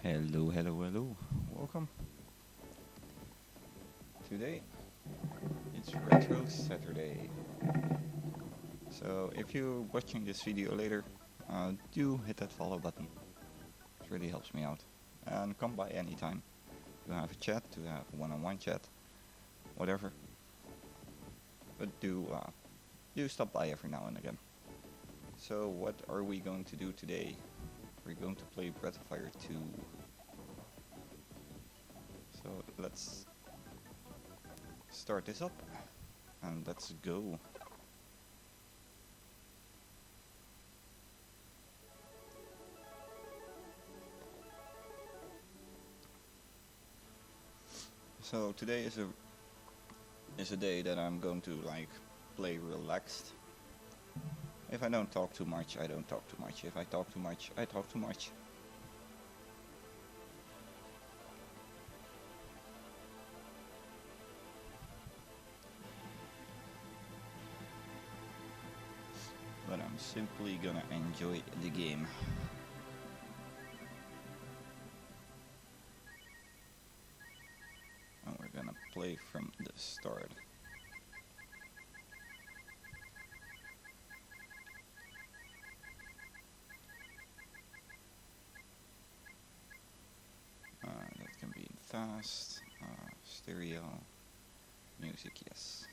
Hello, hello, hello. Welcome. Today it's Retro Saturday. So if you're watching this video later, do hit that follow button. It really helps me out. And come by anytime to have a chat, to have a one-on-one chat, whatever. But do stop by every now and again. So what are we going to do today? We're going to play Breath of Fire 2. So let's start this up and let's go. So today is a day that I'm going to play relaxed. If I don't talk too much, I don't talk too much. If I talk too much, I talk too much. But I'm simply gonna enjoy the game. And we're gonna play from the start. That can be in fast, stereo, music, yes.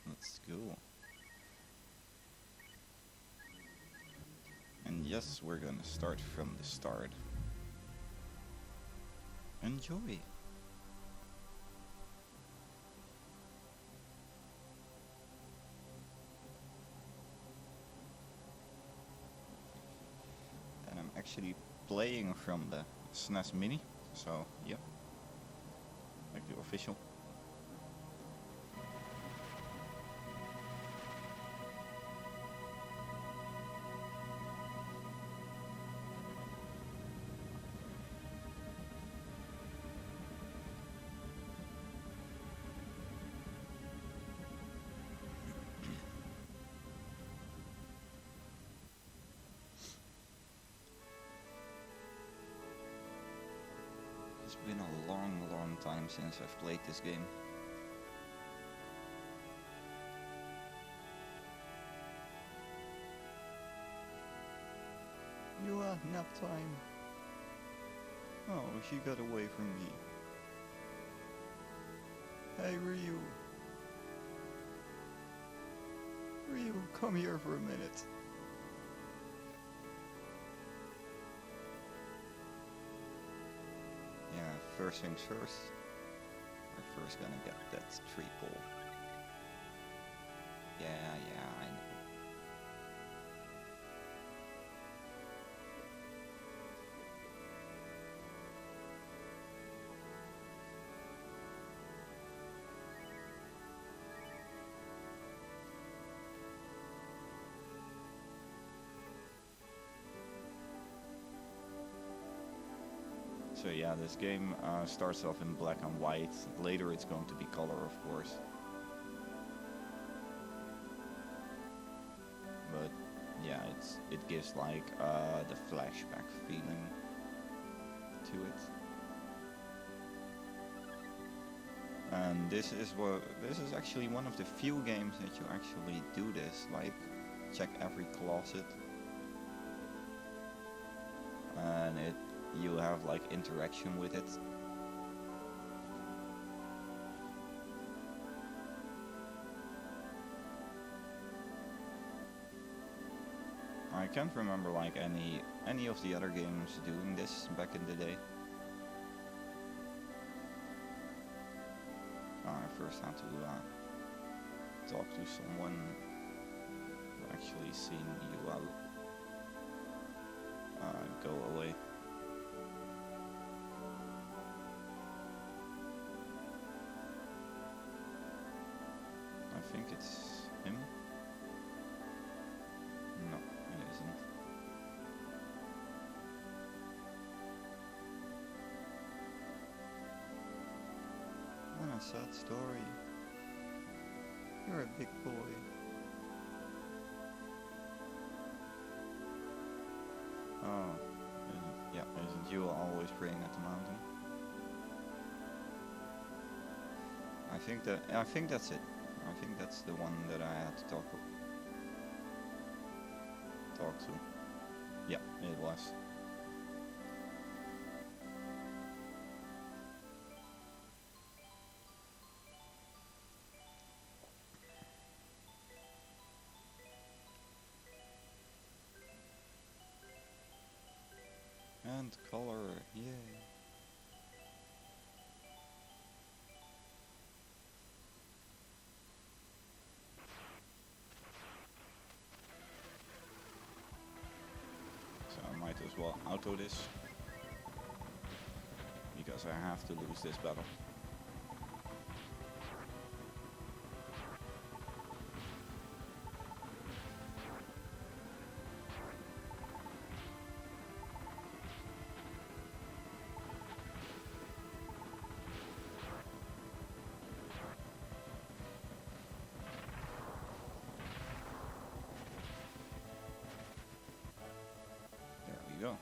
Let's go. And yes, we're gonna start from the start. Enjoy. And I'm actually playing from the SNES Mini, so yeah, like the official. It's been a long time since I've played this game. You are nap time. Oh, she got away from me. Hey, Ryu. Ryu, come here for a minute. Yeah, first things first. We're first gonna get that triple. Yeah, I know. So yeah, this game starts off in black and white. Later it's going to be color, of course. But yeah, it gives like the flashback feeling to it. And this is actually one of the few games that you actually do this, like check every closet. And you have like interaction with it. I can't remember like any of the other games doing this back in the day. I first had to talk to someone who actually seen you go away. I think it's him. No, it isn't. What a sad story. You're a big boy. Oh, yeah, isn't You will always bring at the mountain. I think that's it. I think that's the one that I had to talk to. Yeah, it was. And color, yay. So I might as well auto this, because I have to lose this battle. There we go.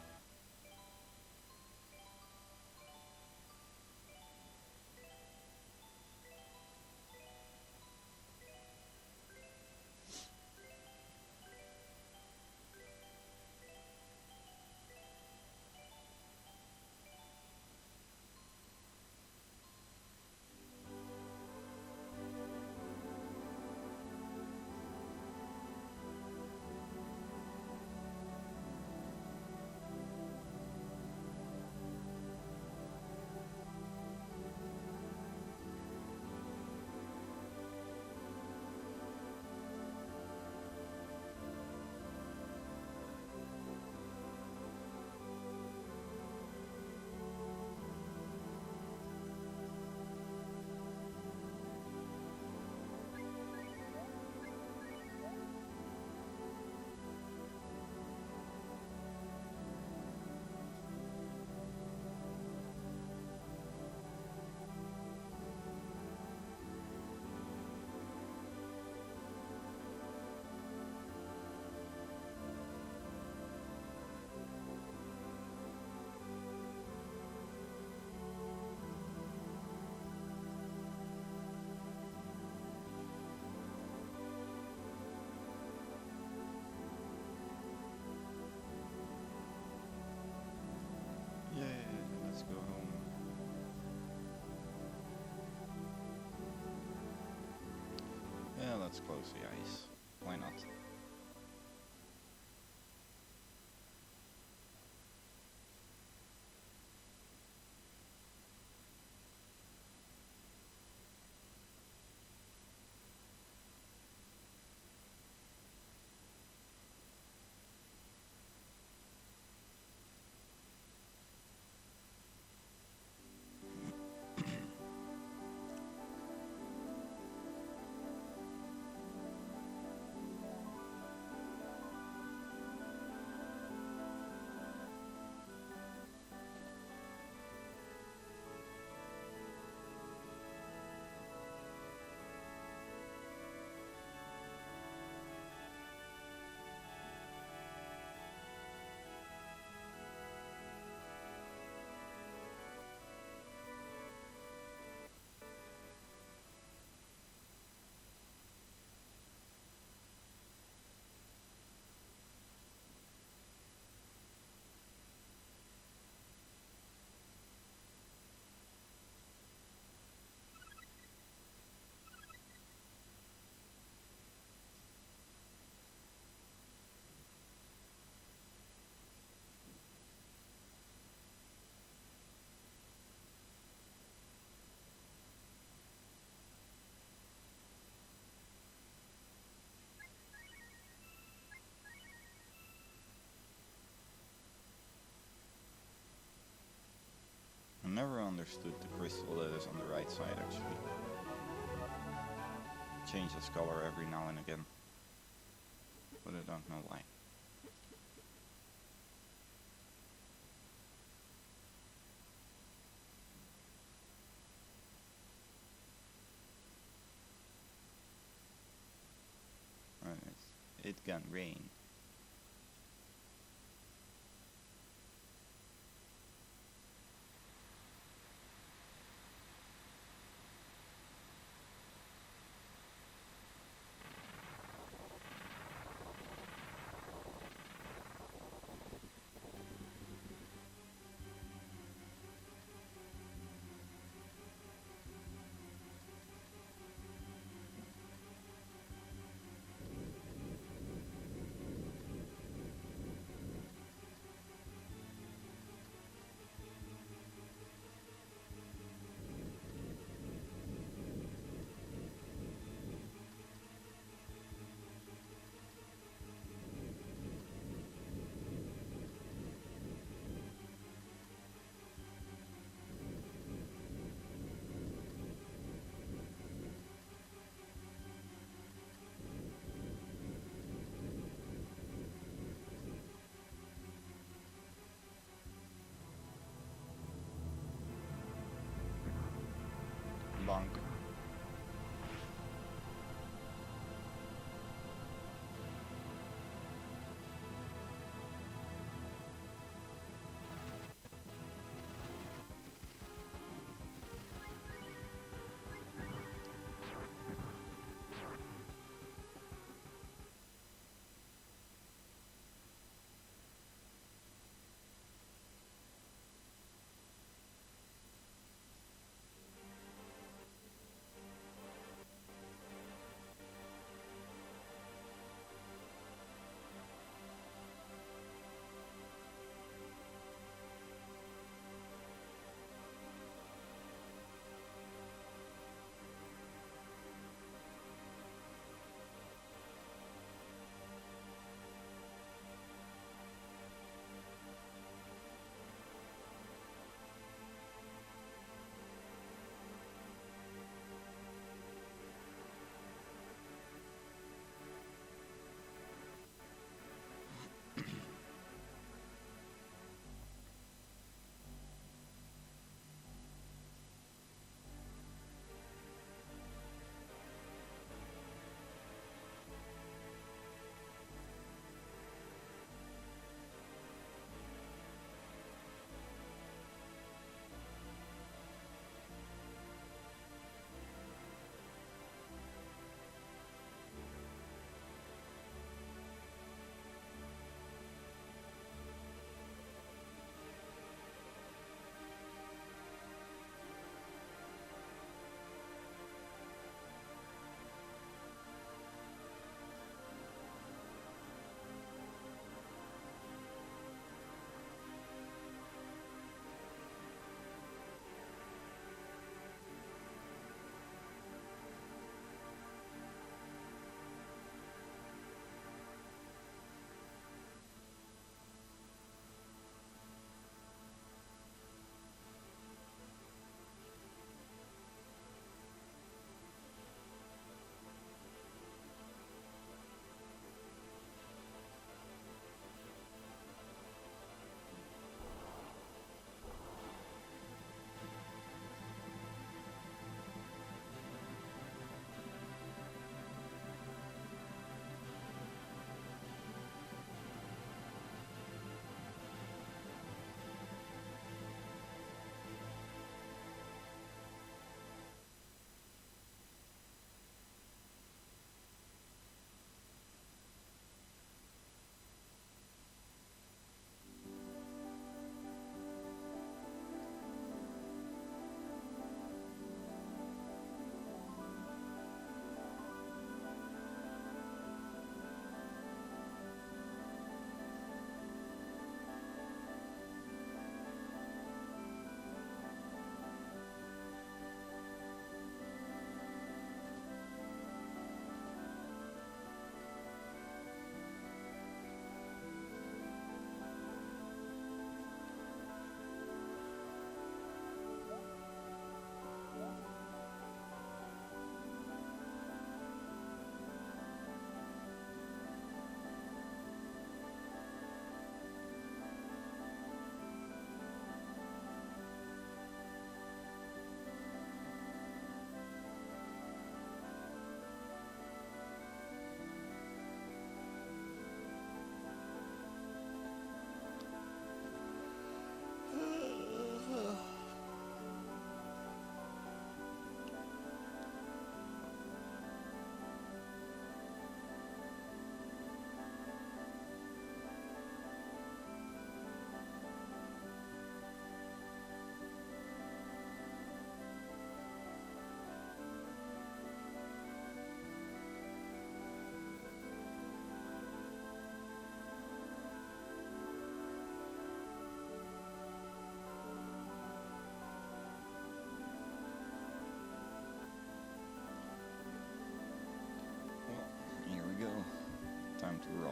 Yay, let's go home. Yeah, let's close the ice. Why not? I never understood the crystal that is on the right side actually. It changes color every now and again, but I don't know why. Right, it can rain.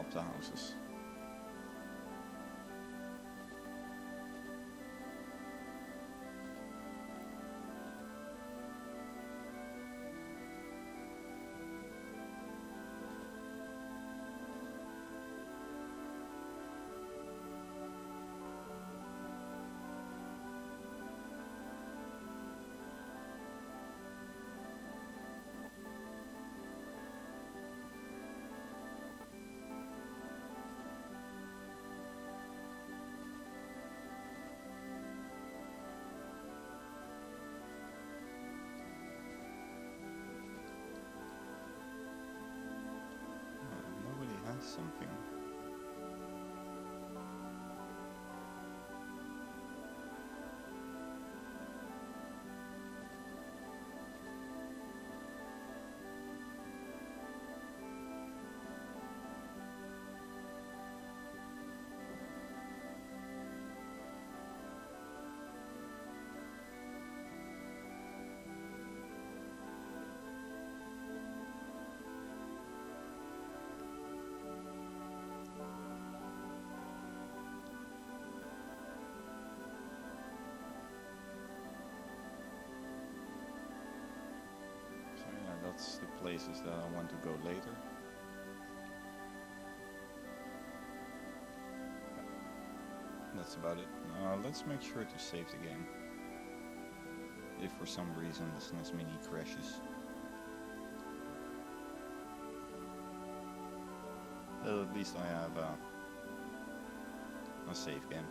up the houses. Nobody has something. So yeah, that's the places that I want to go later. That's about it. Let's make sure to save the game. If for some reason the SNES Mini crashes. At least I have a save game.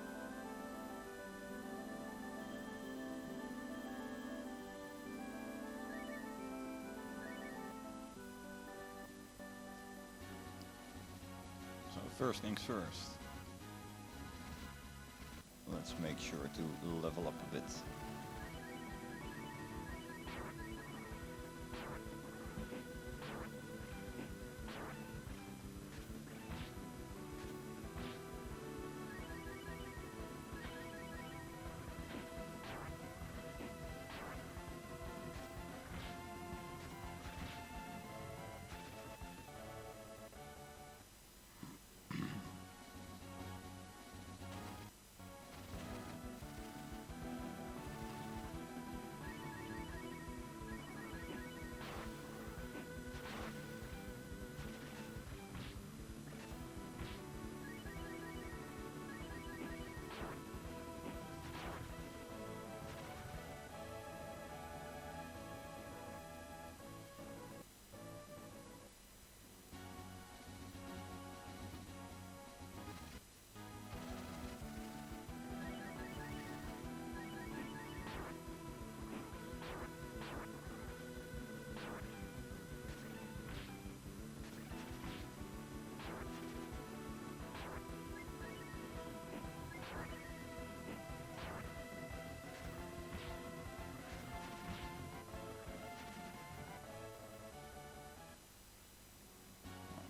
So first things first. Let's make sure to level up a bit.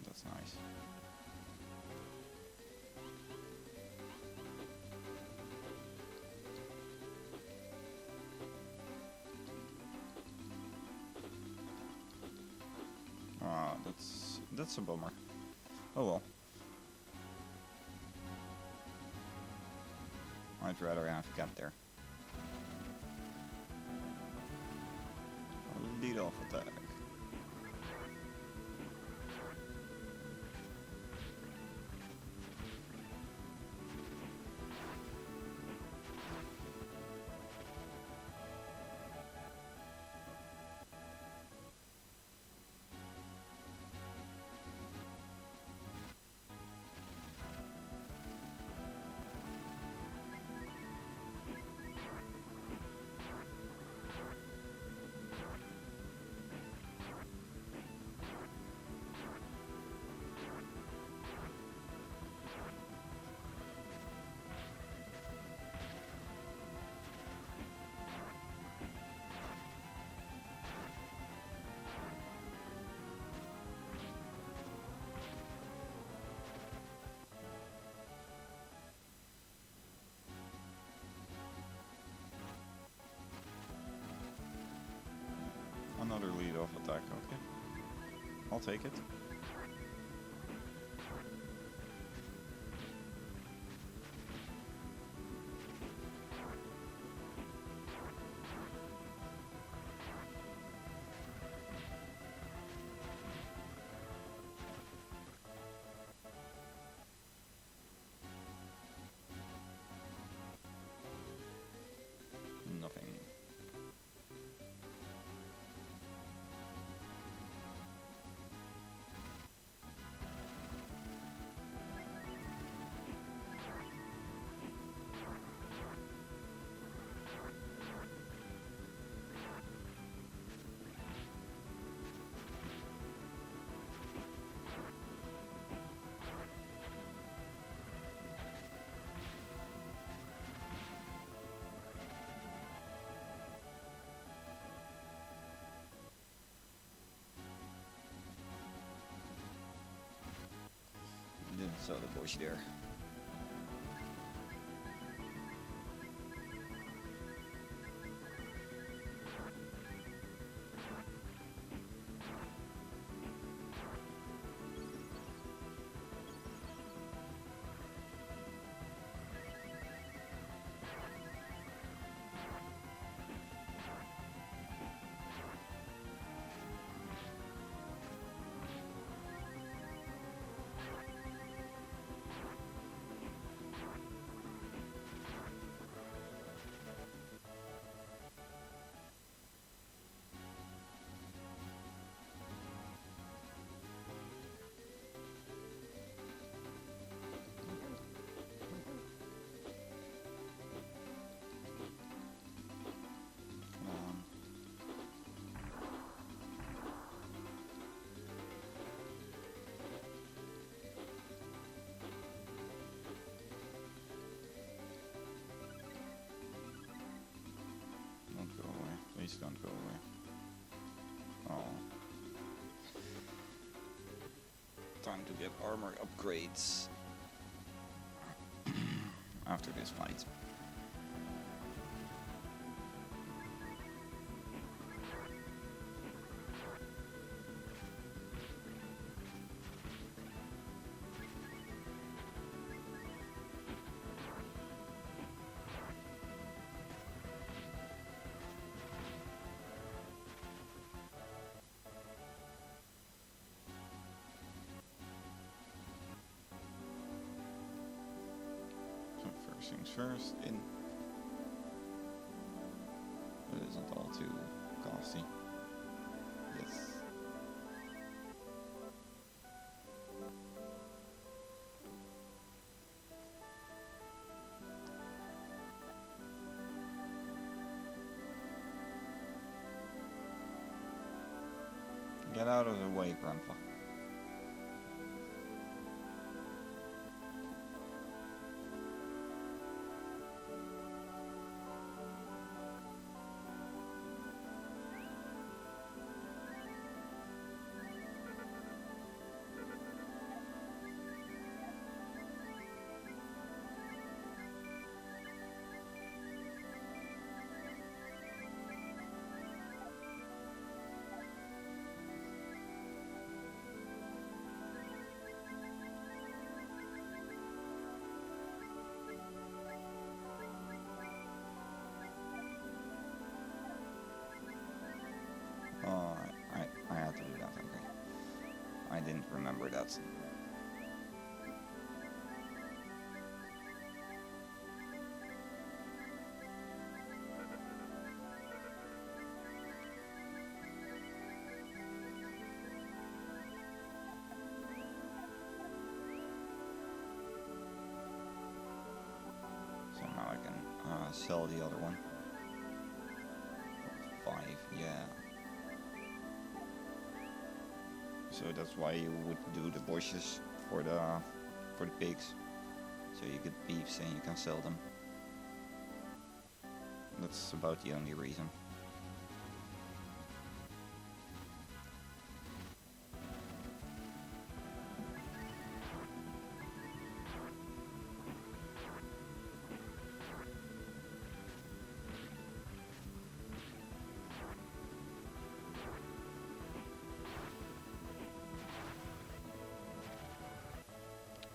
That's nice. That's a bummer. Oh well. I'd rather have kept there. Lead off attack. Another lead off attack, okay. I'll take it. So the bush there. Come on. Don't go away. Please don't go away. Oh. Time to get armor upgrades after this fight. So first things first, in. It isn't all too costly. Yes. Get out of the way, Grandpa. Oh, I had to do that, okay. I didn't remember that. So now I can sell the other one. 5, yeah. So that's why you would do the bushes for the pigs. So you get beefs and you can sell them. That's about the only reason.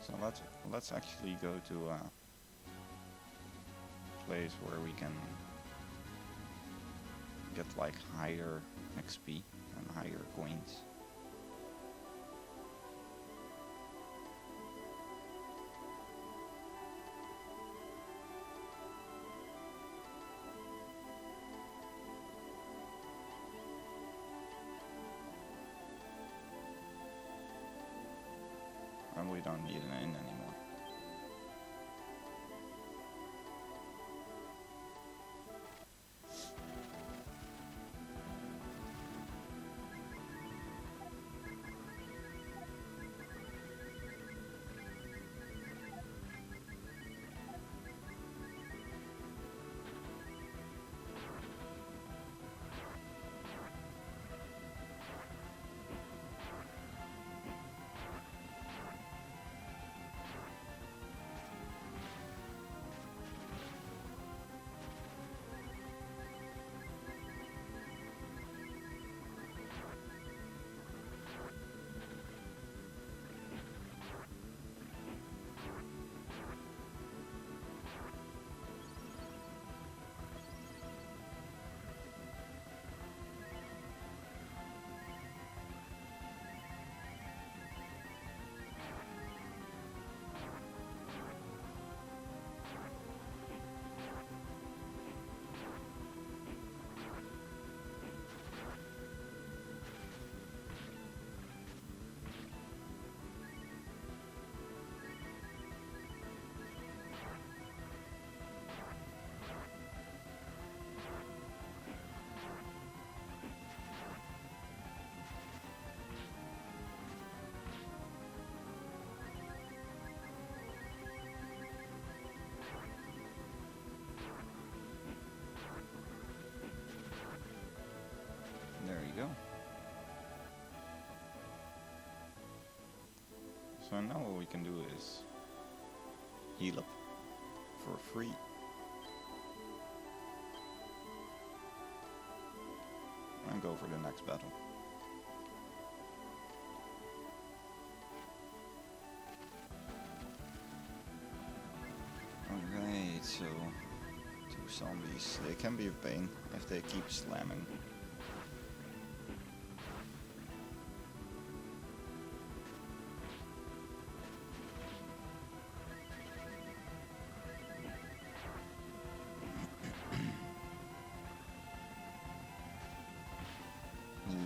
So let's actually go to a place where we can get like higher XP and higher coins. And we don't need an inn anymore. So now what we can do is heal up for free. And go for the next battle. Alright, so 2 zombies. They can be a pain if they keep slamming.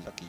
Lucky.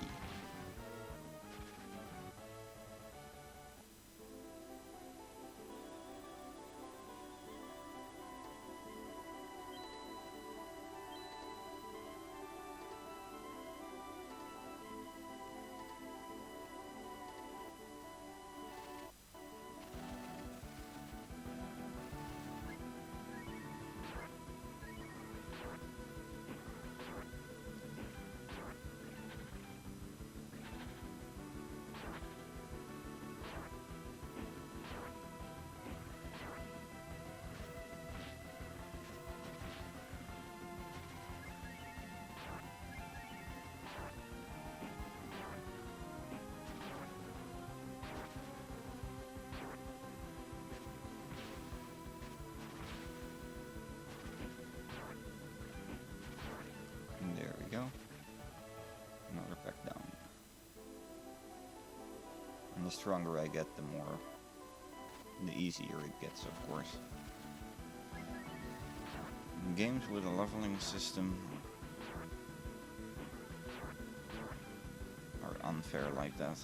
There we go. Another pack down. And the stronger I get, the easier it gets, of course. Games with a leveling system are unfair like that.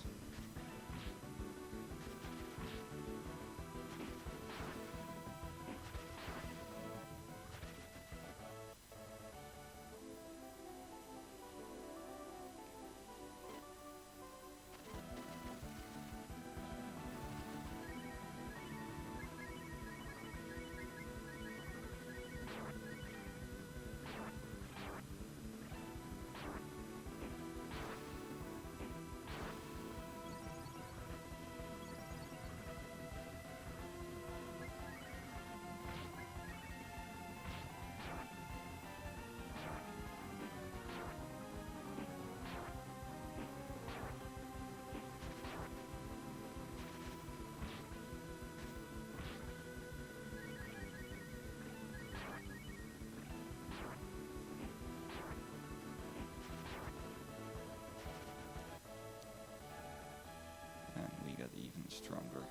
Even stronger.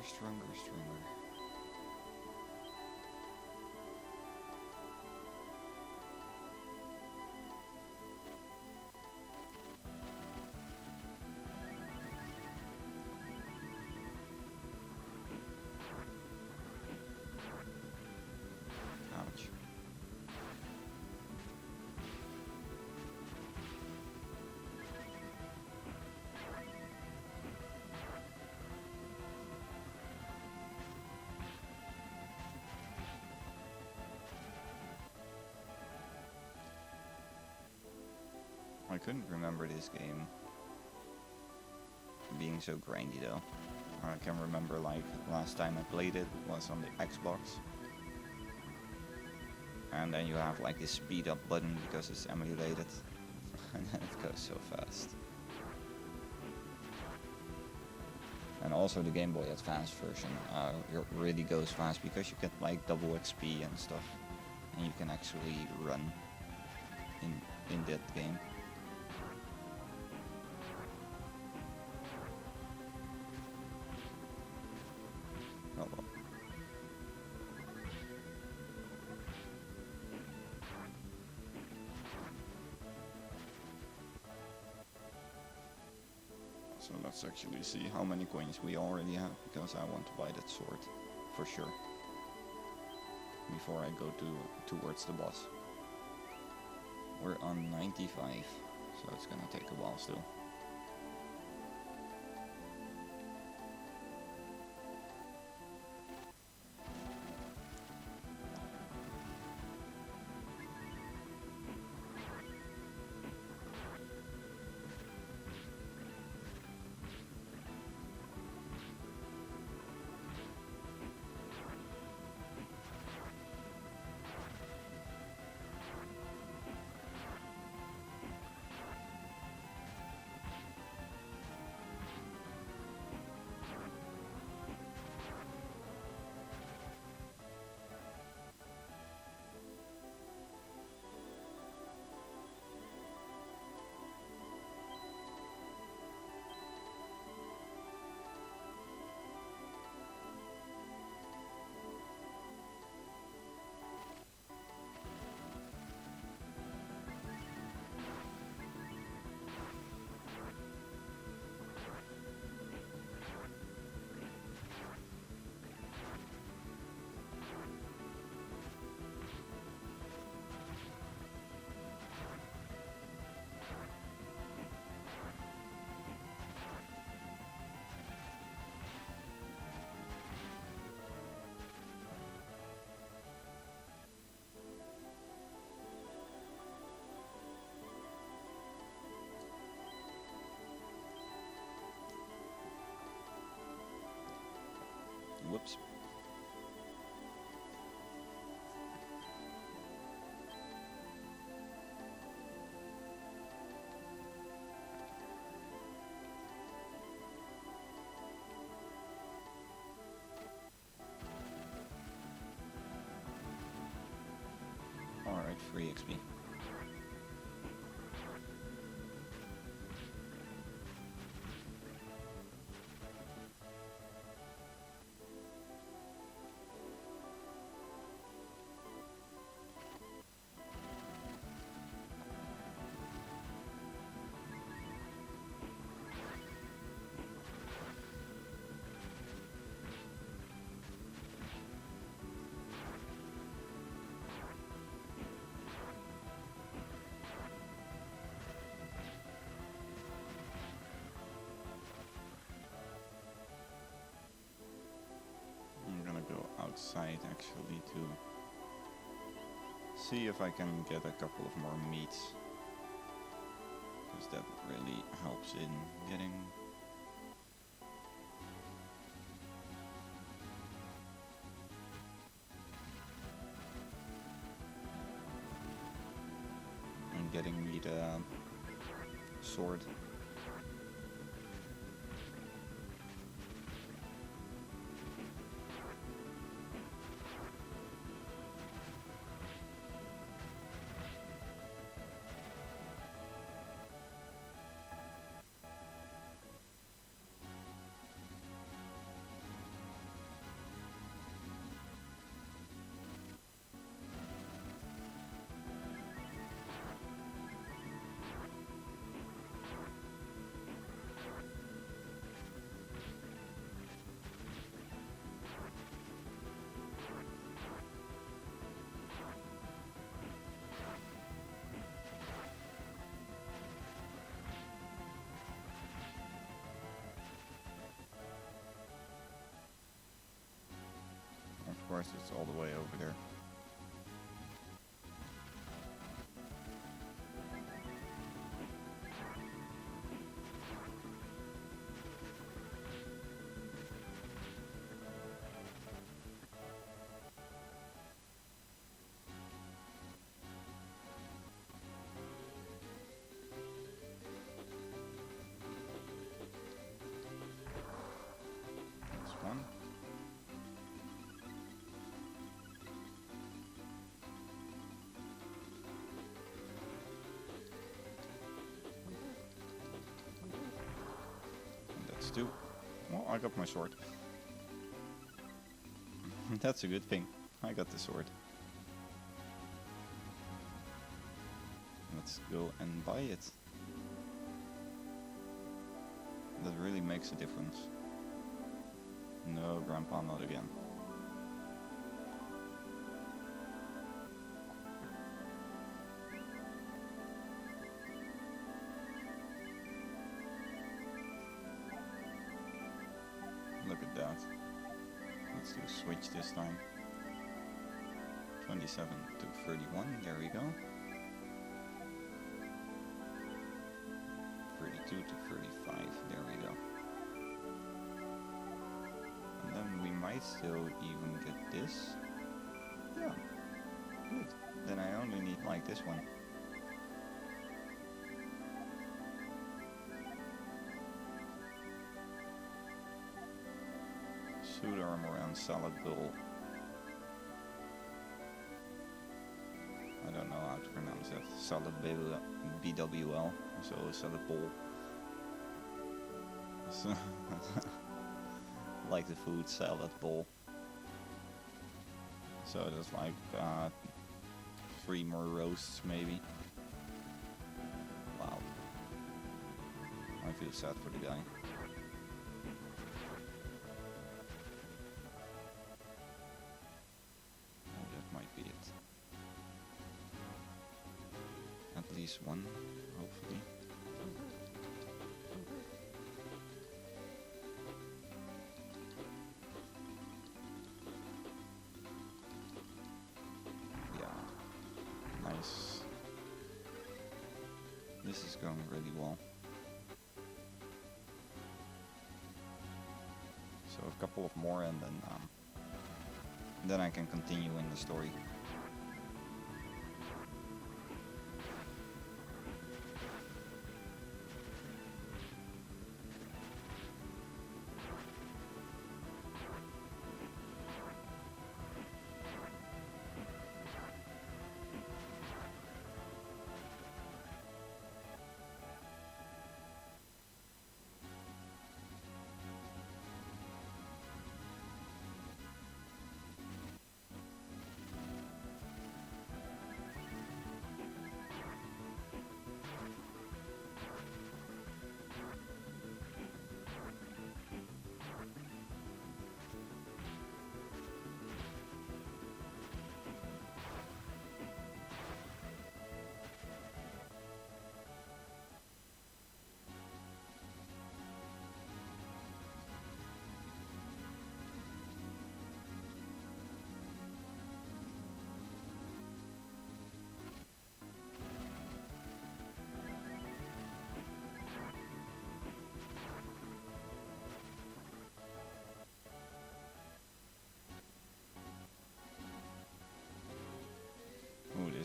Stronger. Ouch. I couldn't remember this game being so grindy though. I can remember like last time I played it was on the Xbox. And then you have like this speed up button because it's emulated. And then it goes so fast. And also the Game Boy Advance version it really goes fast because you get like double XP and stuff. And you can actually run in that game. Oh well. So let's actually see how many coins we already have, because I want to buy that sword for sure before I go towards the boss. We're on 95, so it's gonna take a while still. free XP. I'm gonna go outside actually to see if I can get a couple of more meats, because that really helps in getting me the sword. Of course, it's all the way over there. That's one. And that's two. Well, I got my sword. That's a good thing. I got the sword. Let's go and buy it. That really makes a difference. No, Grandpa, not again. Look at that. Let's do a switch this time. 27 to 31, there we go. 32 to 35, there we go. And then we might still even get this. Yeah, good. Then I only need like this one. Suit armor and salad bowl. I don't know how to pronounce that. Salad BWL, so salad bowl. So like the food salad bowl. So there's like 3 more roasts maybe. Wow. I feel sad for the guy. One, hopefully. Yeah, nice. This is going really well. So a couple of more and then I can continue in the story.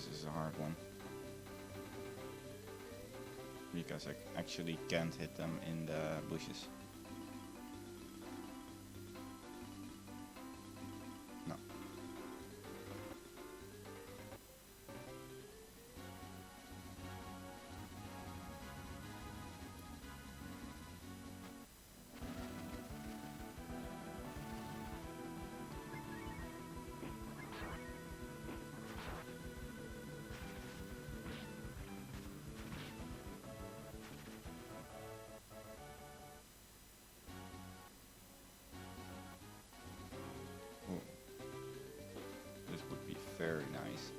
this is a hard one. Because I actually can't hit them in the bushes. No. Ooh. This would be very nice.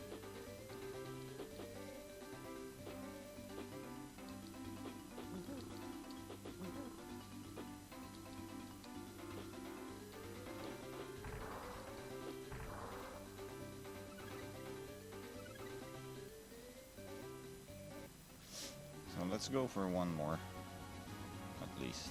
So let's go for one more, at least.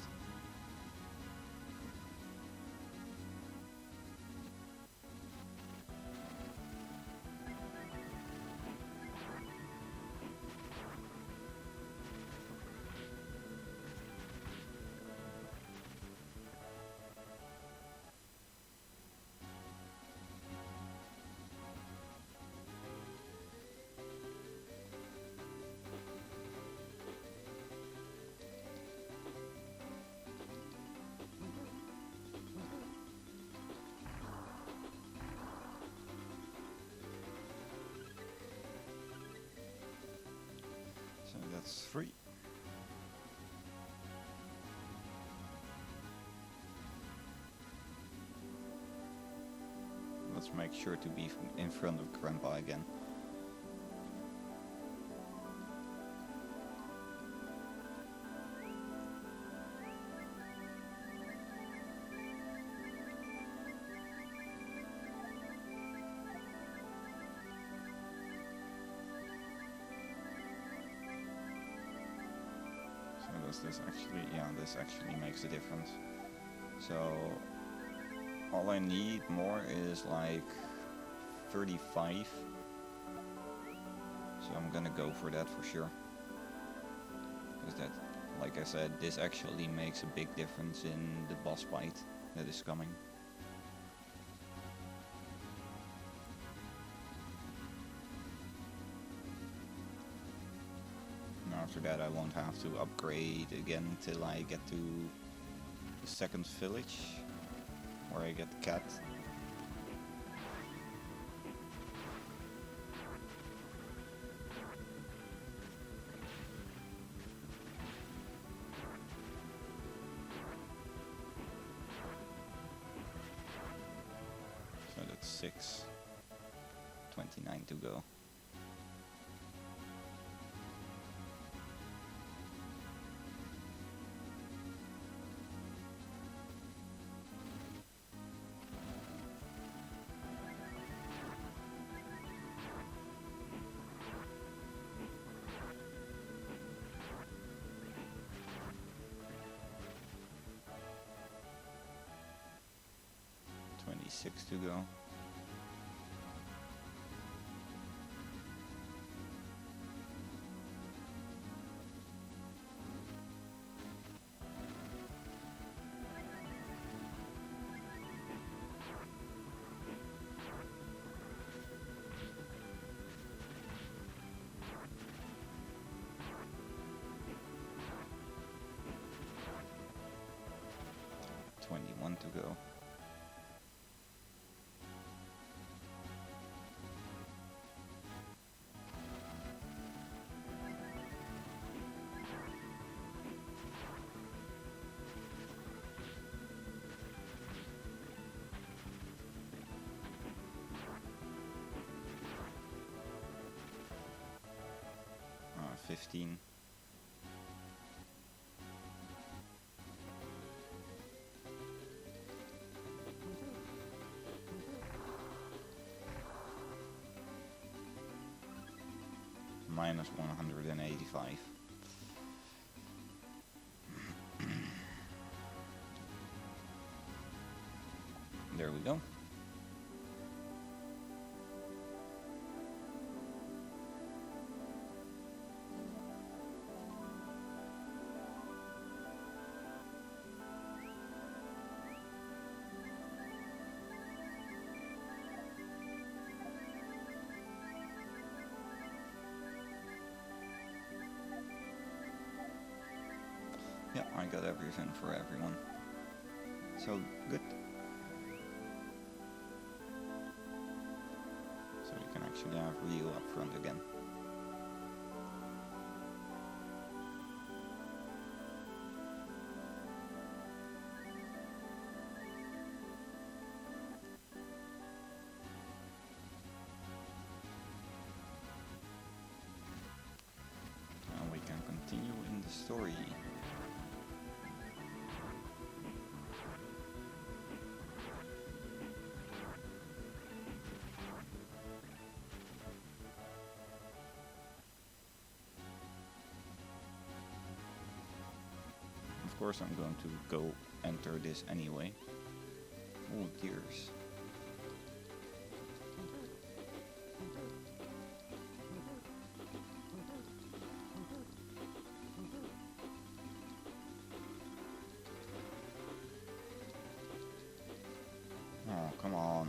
So that's 3. Let's make sure to be in front of Grandpa again. So does this actually, yeah, this actually makes a difference. So all I need more is like 35. So I'm gonna go for that for sure. Because that, like I said, this actually makes a big difference in the boss fight that is coming. And after that I won't have to upgrade again till I get to the second village, where I get the cat. So that's 6. 29 to go. Six to go. $21 to go. $15. Minus 185. There we go. got everything for everyone. So, good. So we can actually have Ryu up front again. And we can continue in the story. Of course I'm going to go enter this anyway. Oh, gears. Oh, come on.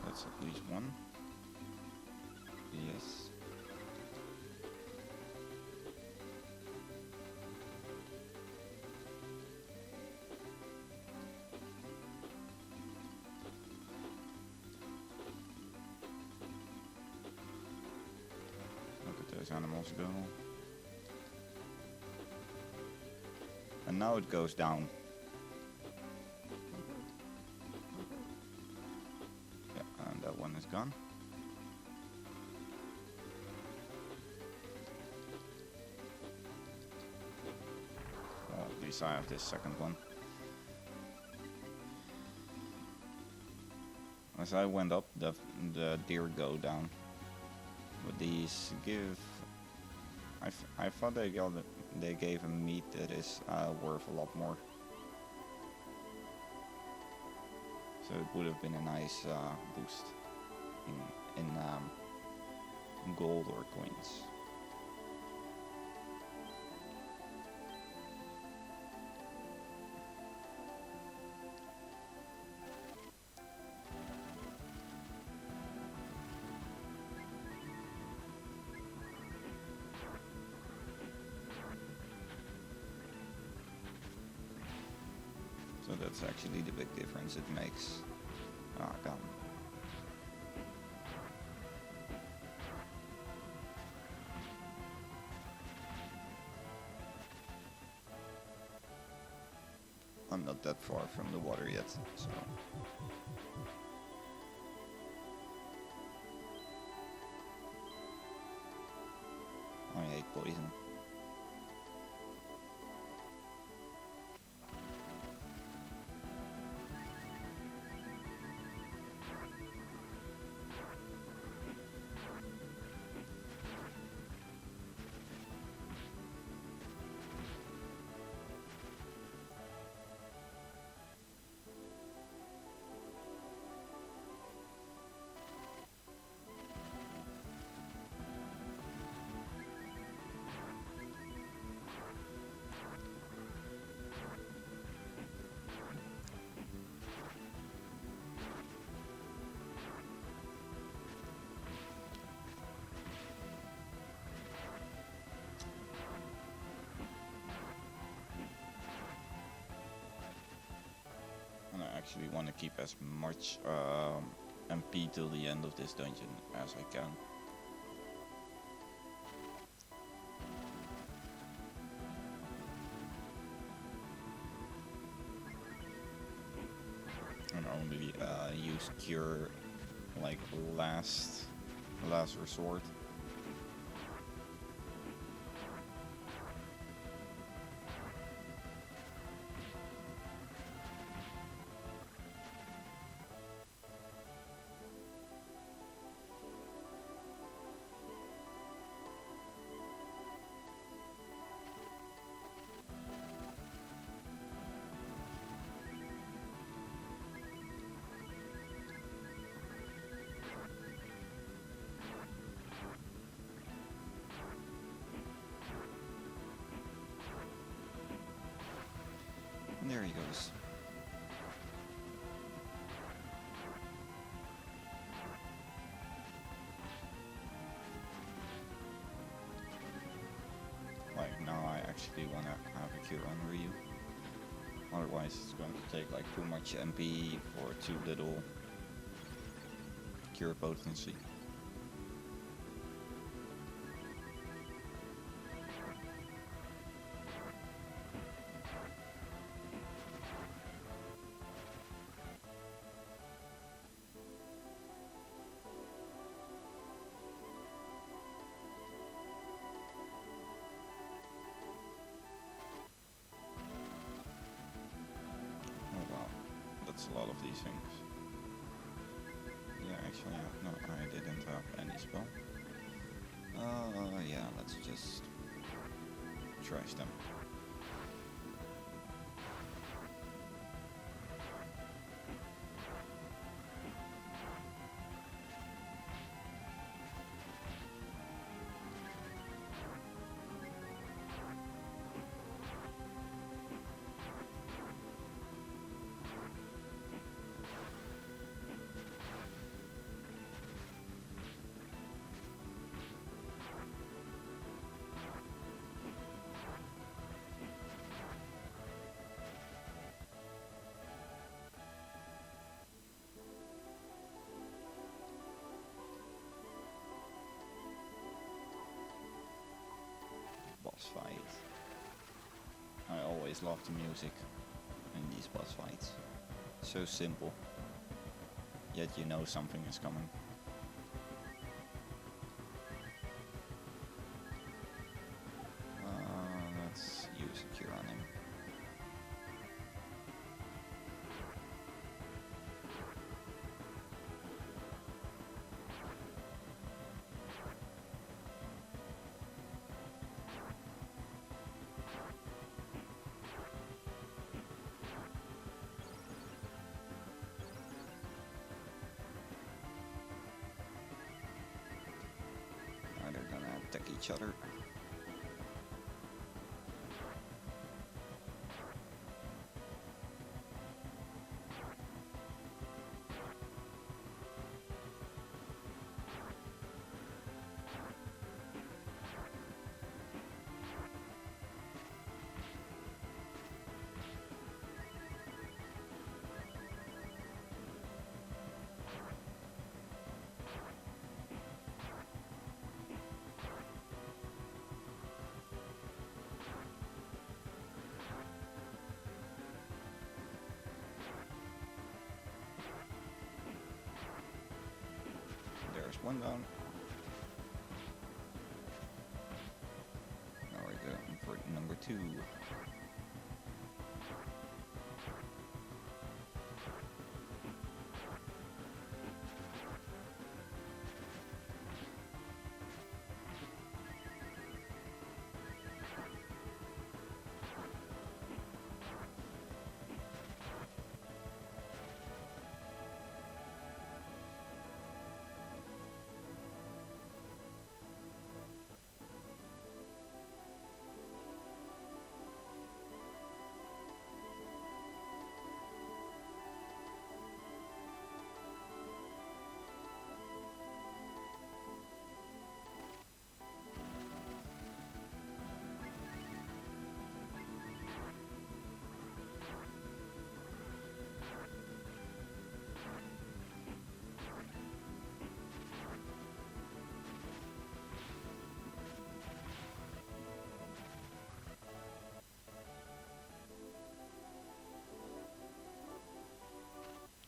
That's at least one. Yes. Look at those animals go. And now it goes down. Yeah, and that one is gone. Well, at least I have this second one. As I went up, the deer go down. But these give... I thought they gave a meat that is worth a lot more. So it would have been a nice boost in gold or coins. So that's actually the big difference it makes. Ah, come. I'm not that far from the water yet, so... I hate poison. And I actually want to keep as much MP till the end of this dungeon as I can. And only use cure like last resort. And there he goes. secure on Ryu. Otherwise it's going to take like too much MP for too little cure potency. A lot of these things. Yeah, actually, no, I didn't have any spell. Yeah, let's just trash them. Boss fight. I always love the music in these boss fights. So simple, yet you know something is coming. Let's use a cure on him. Attack each other. One down. Now we're going for number 2.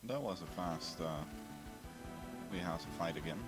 That was a fast, we have to fight again.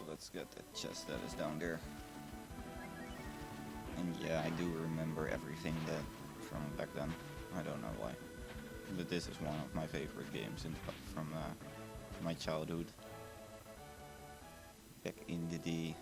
let's get that chest that is down there. And yeah, I do remember everything that from back then. I don't know why, but this is one of my favorite games from my childhood. Back in the day.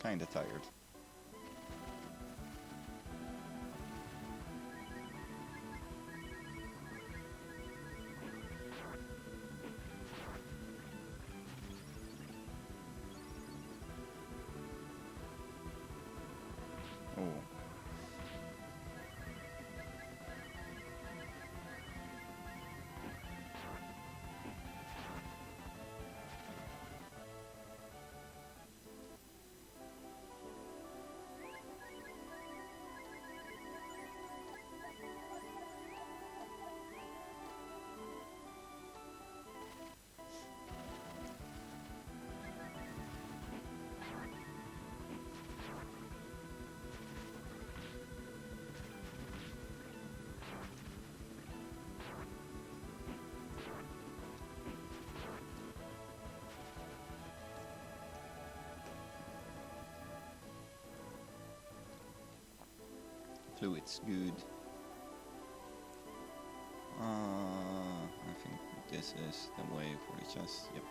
Kinda tired. Oh. Fluid's good. I think this is the way for the chest. Yep.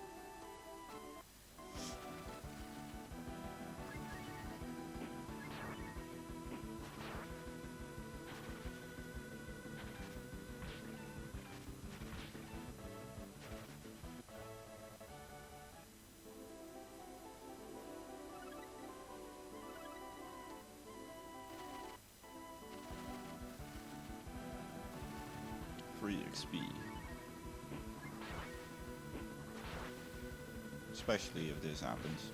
Free XP. Especially if this happens.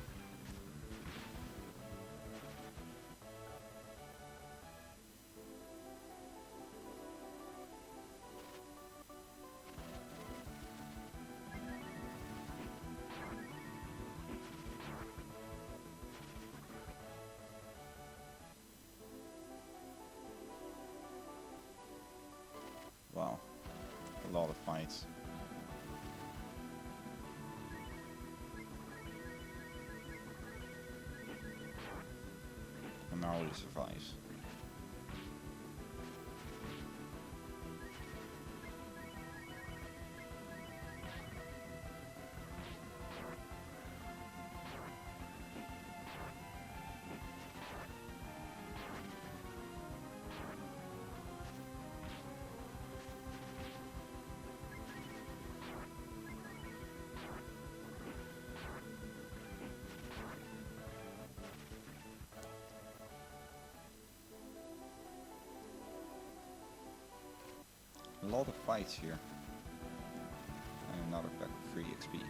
Wow, a lot of fights. And now he survives. A lot of fights here. And another pack of free XP.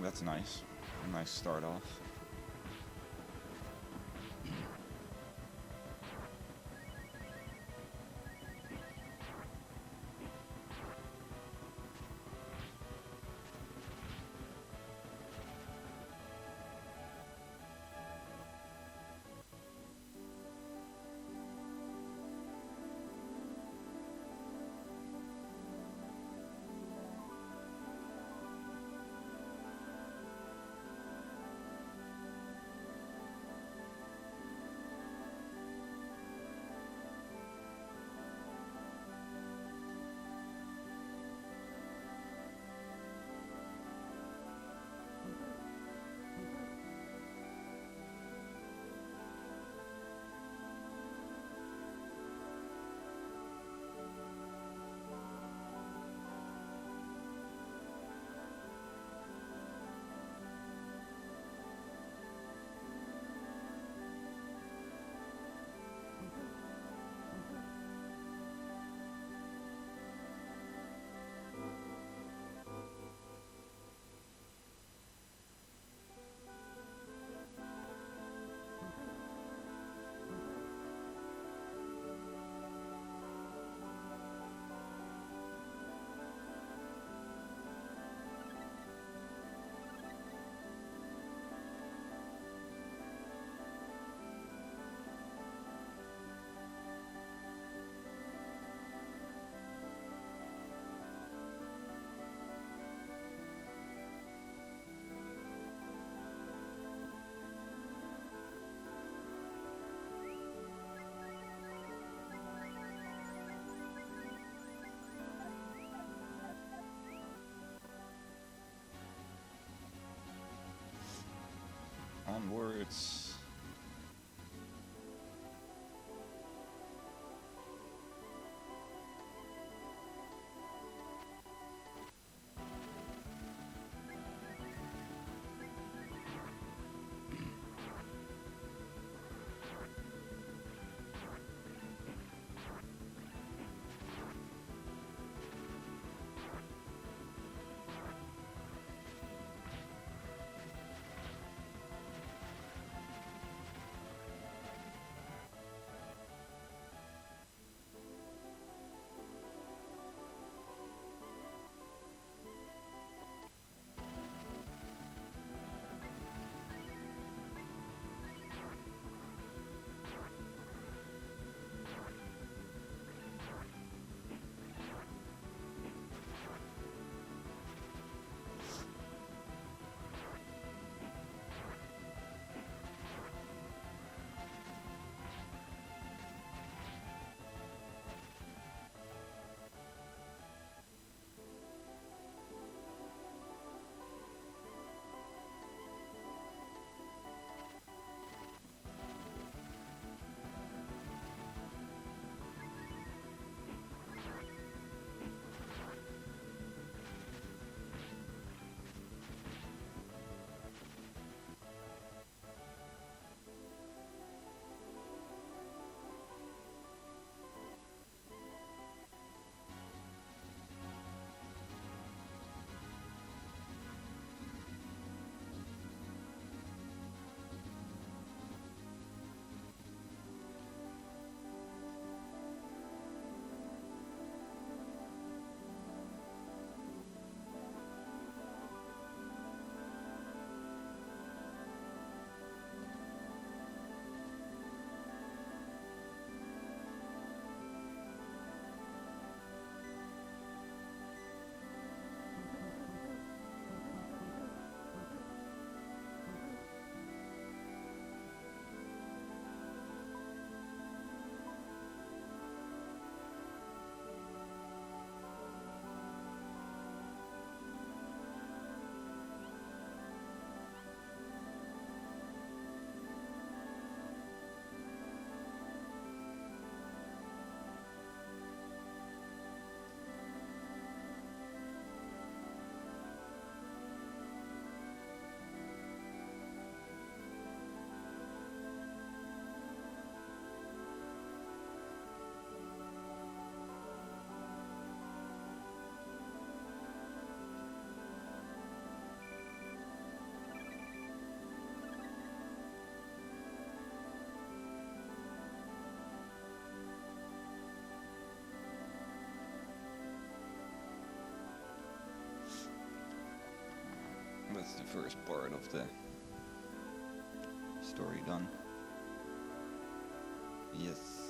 That's nice. A nice start off. Onwards. that's the first part of the story done. Yes.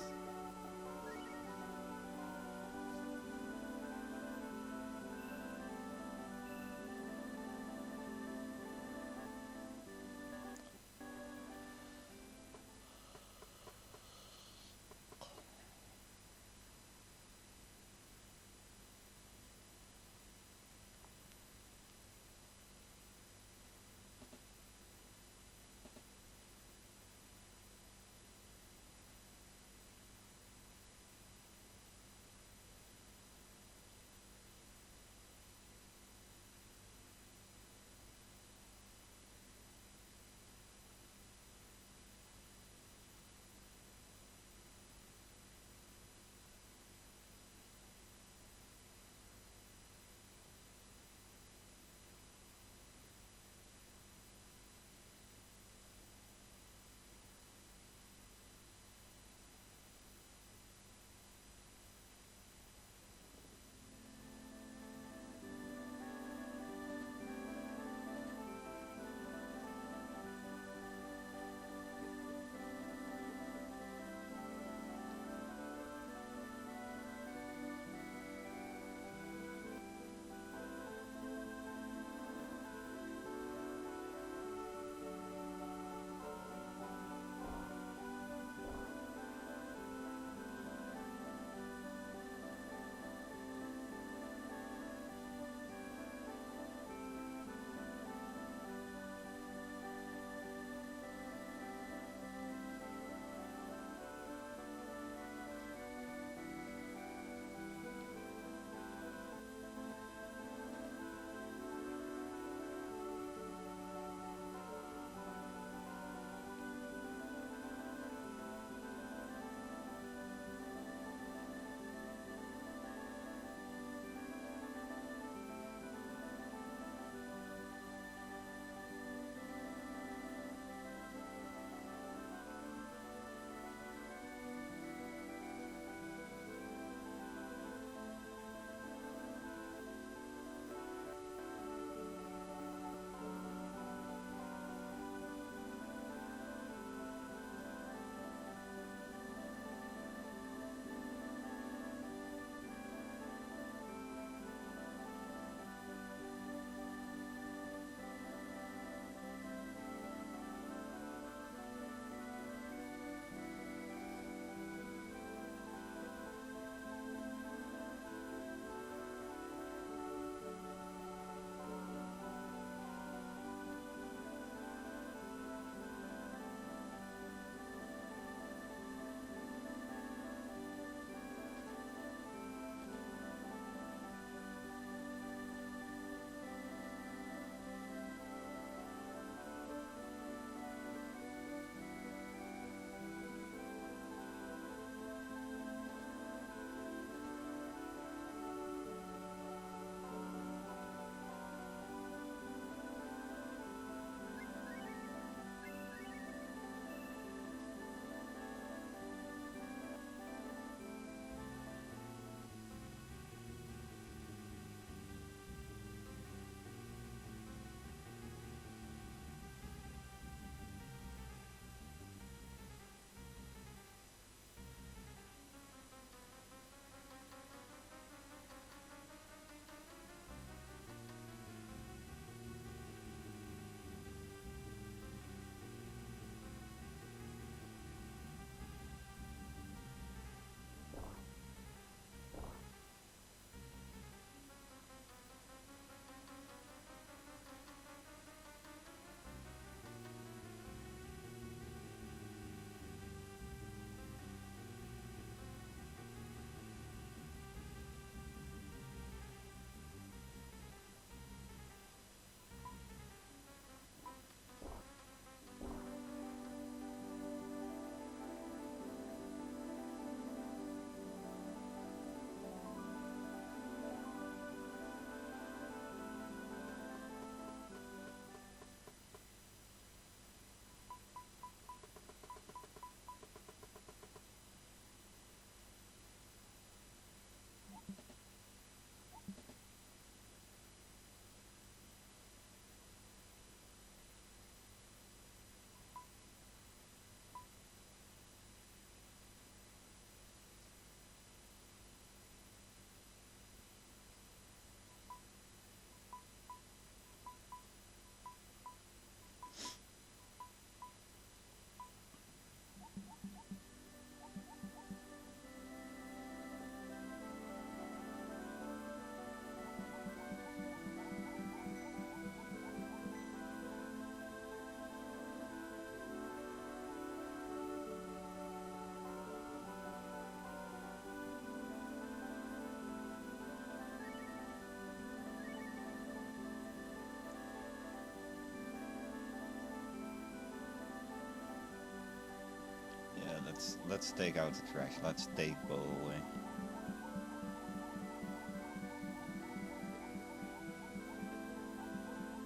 Let's take out the trash. Let's take Bo away.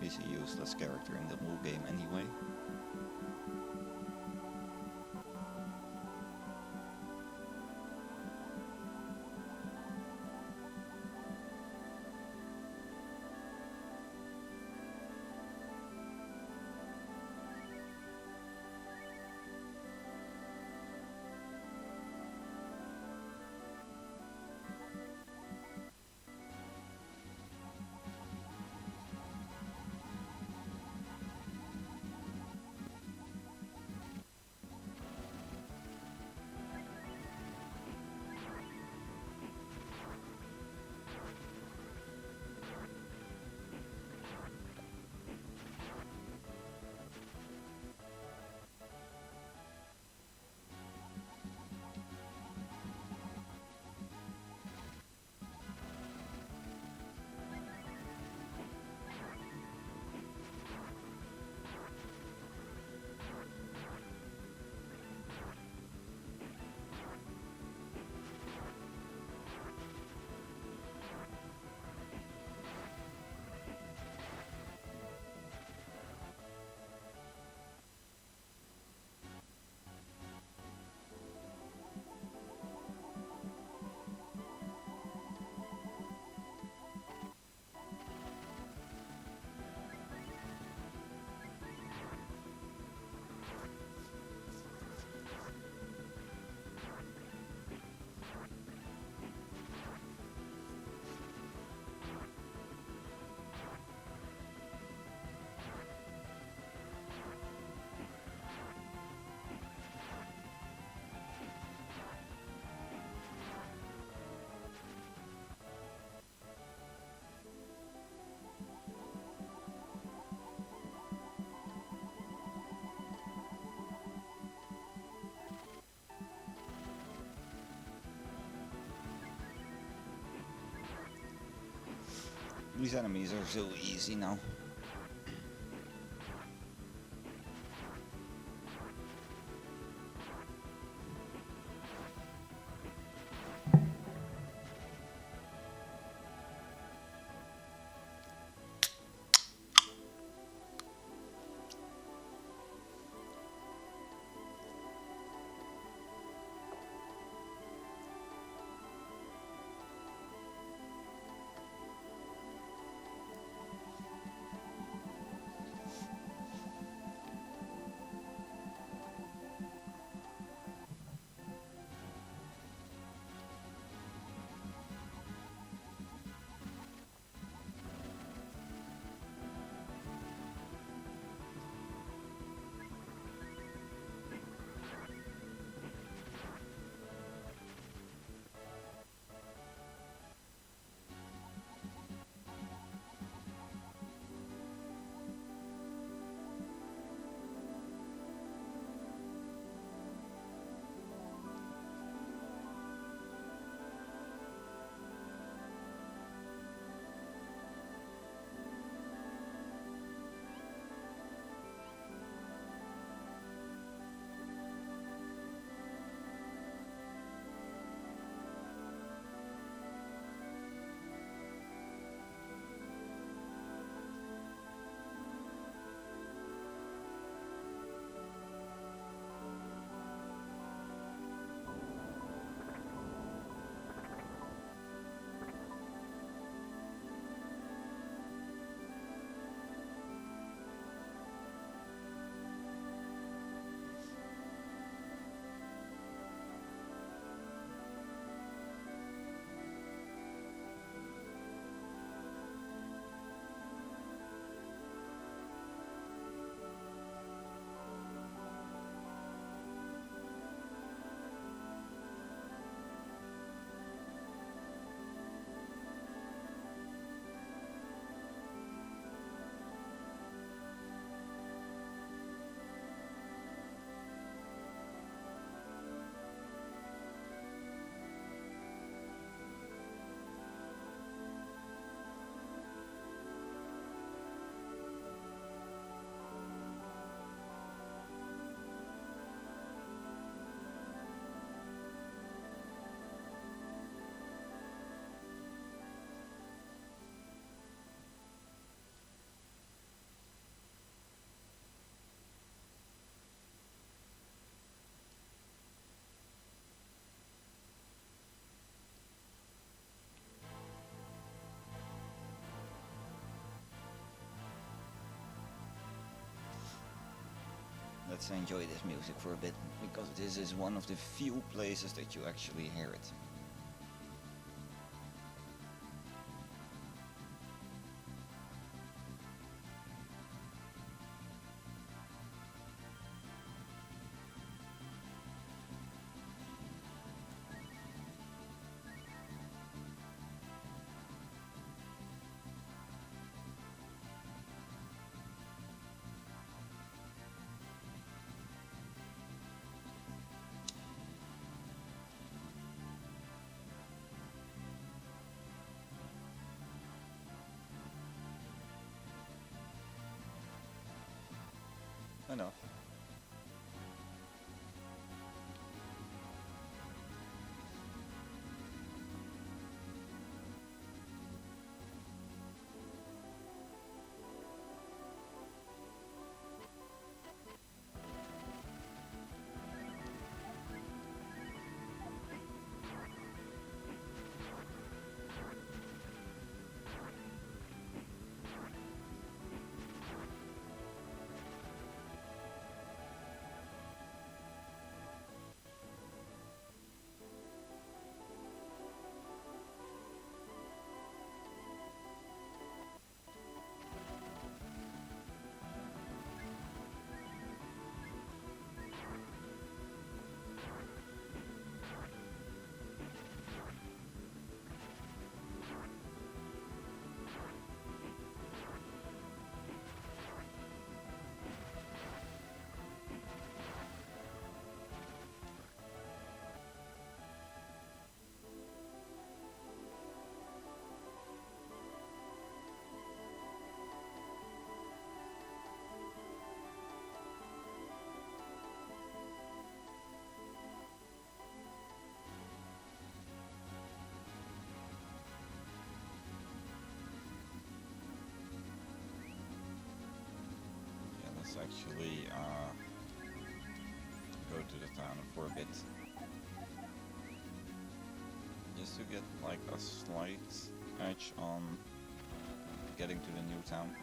He's a useless character in the whole game anyway. These enemies are so easy now. let's enjoy this music for a bit, because this is one of the few places that you actually hear it. Enough. Yeah, let's actually go to the town for a bit, just to get like a slight edge on getting to the new town.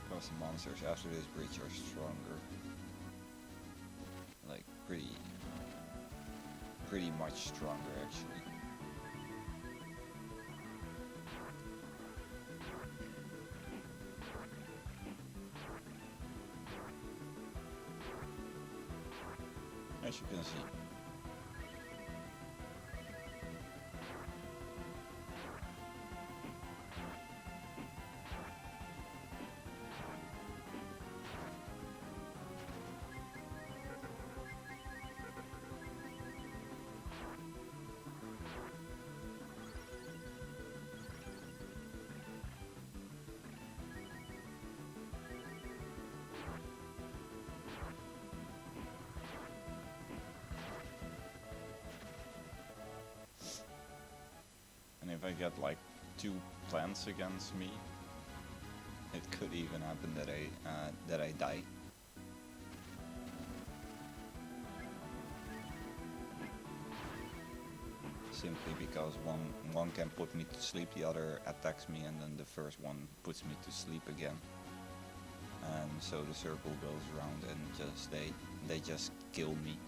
Because the monsters after this bridge are stronger. Like pretty much stronger actually. As you can see. And if I get like 2 plants against me, it could even happen that I die. Simply because one can put me to sleep, the other attacks me, and then the first one puts me to sleep again. And so the circle goes around and they just kill me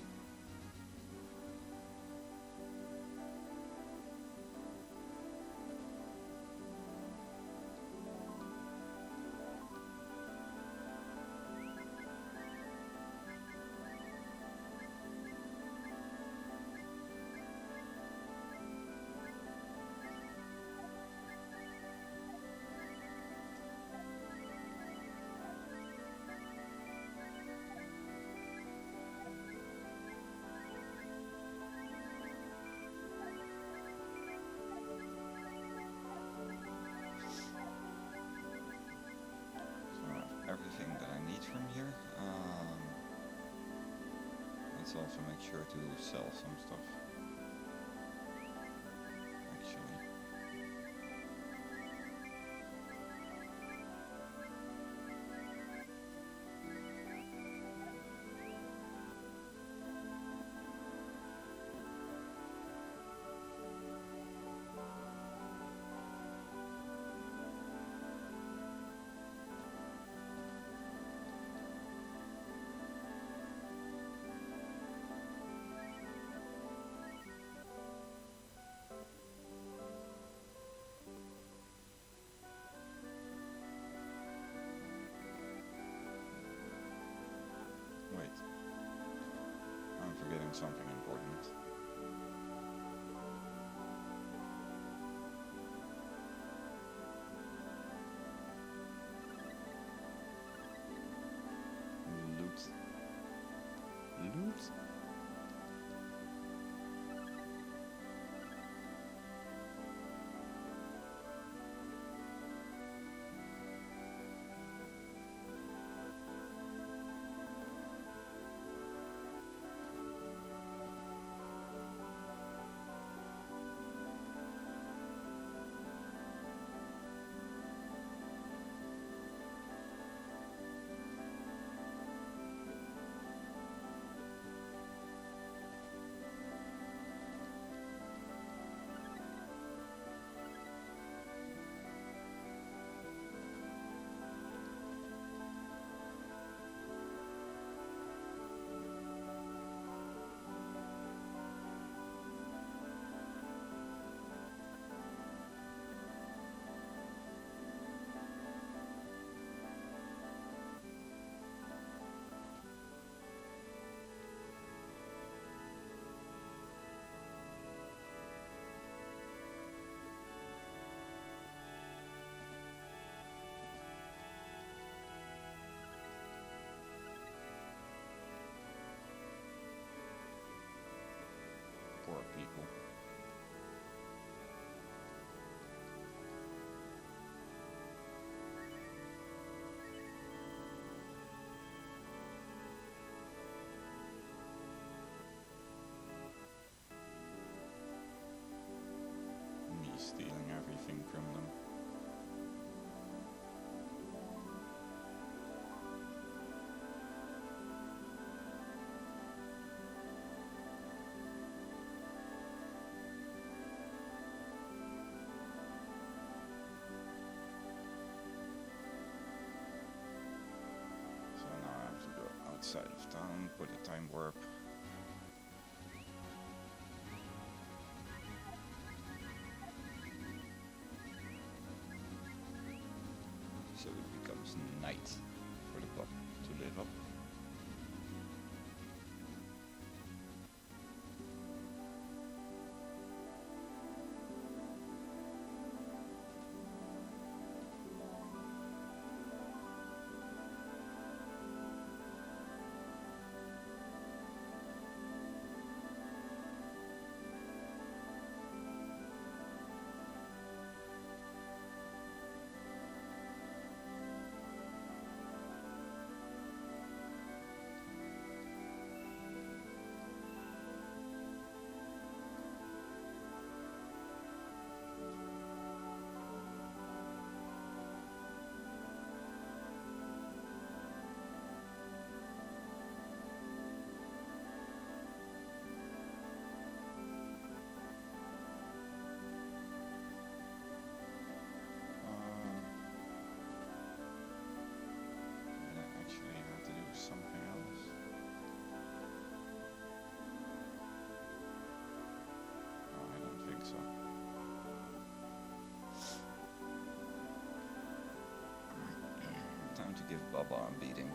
let's also make sure to sell some stuff. Actually. Wait, I'm forgetting something important. Loot. Loot? Poor people. Me stealing everything from them. So now I have to go outside of town, put a time warp. So it becomes night for the pup to live up. I actually had to do something else. Oh, I don't think so. Time to give Baba a beating.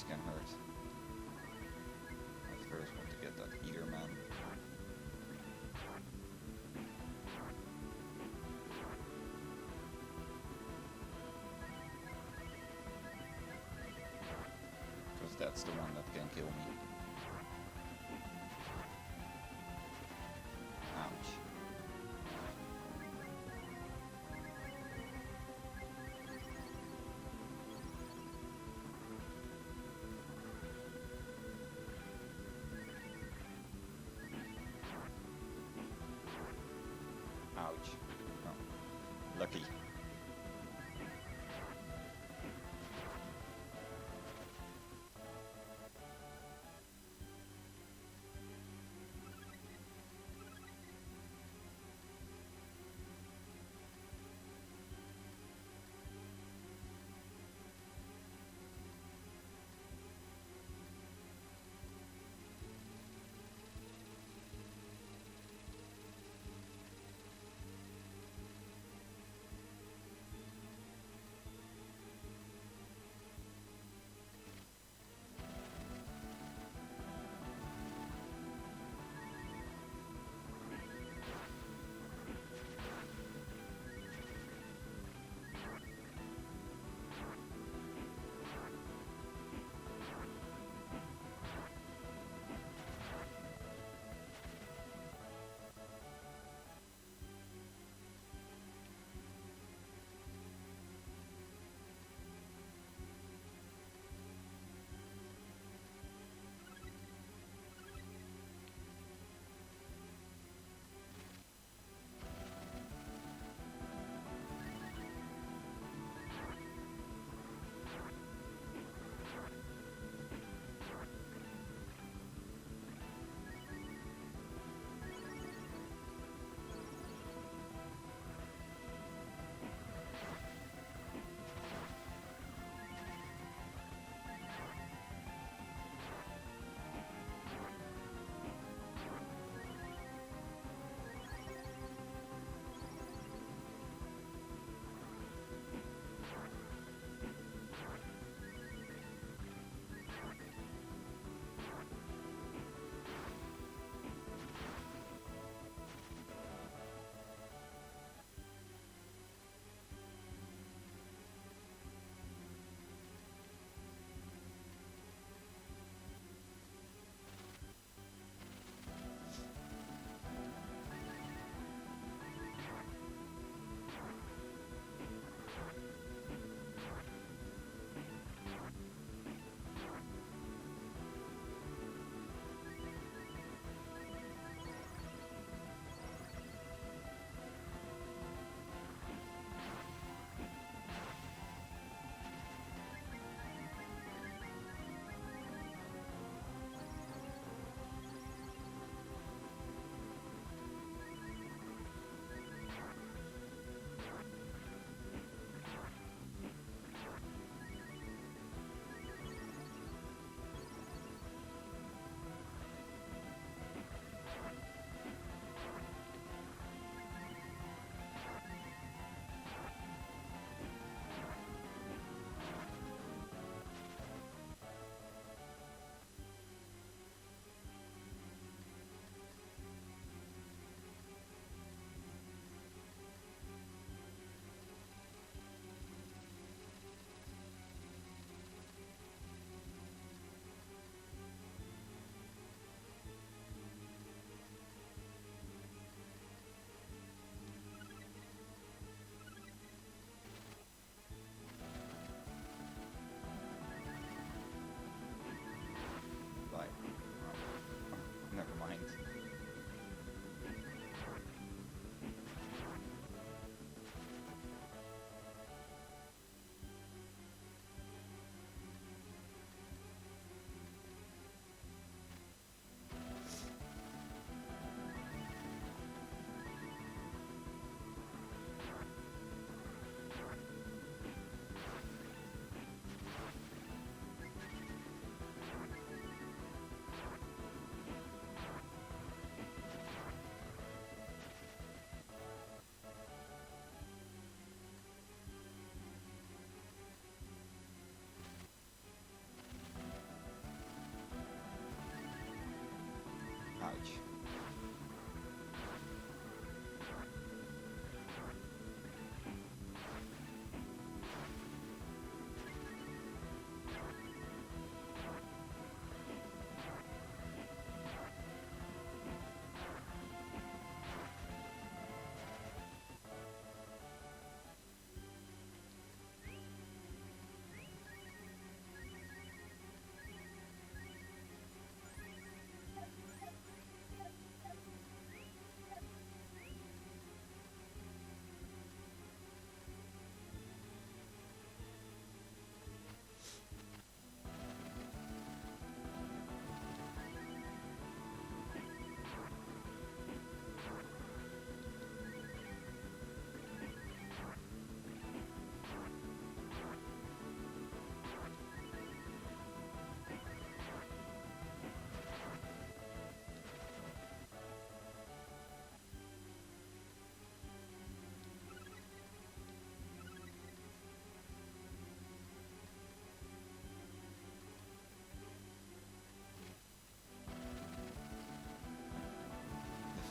this can hurt. I first want to get that Eater Man. Because that's the one that can kill me. Ouch. Ouch. Oh, lucky.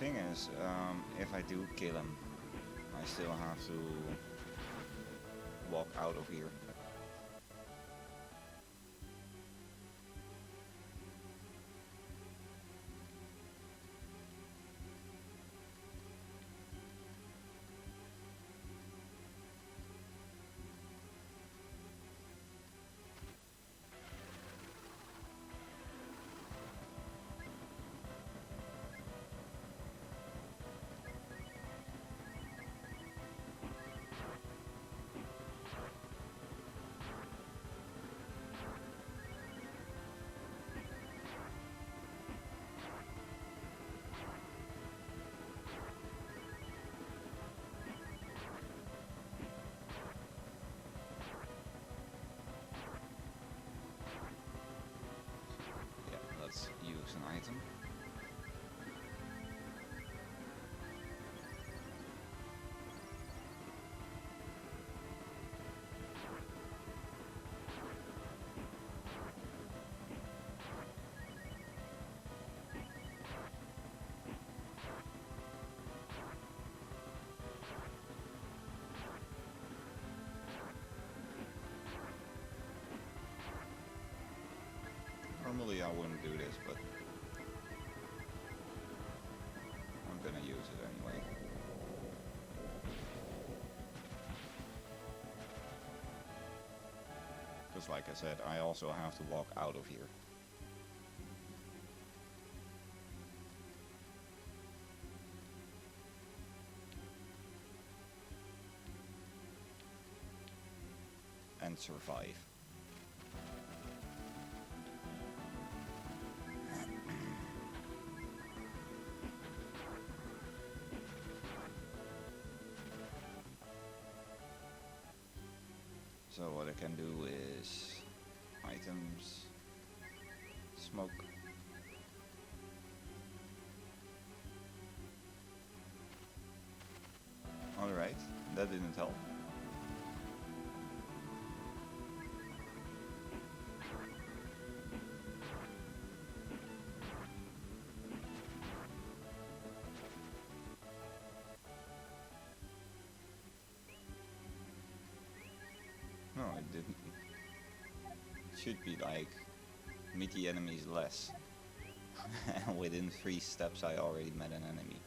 thing is, if I do kill him, I still have to walk out of here. Yeah, let's use an item. Normally I wouldn't do this, but I'm gonna use it anyway. Because like I said, I also have to walk out of here. And survive. So what I can do is items, smoke. Alright, that didn't help. No, it didn't. It should be like, meet the enemies less. And within 3 steps I already met an enemy.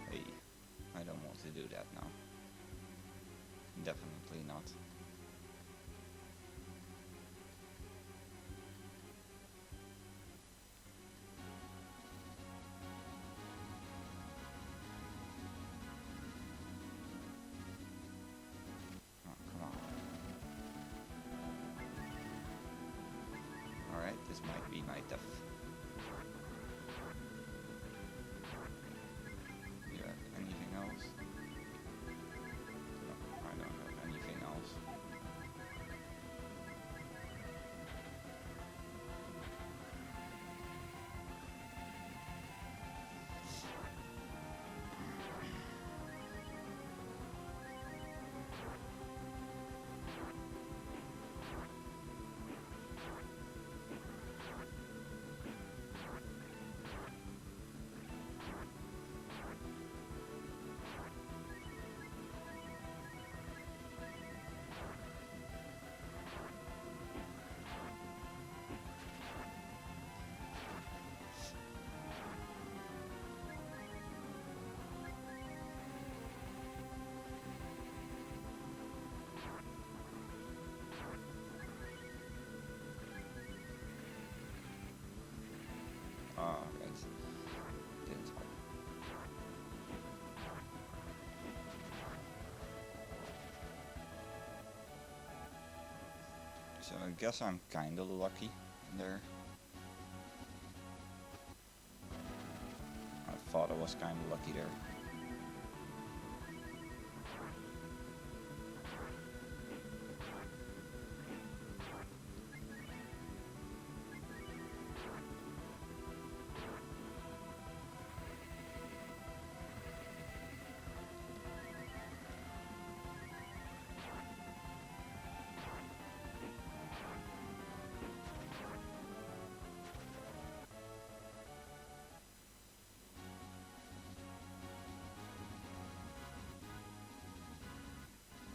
Hey, I don't want to do that now. Definitely not. Oh, come on. Alright, this might be my death. Do you have anything else? No, I don't have anything else. So I guess I'm kinda lucky there. I thought I was kinda lucky there.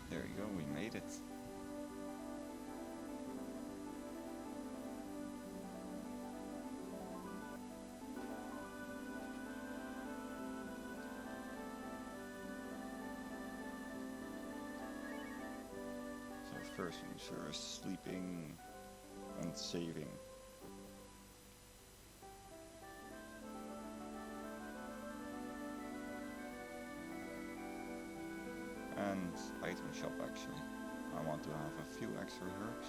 There you go, we made it. So first things first, sleeping and saving. And item shop actually. I want to have a few extra herbs.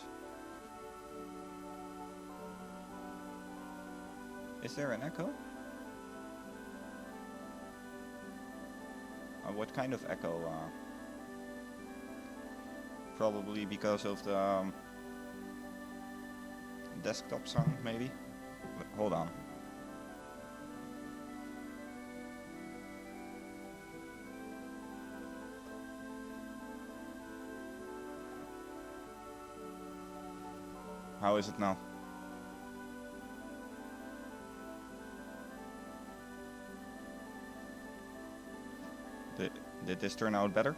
Is there an echo? What kind of echo? Probably because of the desktop sound, maybe? Hold on. How is it now? Did this turn out better?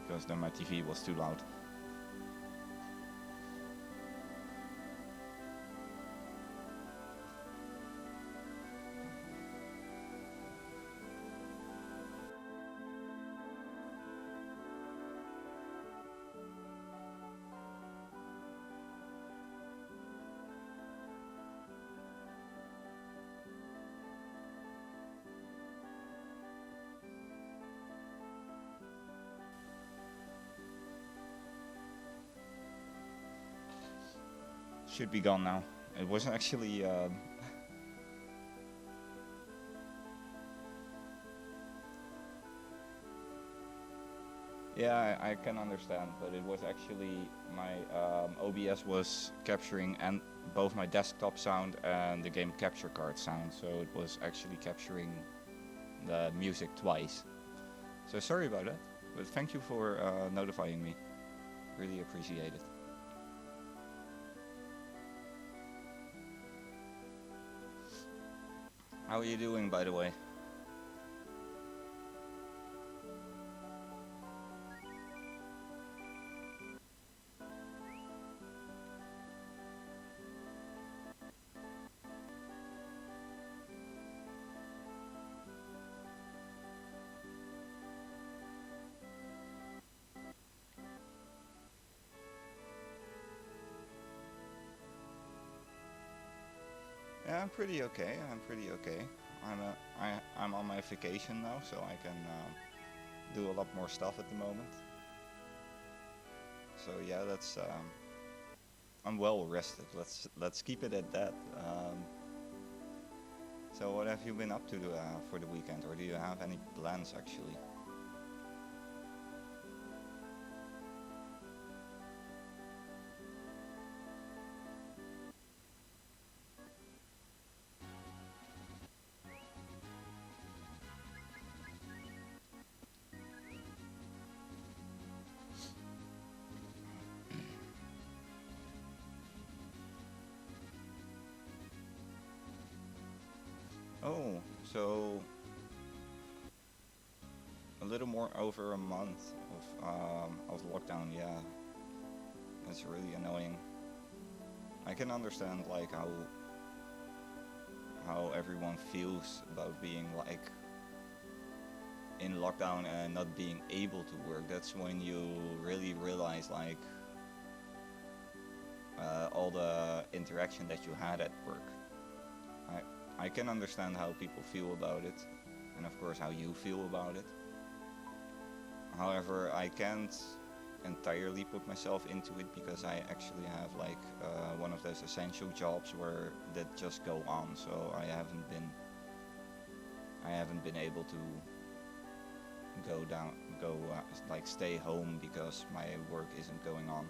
Because then my TV was too loud. Should be gone now. It was actually yeah, I can understand, but it was actually my OBS was capturing and both my desktop sound and the game capture card sound, so it was actually capturing the music twice. So sorry about that, but thank you for notifying me. Really appreciate it. How are you doing, by the way? Yeah, I'm pretty okay. I'm pretty okay. I'm on my vacation now, so I can do a lot more stuff at the moment. So yeah, that's I'm well rested. Let's keep it at that. So what have you been up to for the weekend, or do you have any plans actually? Oh, so a little more over a month of lockdown. Yeah, that's really annoying. I can understand like how everyone feels about being like in lockdown and not being able to work. That's when you really realize like all the interaction that you had at work. I can understand how people feel about it, and of course how you feel about it. However, I can't entirely put myself into it because I actually have like one of those essential jobs where that just go on. So I haven't been able to go like stay home because my work isn't going on.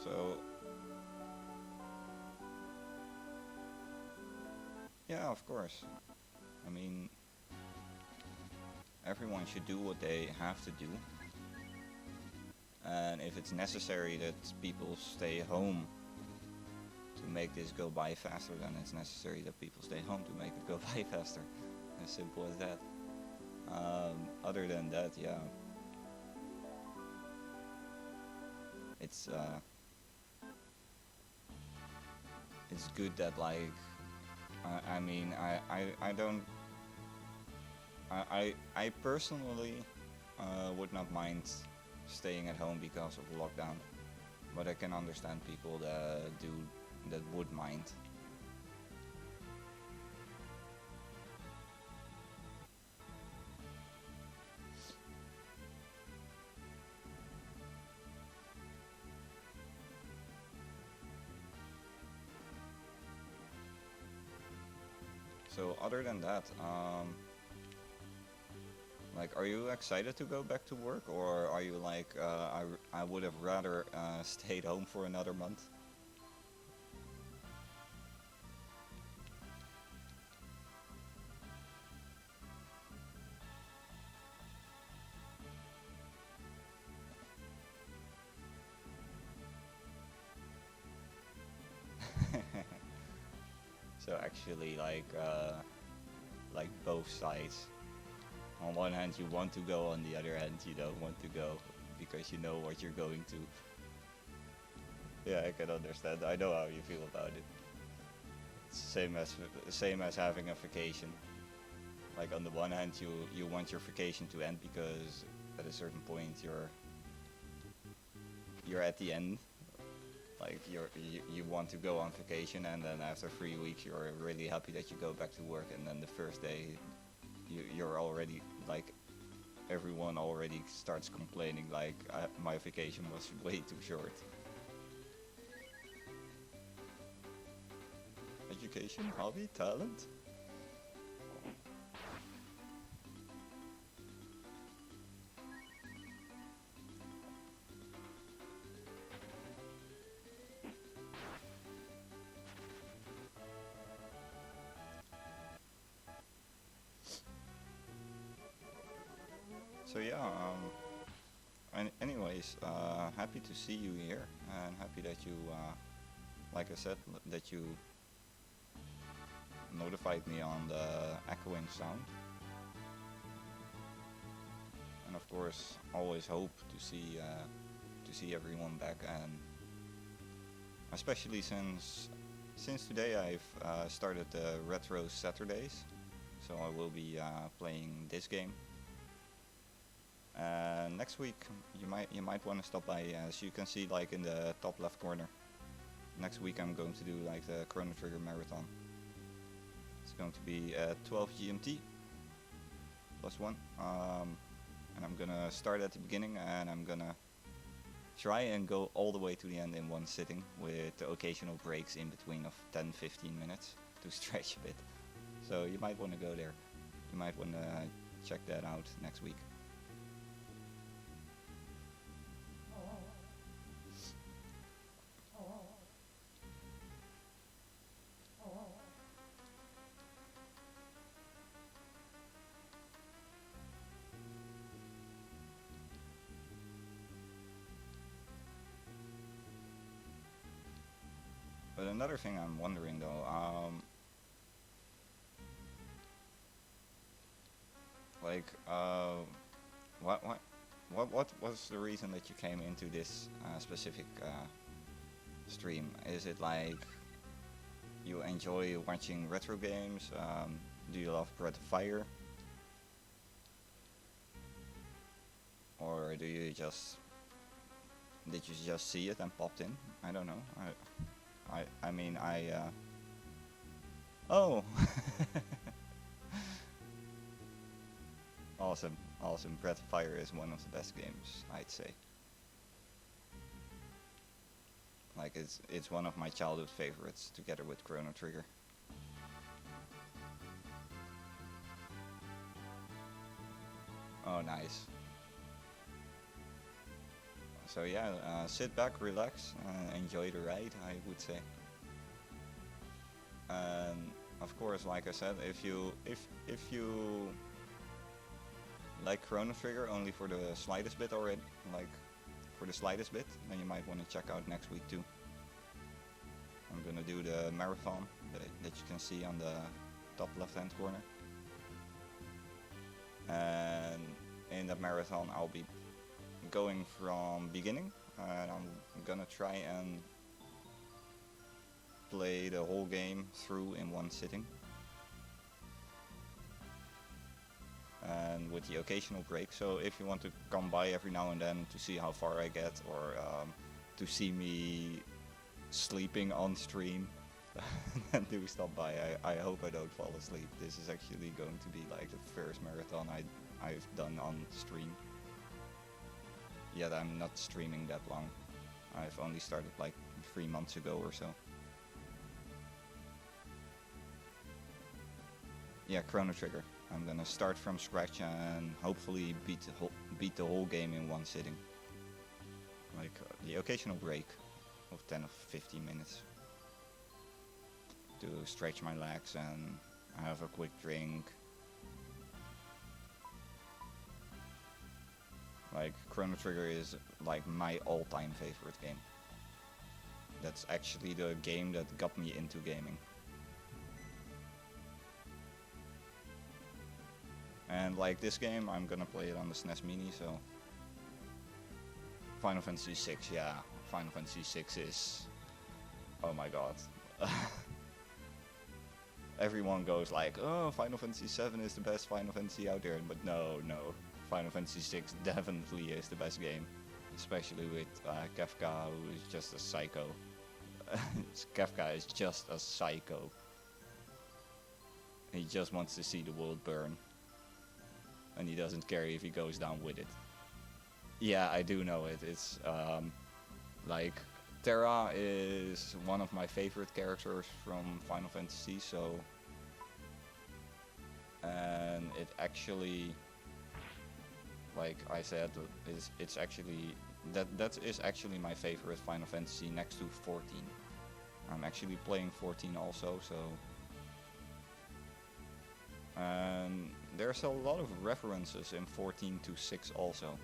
So yeah, of course. I mean, everyone should do what they have to do, and if it's necessary that people stay home to make this go by faster, then it's necessary that people stay home to make it go by faster. As simple as that. Other than that, yeah, it's it's good that like I mean I don't I personally would not mind staying at home because of the lockdown, but I can understand people that would mind. So other than that, like, are you excited to go back to work, or are you like, I would have rather stayed home for another month? So actually, like both sides. On one hand, you want to go. On the other hand, you don't want to go because you know what you're going to. Yeah, I can understand. I know how you feel about it. It's same as having a vacation. Like on the one hand, you want your vacation to end because at a certain point you're at the end. Like you want to go on vacation, and then after 3 weeks, you're really happy that you go back to work, and then the first day, you're already like everyone already starts complaining like my vacation was way too short. Education, hobby, talent. So yeah, anyways, happy to see you here, and happy that you, like I said, that you notified me on the echoing sound. And of course, always hope to see everyone back, and especially since today I've started the Retro Saturdays, so I will be playing this game. Next week you might want to stop by, as you can see like in the top left corner. Next week I'm going to do like the Chrono Trigger marathon. It's going to be at 12 GMT plus one, and I'm gonna start at the beginning, and I'm gonna try and go all the way to the end in one sitting with the occasional breaks in between of 10-15 minutes to stretch a bit. So you might want to go there. You might want to check that out next week. But another thing I'm wondering though, like, what was the reason that you came into this specific stream? Is it like you enjoy watching retro games? Do you love Breath of Fire? Or do you just did you just see it and popped in? I don't know. I mean, Oh! Awesome, awesome. Breath of Fire is one of the best games, I'd say. Like, it's one of my childhood favorites, together with Chrono Trigger. Oh, nice. So yeah, sit back, relax, enjoy the ride, I would say. And of course, like I said, if you like Chrono Trigger only for the slightest bit already, like for the slightest bit, then you might want to check out next week too. I'm gonna do the marathon that you can see on the top left hand corner. And in that marathon I'll be going from beginning, and I'm gonna try and play the whole game through in one sitting. And with the occasional break, so if you want to come by every now and then to see how far I get, or to see me sleeping on stream, then do stop by. I hope I don't fall asleep. This is actually going to be like the first marathon I've done on stream. Yet I'm not streaming that long. I've only started like 3 months ago or so. Yeah, Chrono Trigger. I'm gonna start from scratch and hopefully beat the whole game in one sitting. Like the occasional break of 10 or 15 minutes to stretch my legs and have a quick drink. Like, Chrono Trigger is like my all-time favorite game. That's actually the game that got me into gaming. And like this game, I'm gonna play it on the SNES Mini, so... Final Fantasy VI, yeah. Final Fantasy VI is... Oh my god. Everyone goes like, oh, Final Fantasy VII is the best Final Fantasy out there, but no. Final Fantasy VI definitely is the best game. Especially with Kefka, who is just a psycho. Kefka is just a psycho. He just wants to see the world burn. And he doesn't care if he goes down with it. Yeah, I do know it. It's like Terra is one of my favorite characters from Final Fantasy, so and it actually, like I said, it's actually that is actually my favorite Final Fantasy next to 14. I'm actually playing 14 also, so and there's a lot of references in 14 to 6 also.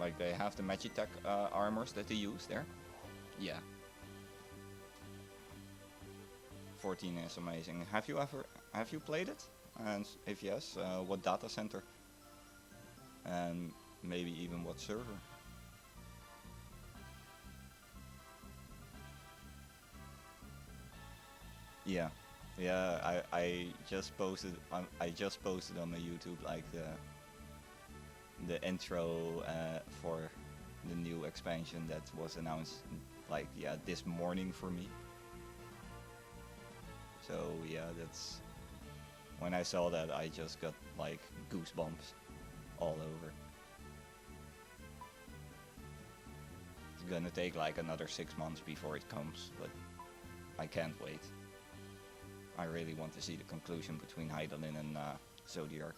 Like they have the Magitech armors that they use there. Yeah. 14 is amazing. Have you played it? And if yes, what data center? And maybe even what server? Yeah. Yeah, I just posted on my YouTube like the intro for the new expansion that was announced like this morning for me. So yeah, that's when I saw that I just got like goosebumps all over. It's gonna take like another 6 months before it comes, but I can't wait. I really want to see the conclusion between Hydaelyn and Zodiark.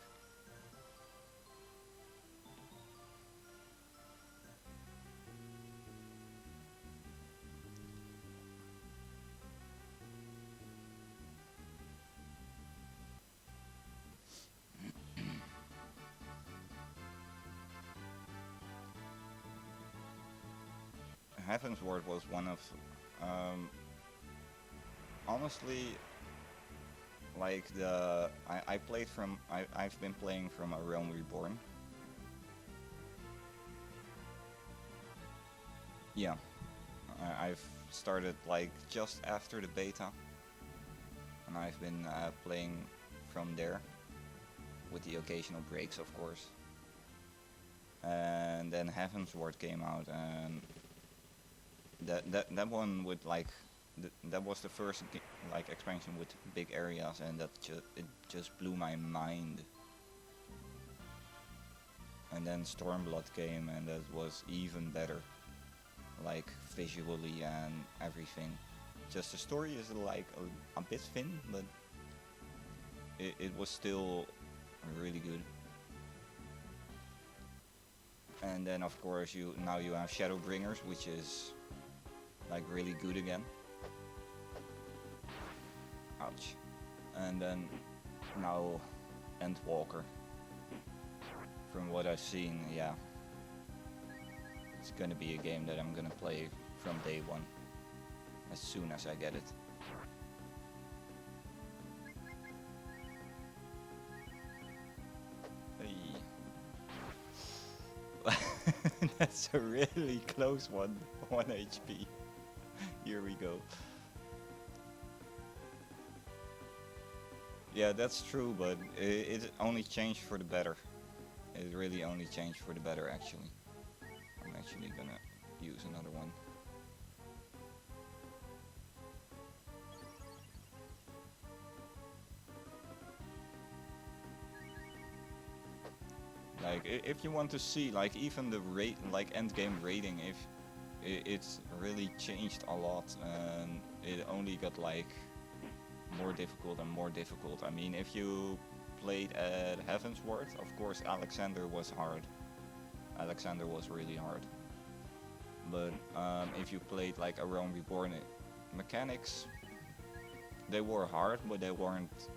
Heavensward was one of, honestly, like I've been playing from A Realm Reborn. Yeah, I've started like just after the beta, and I've been playing from there, with the occasional breaks, of course. And then Heavensward came out, and that one with like that was the first like expansion with big areas, and it just blew my mind. And then Stormblood came, and that was even better, like visually and everything. Just the story is like a bit thin, but it was still really good. And then of course now you have Shadowbringers, which is like really good again. Ouch. And then now Endwalker. From what I've seen, yeah, it's gonna be a game that I'm gonna play from day one, as soon as I get it. Hey. That's a really close one, 1 HP. Here we go. Yeah, that's true, but it only changed for the better. It really only changed for the better, actually. I'm actually gonna use another one. Like, if you want to see, like, even the like endgame rating, if it's really changed a lot, and it only got like more difficult and more difficult. I mean, if you played at Heavensward, of course Alexander was hard. Alexander was really hard. But if you played like A Realm Reborn, mechanics, they were hard, but they weren't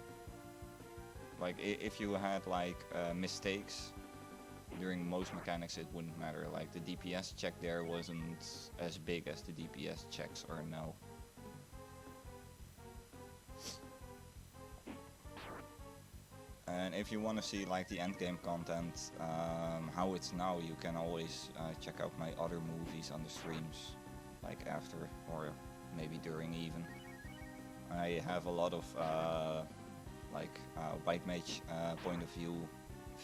like if you had like mistakes during most mechanics, it wouldn't matter. Like the DPS check there wasn't as big as the DPS checks are now. And if you want to see like the endgame content, how it's now, you can always check out my other movies on the streams, like after or maybe during even. I have a lot of White Mage point of view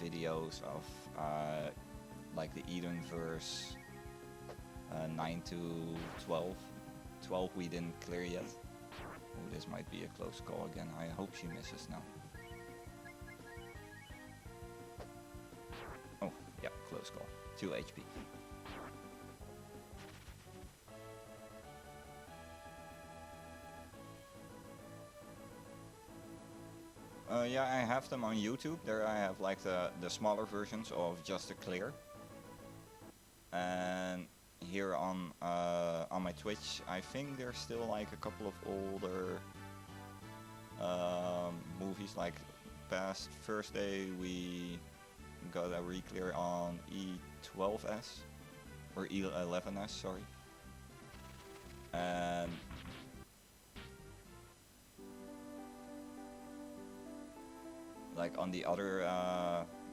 videos of like the Edenverse 9 to 12. 12 we didn't clear yet. Ooh, this might be a close call again. I hope she misses now. Oh, yeah, close call. 2 HP. Yeah, I have them on YouTube. There I have like the smaller versions of Just a Clear. And here on my Twitch, I think there's still like a couple of older movies. Like past Thursday we got a re-clear on E12S or E11S, sorry. And like on the other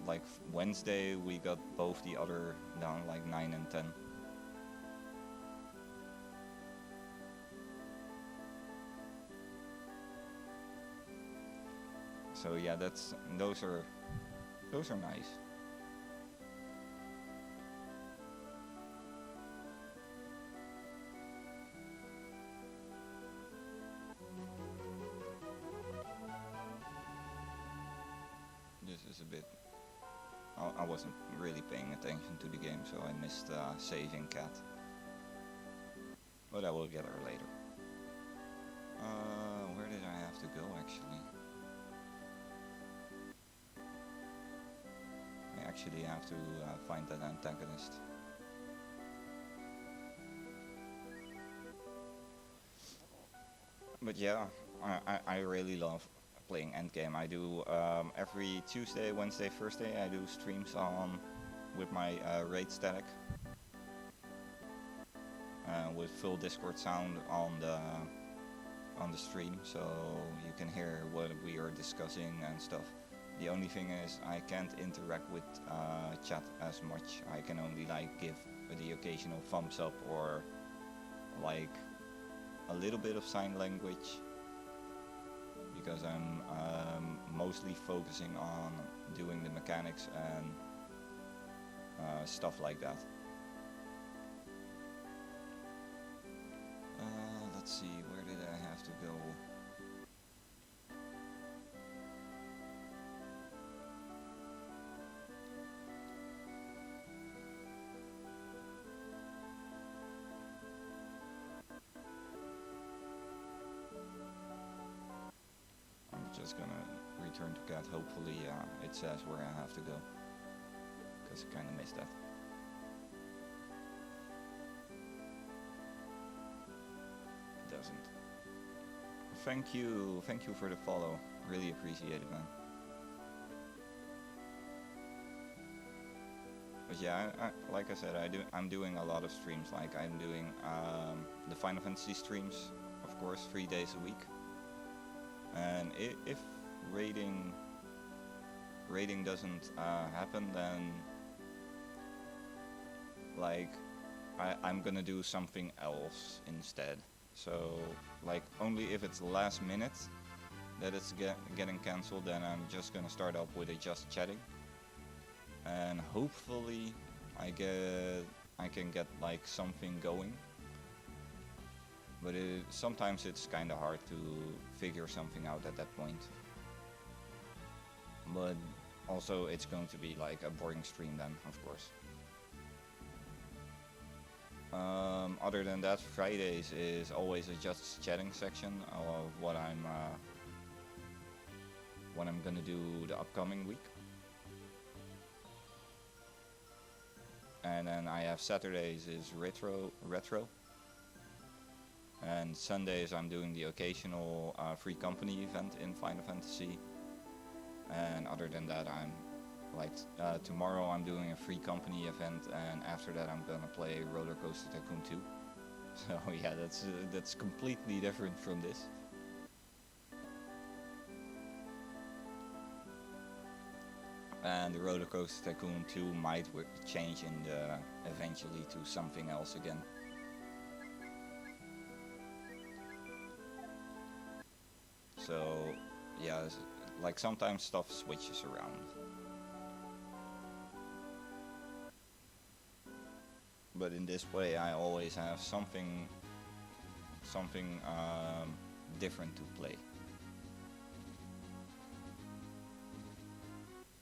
like Wednesday we got both the other down like 9 and 10. So yeah, those are nice. This is a bit... I wasn't really paying attention to the game, so I missed saving Cat. But I will get her later. Where did I have to go actually? I actually have to find that antagonist. But yeah, I really love playing endgame. I do every Tuesday, Wednesday, Thursday. I do streams on with my raid static with full Discord sound on the stream, so you can hear what we are discussing and stuff. The only thing is I can't interact with chat as much. I can only like give the occasional thumbs up or like a little bit of sign language, because I'm stuff like that. Let's see, where did I have to go? I'm just gonna return to cat. Hopefully it says where I have to go, because I kind of missed that. It doesn't. Thank you for the follow. Really appreciate it, man. But yeah, like I said, I'm doing a lot of streams. Like I'm doing the Final Fantasy streams, of course, 3 days a week. And if raiding doesn't happen, then like I'm gonna do something else instead. So like only if it's last minute that it's getting cancelled, then I'm just gonna start up with a just chatting, and hopefully I can get like something going. But sometimes it's kind of hard to figure something out at that point. But also it's going to be like a boring stream then, of course. Other than that, Fridays is always a just chatting section of what I'm gonna do the upcoming week. And then I have Saturdays is retro, and Sundays I'm doing the occasional free company event in Final Fantasy. And other than that, I'm like tomorrow I'm doing a free company event, and after that I'm gonna play Roller Coaster Tycoon 2. So yeah, that's completely different from this. And the Roller Coaster Tycoon 2 might change eventually to something else again. So yeah, like sometimes stuff switches around. But in this way I always have something different to play.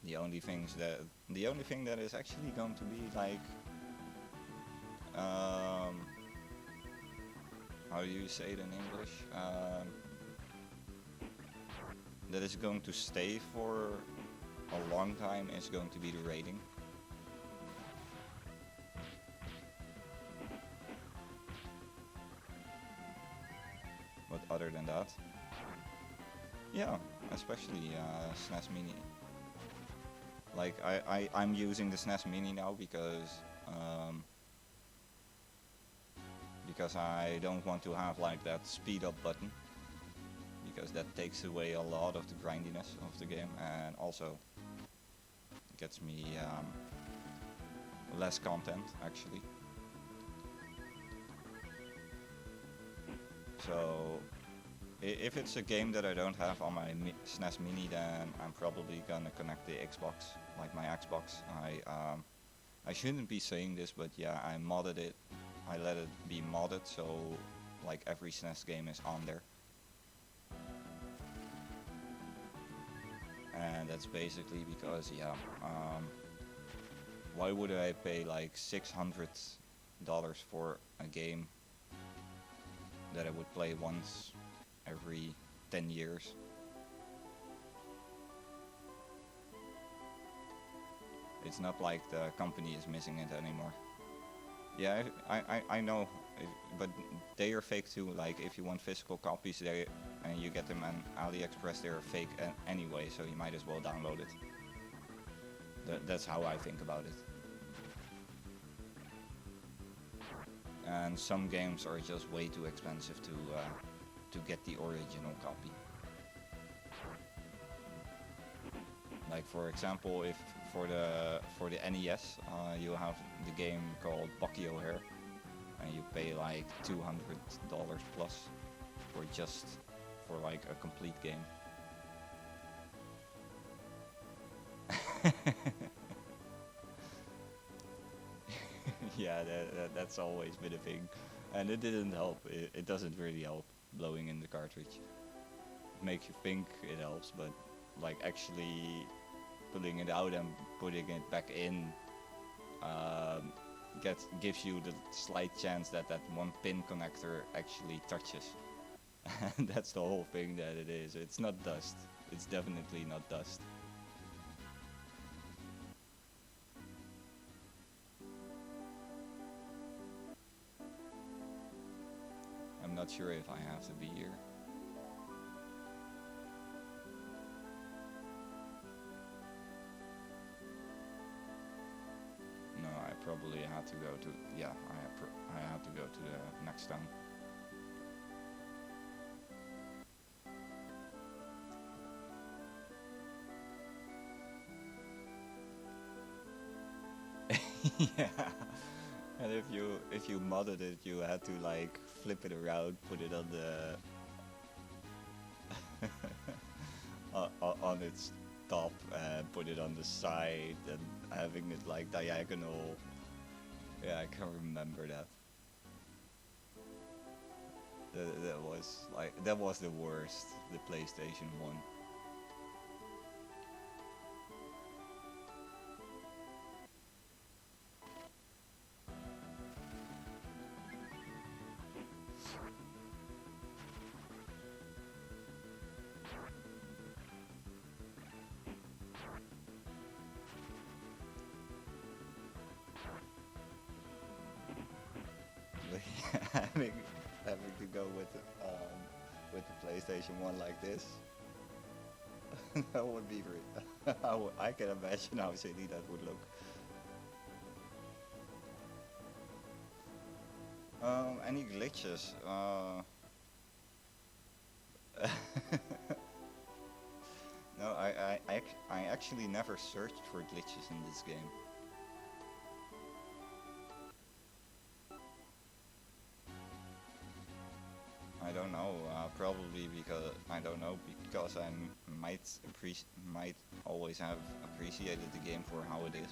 The only thing that is actually going to be like how do you say it in English? That is going to stay for a long time is going to be the rating. But other than that, yeah, especially SNES Mini. Like I'm using the SNES Mini now because I don't want to have like that speed up button, because that takes away a lot of the grindiness of the game, and also gets me less content actually. So if it's a game that I don't have on my SNES Mini, then I'm probably gonna connect the Xbox, like my Xbox. I shouldn't be saying this, but yeah, I modded it. I let it be modded, so like every SNES game is on there. And that's basically because, yeah, why would I pay like $600 for a game that I would play once every 10 years? It's not like the company is missing it anymore. Yeah, I know, but they are fake too. Like if you want physical copies, and you get them on AliExpress, they're fake anyway, so you might as well download it. That's how I think about it. And some games are just way too expensive to get the original copy. Like for example, if for the NES, you have the game called Bucky O'Hare, and you pay like $200 plus for like a complete game. Yeah, that's always been a thing, and it didn't help. It doesn't really help blowing in the cartridge. It makes you think it helps, but like actually pulling it out and putting it back in um, gives you the slight chance that that one pin connector actually touches. And that's the whole thing that it is. It's not dust. It's definitely not dust. I'm not sure if I have to be here. No, I probably had to go to. Yeah, I have to go to the next town. Yeah. And if you modded it, you had to like flip it around, put it on the on its top, and put it on the side, and having it like diagonal. Yeah, I can remember that. That was like that was the worst. The PlayStation One. having having to go with the PlayStation One like this, that would be great. I can imagine how silly that would look. Any glitches? No, I actually never searched for glitches in this game. I don't know. Probably because I don't know because I might always have appreciated the game for how it is.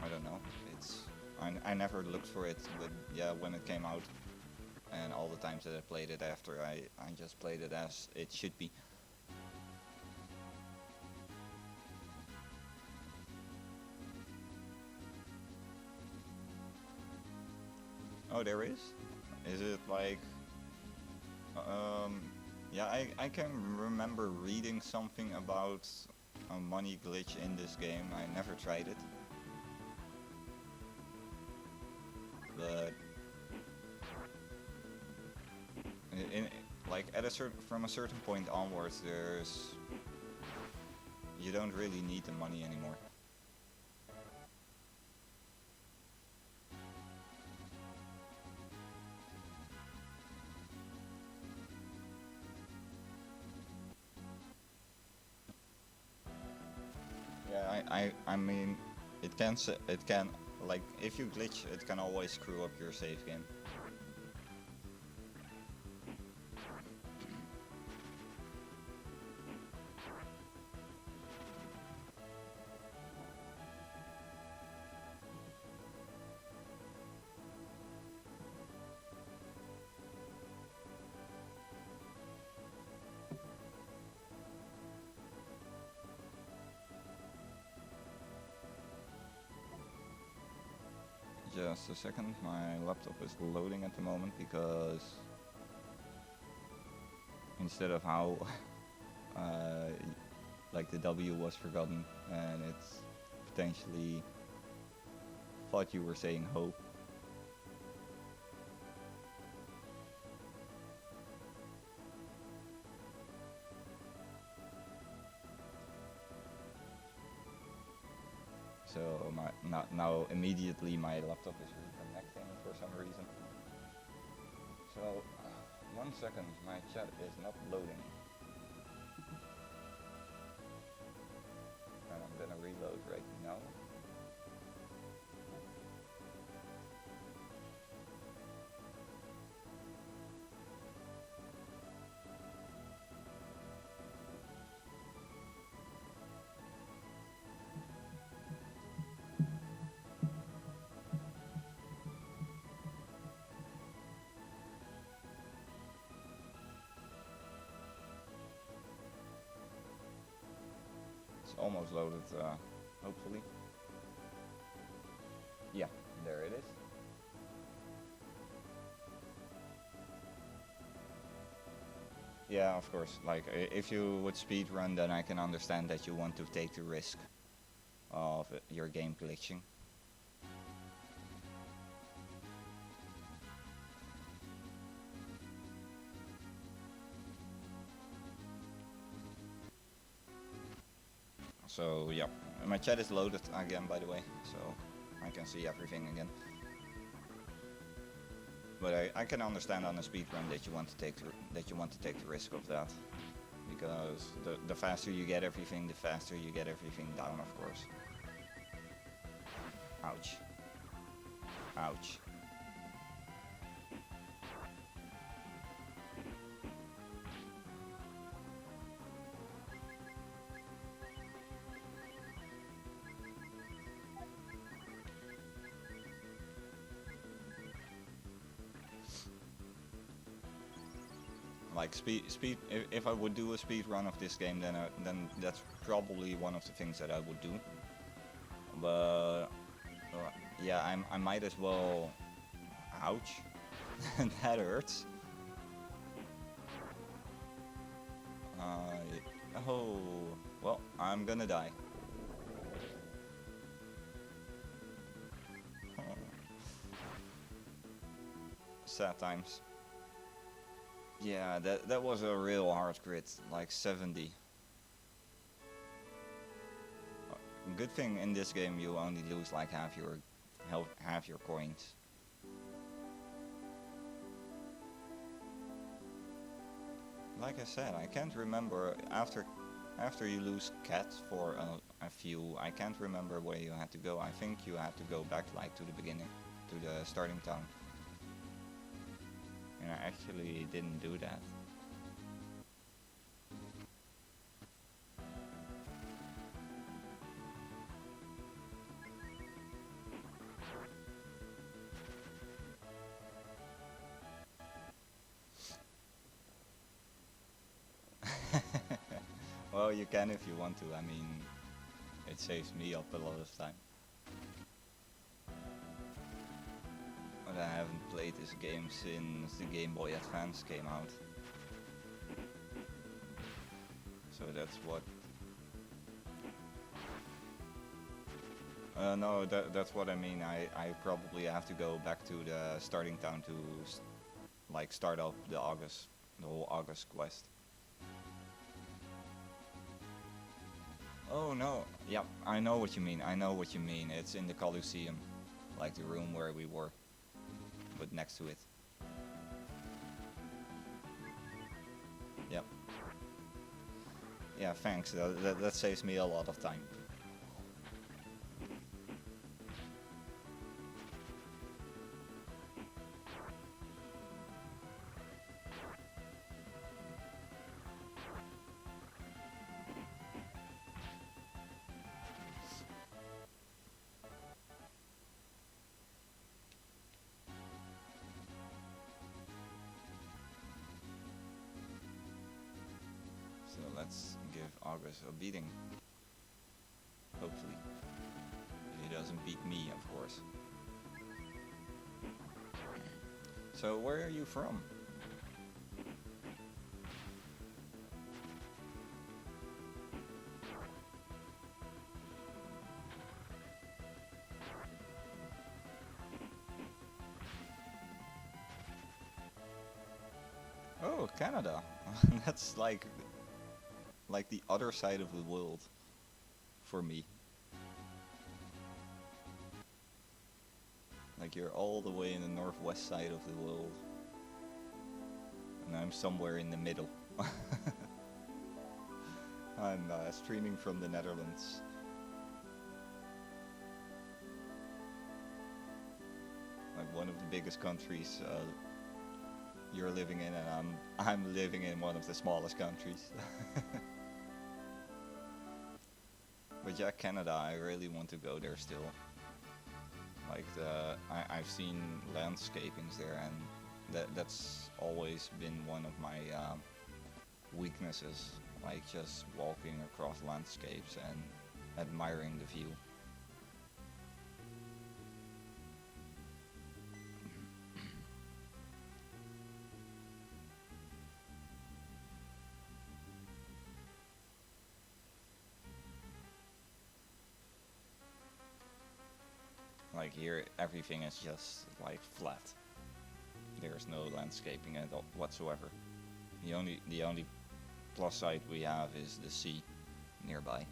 I don't know. I never looked for it, but yeah, when it came out, and all the times that I played it after, I just played it as it should be. Oh, there is. Is it like um? Yeah, I can remember reading something about a money glitch in this game. I never tried it, but in like at a certain from a certain point onwards, there's you don't really need the money anymore. Yeah, I mean, it can like if you glitch, it can always screw up your save game. Just a second, my laptop is loading at the moment because instead of how uh, like the W was forgotten and it's potentially thought you were saying hope. So now immediately my laptop is reconnecting for some reason. So 1 second, my chat is not loading, and I'm gonna reload right now. almost loaded, hopefully. Yeah, there it is. Yeah, of course. Like, if you would speed run, then I can understand that you want to take the risk of your game glitching. So yeah, my chat is loaded again, by the way, so I can see everything again. But I can understand on a speed run that you want to take the risk of that, because the faster you get everything, the faster you get everything down, of course. Ouch. Ouch. Like speed. If I would do a speed run of this game, then that's probably one of the things that I would do. But yeah, I might as well. Ouch, that hurts. Oh, well, I'm gonna die. Oh. Sad times. Yeah, that was a real hard crit, like 70. Good thing in this game you only lose like half your health, half your coins. Like I said, I can't remember after you lose Cat for a few. I can't remember where you had to go. I think you had to go back like to the beginning, to the starting town. And I actually didn't do that. Well, you can if you want to. I mean, it saves me up a lot of time. But I haven't played this game since the Game Boy Advance came out. So that's what... no, that's what I mean. I probably have to go back to the starting town to like start up the whole August quest. Oh no, yeah, I know what you mean. I know what you mean. It's in the Colosseum, like the room where we were, but next to it. Yep. Yeah, thanks. That saves me a lot of time. So let's give August a beating. Hopefully. He doesn't beat me, of course. So where are you from? Oh, Canada. That's like the other side of the world for me. Like you're all the way in the northwest side of the world. And I'm somewhere in the middle. I'm streaming from the Netherlands. Like one of the biggest countries you're living in, and I'm living in one of the smallest countries. But yeah, Canada, I really want to go there still. Like I've seen landscapings there, and that's always been one of my weaknesses like just walking across landscapes and admiring the view. Like here, everything is just like flat. There's no landscaping at all whatsoever. The only plus side we have is the sea nearby.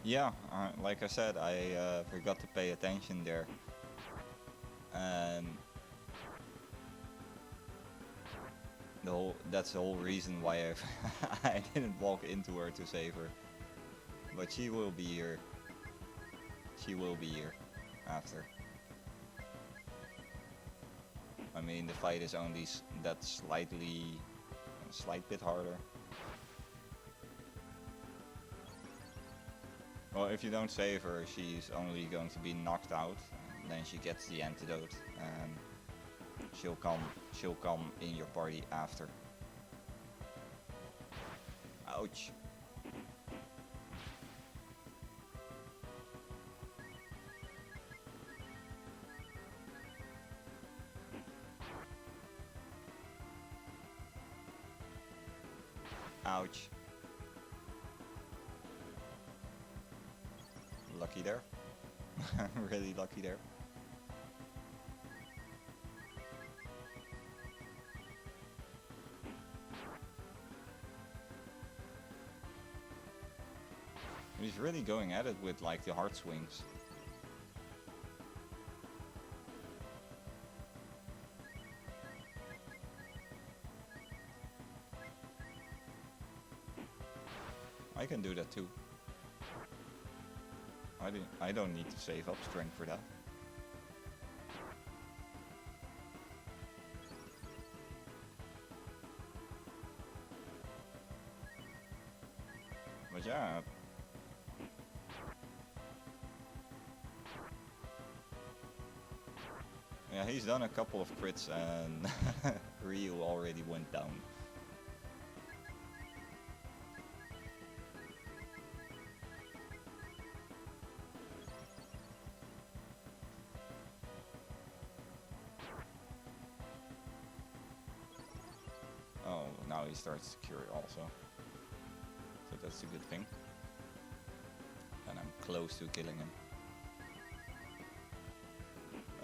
Yeah, like I said, I forgot to pay attention there, and that's the whole reason why I didn't walk into her to save her. But she will be here. She will be here after. I mean, the fight is only that slight bit harder. Well, if you don't save her, she's only going to be knocked out, and then she gets the antidote, and she'll come in your party after. Ouch. Ouch. Lucky there. Really lucky there. He's really going at it with like the hard swings. I can do that too. I don't need to save up strength for that. But yeah. Yeah, he's done a couple of crits and Ryu already went down. Oh, now he starts to cure also. So that's a good thing. And I'm close to killing him.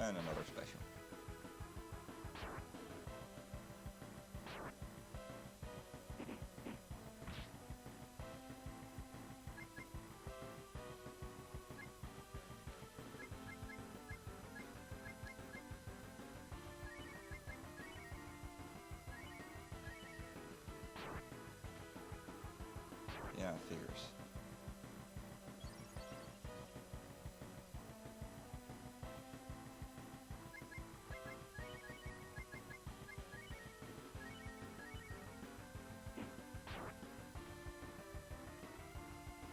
And another special. Yeah, figures.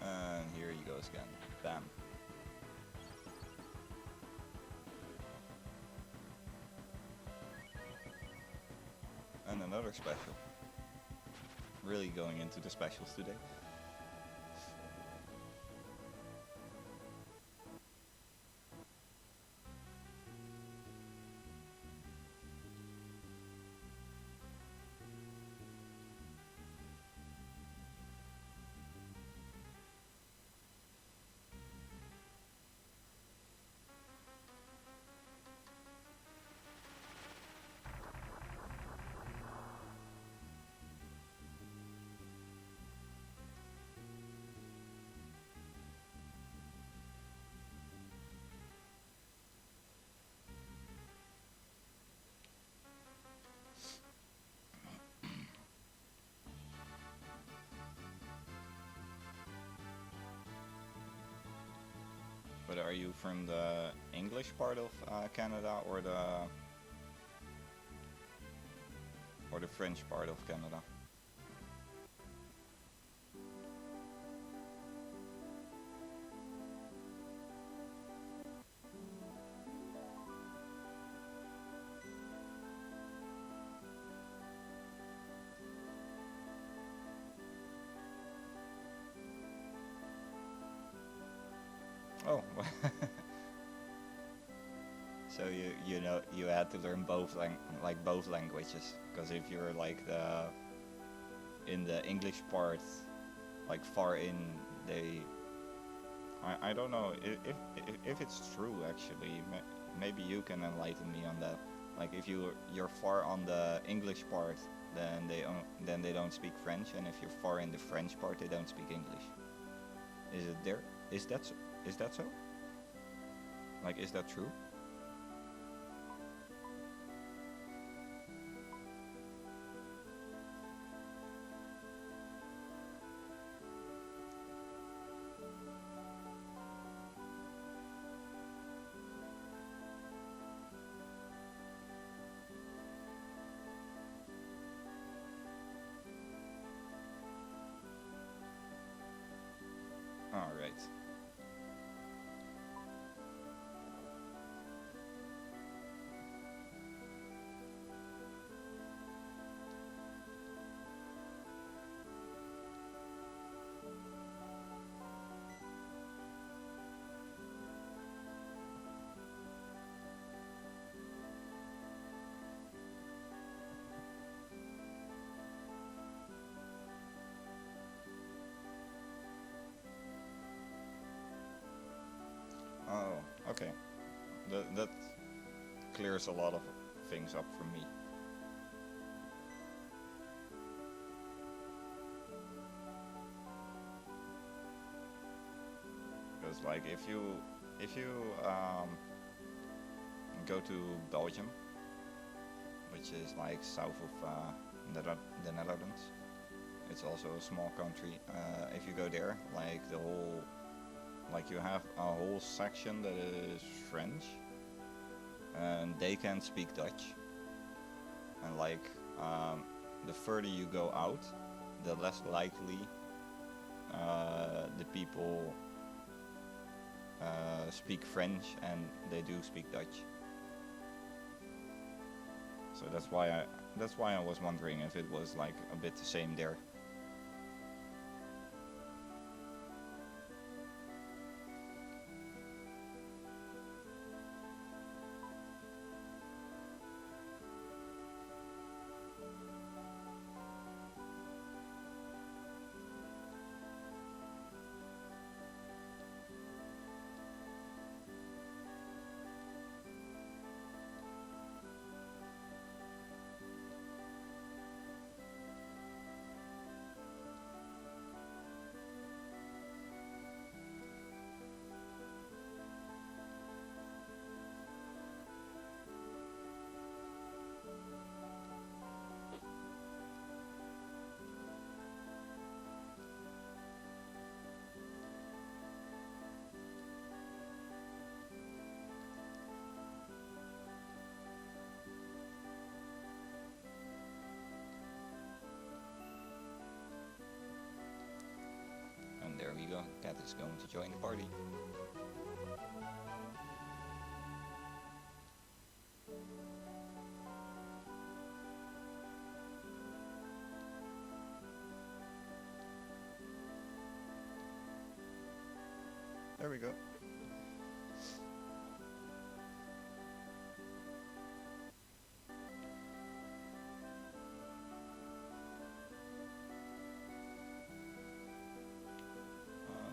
And here he goes again. Bam. And another special. Really going into the specials today. are you from the English part of Canada or the French part of Canada? Oh, so you had to learn both languages, because if you're like the in the English part, like far in, they I don't know if it's true actually. Maybe you can enlighten me on that. Like if you're far on the English part, then they don't speak French, and if you're far in the French part, they don't speak English. Is it there? Is that so? Is that so? Like, is that true? All right. Oh, okay. That clears a lot of things up for me. Because like if you go to Belgium, which is like south of the Netherlands, it's also a small country. If you go there, like you have a whole section that is French, and they can speak Dutch. And like the further you go out, the less likely the people speak French, and they do speak Dutch. So that's why I was wondering if it was like a bit the same there. And there we go. Cat is going to join the party. There we go.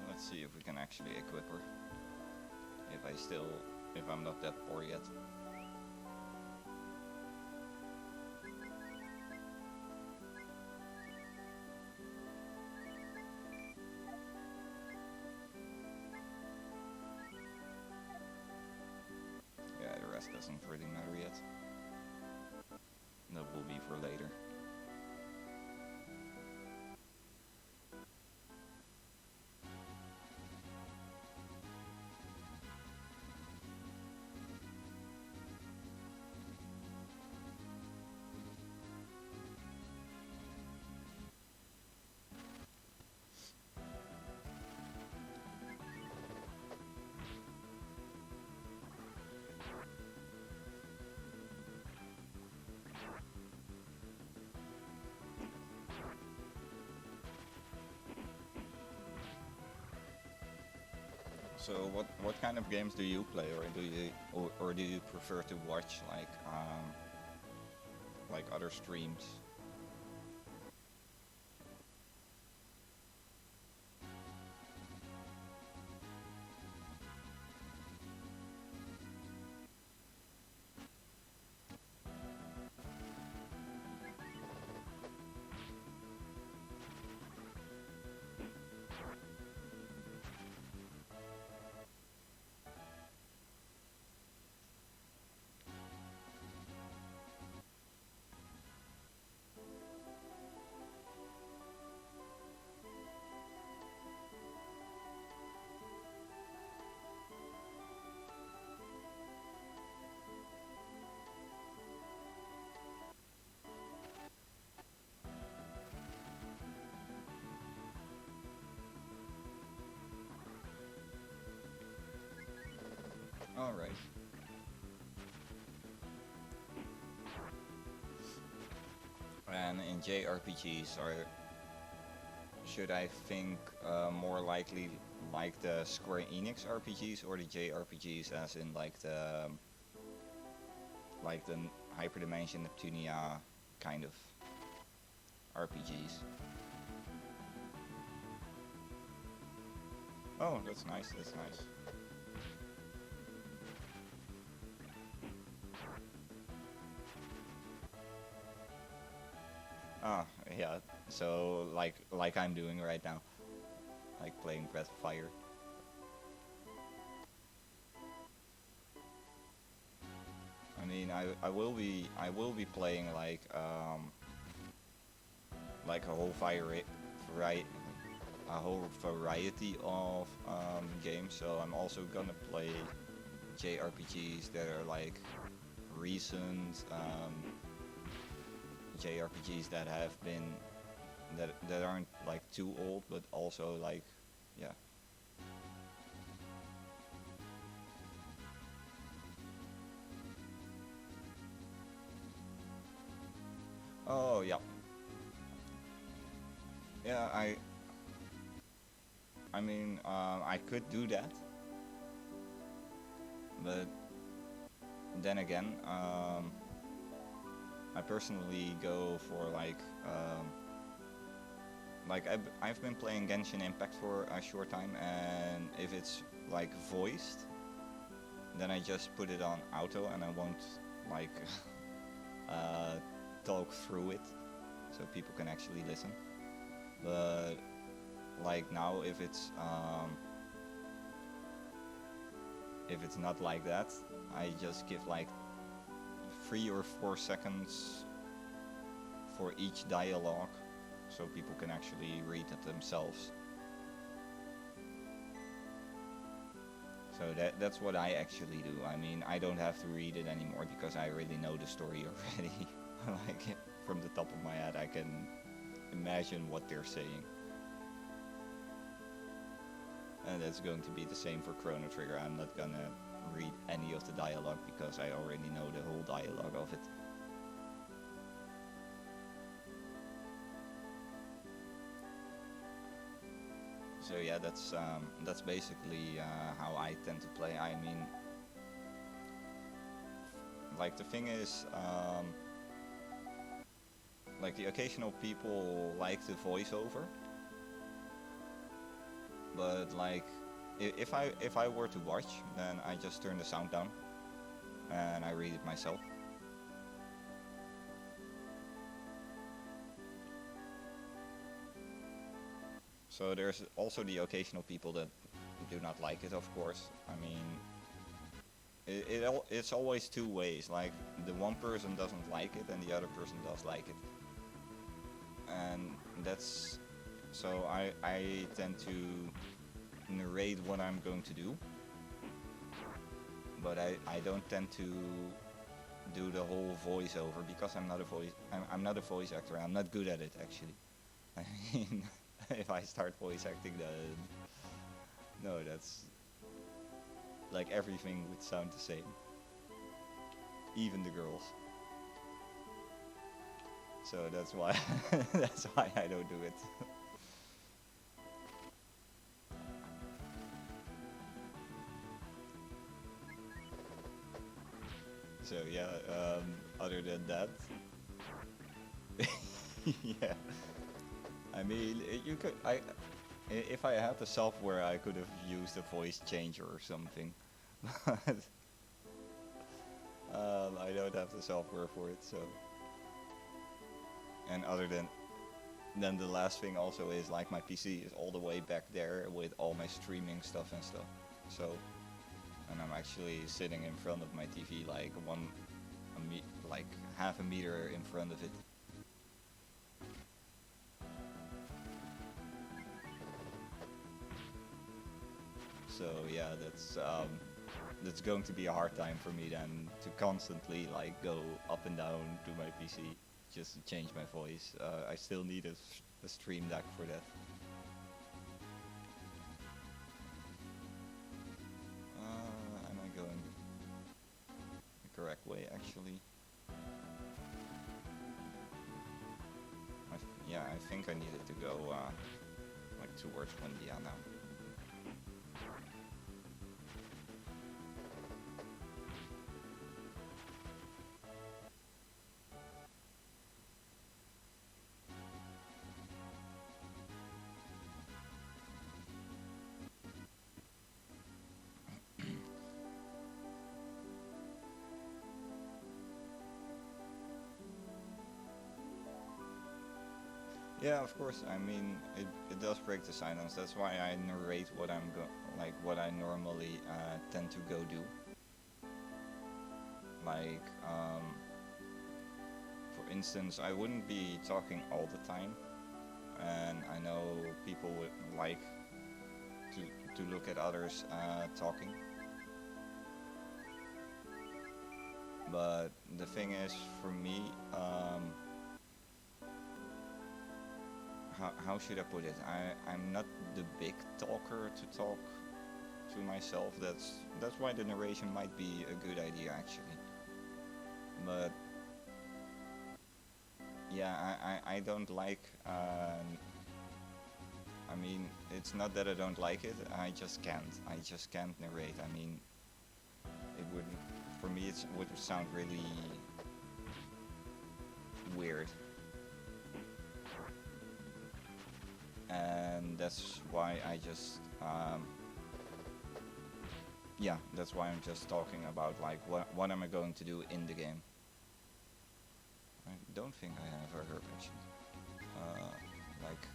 Let's see if we can actually equip her. If I'm not that poor yet. Yeah, the rest doesn't really matter yet. That will be for later. So what kind of games do you play, or do you prefer to watch like other streams? All right. And in JRPGs, are should I think more likely like the Square Enix RPGs or the JRPGs, as in like the Hyperdimension Neptunia kind of RPGs? Oh, that's nice. That's nice. Ah, yeah. So like I'm doing right now, like playing Breath of Fire. I mean, I will be playing like a whole vari- a whole variety of games. So I'm also gonna play JRPGs that are like recent, JRPGs that have been that aren't like too old, but also like, yeah. Oh yeah, yeah. I mean, I could do that, but then again, I personally go for like I've been playing Genshin Impact for a short time, and if it's like voiced, then I just put it on auto and I won't like uh, talk through it, so people can actually listen. But like now, if it's not like that, I just give like 3 or 4 seconds for each dialogue, so people can actually read it themselves. So that's what I actually do. I mean, I don't have to read it anymore because I already know the story already. Like from the top of my head, I can imagine what they're saying. And that's going to be the same for Chrono Trigger. I'm not gonna read any of the dialogue because I already know the whole dialogue of it. So yeah, that's basically how I tend to play. I mean, like the thing is, like the occasional people like the voiceover, but like if I were to watch, then I just turn the sound down and I read it myself. So there's also the occasional people that do not like it, of course. I mean, it's always two ways. Like the one person doesn't like it and the other person does like it, and that's so I tend to narrate what I'm going to do, but I don't tend to do the whole voiceover because I'm not a voice actor. I'm not good at it actually. I mean, if I start voice acting, then no, that's like everything would sound the same, even the girls. So that's why that's why I don't do it. So yeah, other than that, yeah. I mean, you could. If I had the software, I could have used a voice changer or something. But I don't have the software for it. So, and other than then the last thing also is like my PC is all the way back there with all my streaming stuff and stuff. So, and I'm actually sitting in front of my TV like like half a meter in front of it. So yeah, that's going to be a hard time for me then to constantly like go up and down to my PC just to change my voice. I still need a stream deck for that. Am I going the correct way actually? Yeah, I think I needed to go like towards Wendia now. Yeah, of course. I mean, it does break the silence. That's why I narrate what like what I normally tend to go do. Like, for instance, I wouldn't be talking all the time, and I know people would like to look at others talking. But the thing is, for me, how should I put it? I'm not the big talker to talk to myself. That's why the narration might be a good idea actually. But yeah, I don't like. I mean, it's not that I don't like it. I just can't. I just can't narrate. I mean, it would, for me, it would sound really weird. And that's why I just yeah, that's why I'm just talking about like what am I going to do in the game. I don't think I have her actually. Like,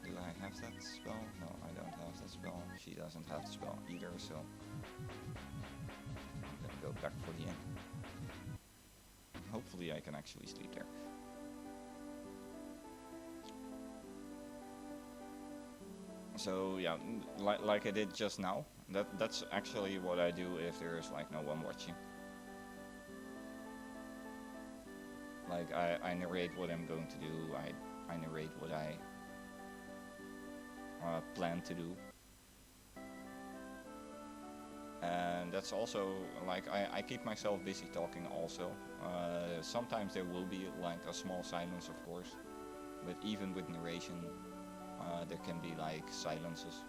do I have that spell? No, I don't have that spell. She doesn't have the spell either, so I'm gonna go back for the end. Hopefully I can actually sleep there. So yeah, like I did just now. That's actually what I do if there's like no one watching. Like I narrate what I'm going to do. I narrate what I plan to do. And that's also like I keep myself busy talking also. Sometimes there will be like a small silence, of course, but even with narration, there can be like silences.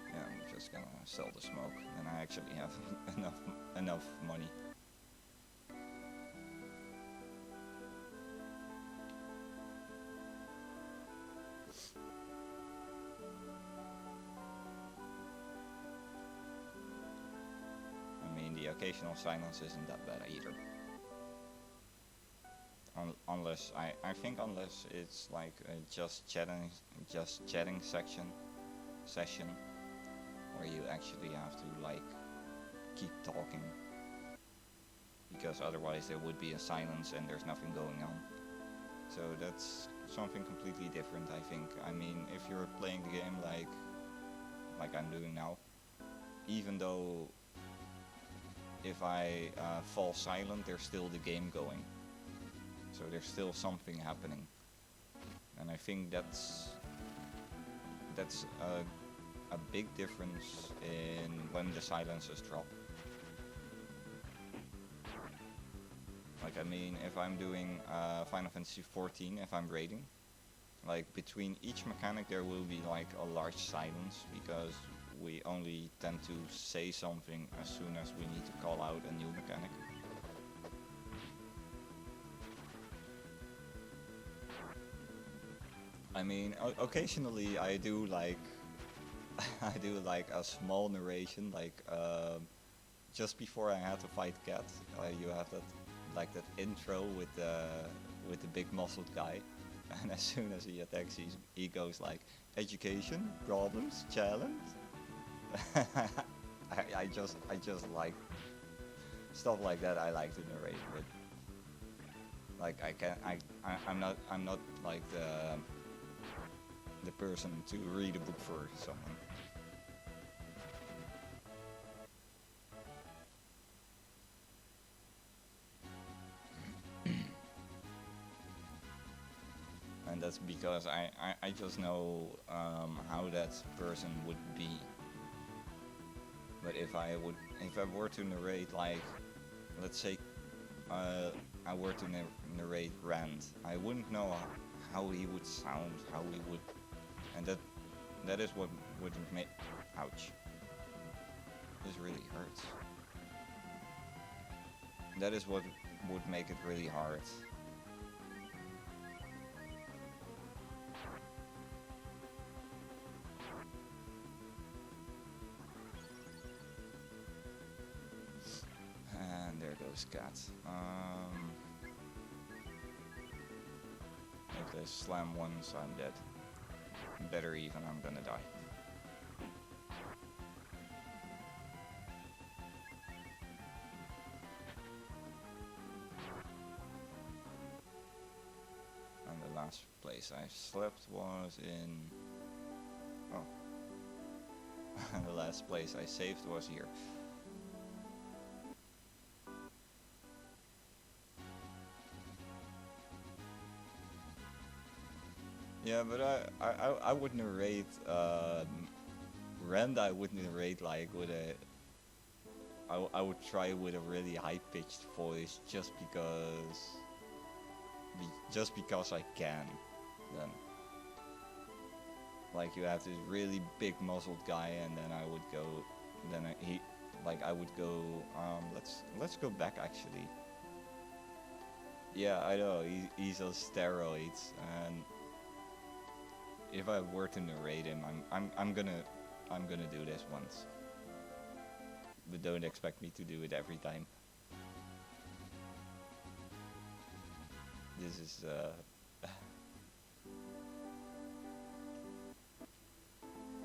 Yeah, I'm just gonna sell the smoke, and I actually have enough money. I mean, the occasional silence isn't that bad either. Unless I think unless it's like just chatting session where you actually have to like keep talking because otherwise there would be a silence and there's nothing going on. So that's something completely different, I think. I mean, if you're playing the game like I'm doing now, even though if I fall silent, there's still the game going. So there's still something happening, and I think that's a big difference in when the silences drop. Like, I mean, if I'm doing Final Fantasy 14, if I'm raiding, like between each mechanic there will be like a large silence because we only tend to say something as soon as we need to call out a new mechanic. I mean, occasionally I do like I do like a small narration, like just before I had to fight Cat, you have that like that intro with the big muscled guy, and as soon as he attacks, he goes like education, problems, challenge. I just like stuff like that. I like to narrate with. Like I'm not like the person to read a book for someone. And that's because I just know how that person would be. But if I were to narrate, like, let's say I were to narrate Rand, I wouldn't know how he would sound, how he would, and that is what would make, ouch, this really hurts. That is what would make it really hard. And there goes Cat. If they slam once, I'm dead. Better even, I'm gonna die. And the last place I slept was in... Oh. And the last place I saved was here. Yeah, but I would narrate Rand. I would narrate like with a. I would try with a really high-pitched voice just because I can. Then, like, you have this really big muzzled guy, and then I would go. Then I would go. Let's go back actually. Yeah, I know he's on steroids, and if I were to narrate him, I'm gonna do this once. But don't expect me to do it every time. This is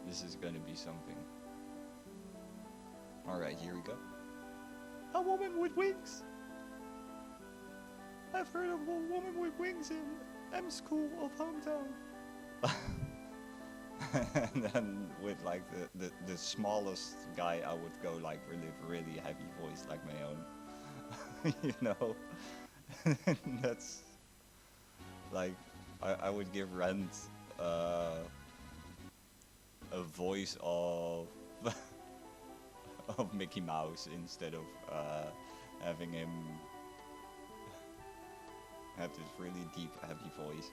this is gonna be something. Alright, here we go. A woman with wings! I've heard of a woman with wings in M School of Hometown. And then with like the smallest guy, I would go like really heavy voice like my own. You know? That's like I would give Rand a voice of of Mickey Mouse instead of having him have this really deep heavy voice.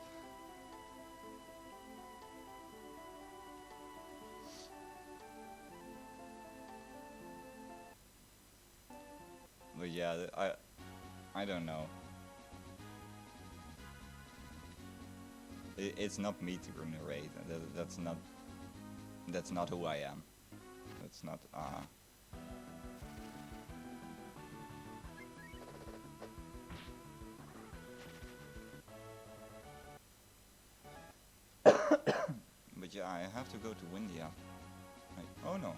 But yeah, I don't know. It's not me to narrate. That's not who I am. That's not But yeah, I have to go to Windia. Oh no,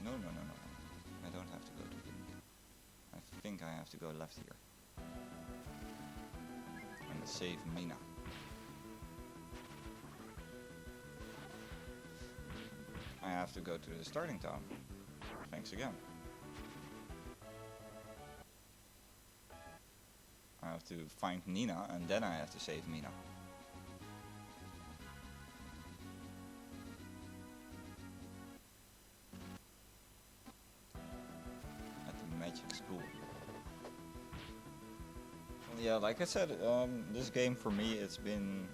no. I don't have to go to Windia. I think I have to go left here. And save Mina. I have to go to the starting town. Thanks again. I have to find Nina and then I have to save Mina. At the magic school. Yeah, like I said, this game for me, it's been,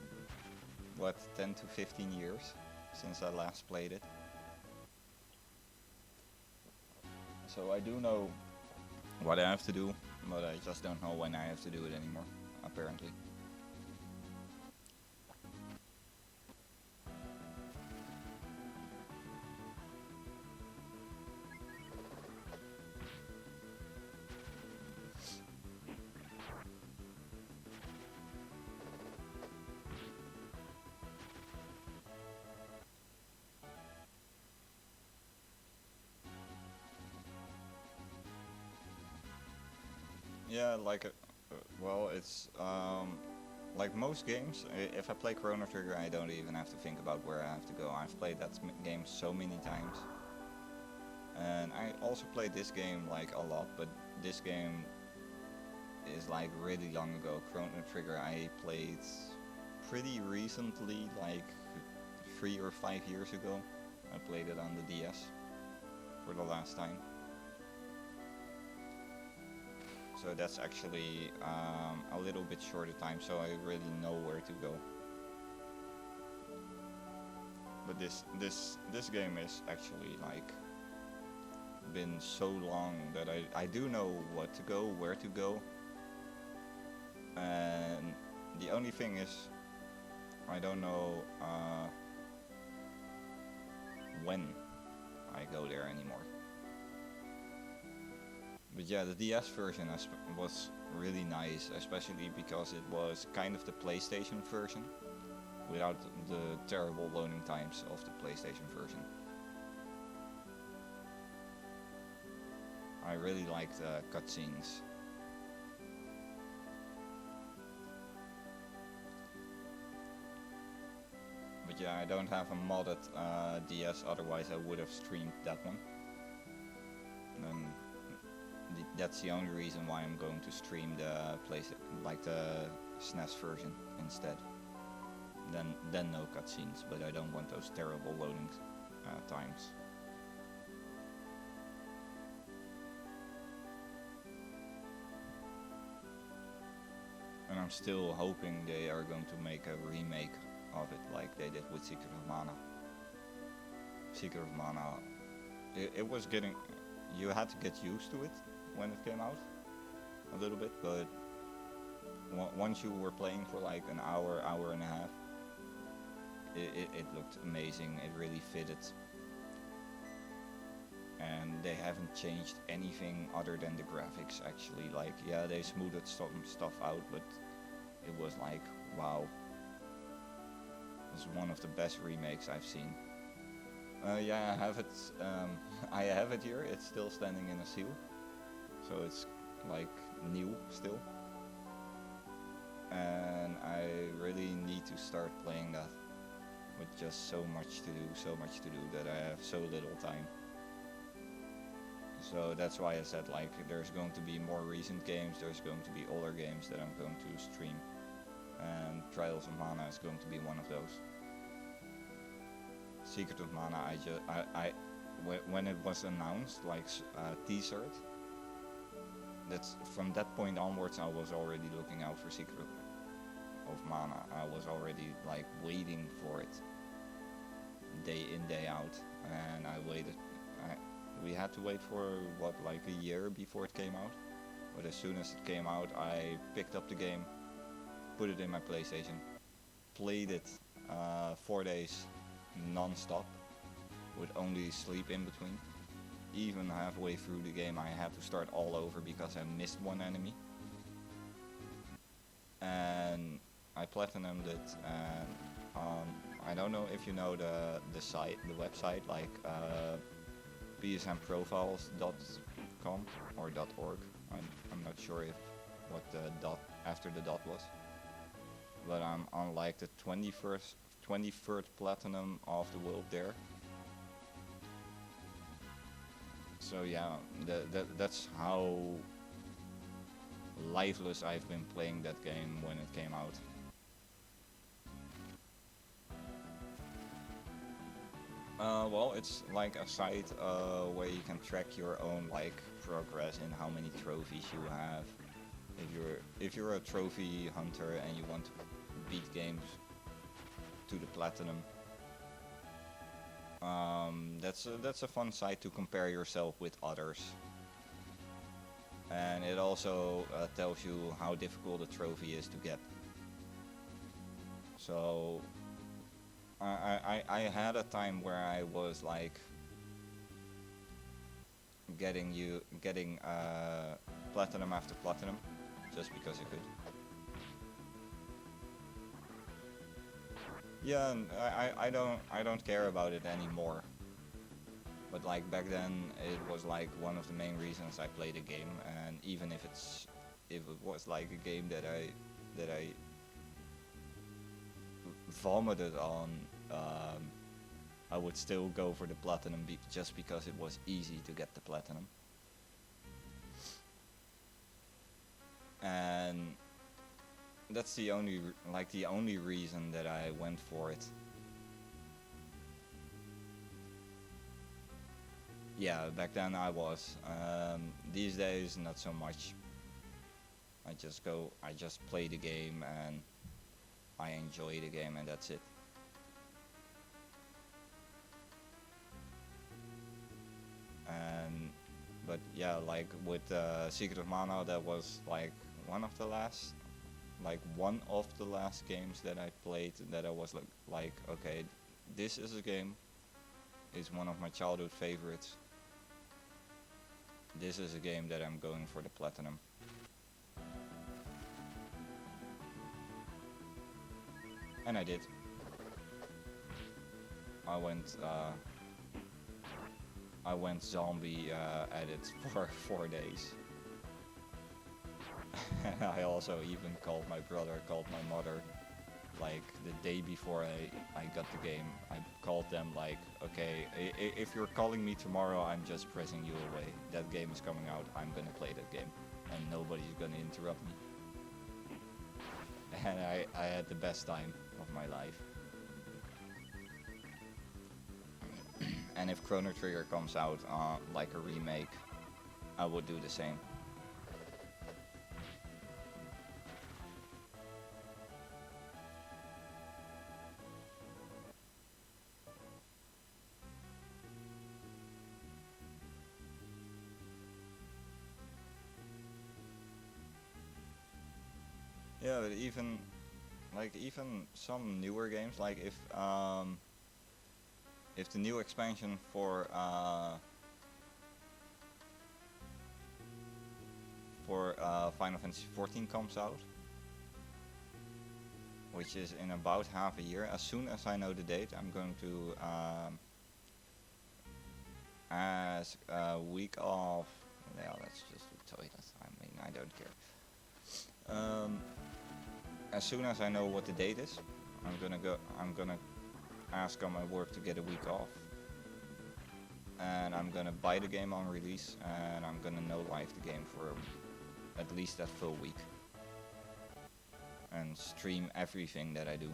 what, 10 to 15 years since I last played it. So I do know what I have to do, but I just don't know when I have to do it anymore, apparently. Yeah, well, it's like most games. If I play Chrono Trigger, I don't even have to think about where I have to go. I've played that game so many times, and I also played this game like a lot. But this game is like really long ago. Chrono Trigger I played pretty recently, like 3 or 5 years ago. I played it on the DS for the last time. So that's actually a little bit shorter time, so I really know where to go. But this game is actually like been so long that I do know what to go, where to go, and the only thing is I don't know when I go there anymore. But yeah, the DS version was really nice, especially because it was kind of the PlayStation version, without the terrible loading times of the PlayStation version. I really like the cutscenes. But yeah, I don't have a modded DS, otherwise I would have streamed that one. And that's the only reason why I'm going to stream the like the SNES version instead. Then no cutscenes, but I don't want those terrible loading times. And I'm still hoping they are going to make a remake of it like they did with Secret of Mana. Secret of Mana, it was getting, you had to get used to it when it came out a little bit, but once you were playing for like an hour, hour and a half, it looked amazing. It really fitted, and they haven't changed anything other than the graphics actually. Like, yeah, they smoothed some stuff out, but it was like, wow, it's one of the best remakes I've seen. Yeah, I have it. I have it here. It's still standing in a seal, so it's like new still. And I really need to start playing that, with just so much to do that I have so little time. So that's why I said like there's going to be more recent games, there's going to be older games that I'm going to stream, and Trials of Mana is going to be one of those. Secret of Mana, when it was announced, like teasered, that's from that point onwards I was already looking out for Secret of Mana. I was already like waiting for it, day in day out, and I waited. We had to wait for what, like a year before it came out. But as soon as it came out, I picked up the game, put it in my PlayStation, played it 4 days non-stop, with only sleep in between. Even halfway through the game I had to start all over because I missed one enemy. And I platinumed it, and I don't know if you know the website, like psnprofiles.com or .org. I'm not sure if what the dot after the dot was, but I'm on like the 23rd platinum of the world there. So yeah, that's how lifeless I've been playing that game when it came out. Well, it's like a site where you can track your own like progress and how many trophies you have, If you're a trophy hunter and you want to beat games to the platinum, that's a fun site to compare yourself with others. And it also tells you how difficult a trophy is to get. So I had a time where I was like getting platinum after platinum just because I could. Yeah, and I don't care about it anymore. But like back then, it was like one of the main reasons I played a game, and even if it was like a game that I vomited on, I would still go for the platinum just because it was easy to get the platinum. And that's the only reason that I went for it. Yeah, back then I was. These days, not so much. I just play the game and I enjoy the game, and that's it. And but yeah, like with Secret of Mana, that was like one of the last, games that I played that I was like okay, this is a game. It's one of my childhood favorites. This is a game that I'm going for the platinum. And I did. I went zombie at it for 4 days. I also even called my brother, called my mother, like the day before I got the game. I called them like, okay, if you're calling me tomorrow, I'm just pressing you away. That game is coming out, I'm gonna play that game. And nobody's gonna interrupt me. And I had the best time of my life. And if Chrono Trigger comes out like a remake, I would do the same. Yeah, but even some newer games, like if the new expansion for Final Fantasy XIV comes out, which is in about half a year. As soon as I know the date, I'm going to ask a week off. Yeah, that's just a toilet. I mean, I don't care. As soon as I know what the date is, I'm gonna ask on my work to get a week off, and I'm gonna buy the game on release, and I'm gonna no live the game for at least that full week, and stream everything that I do.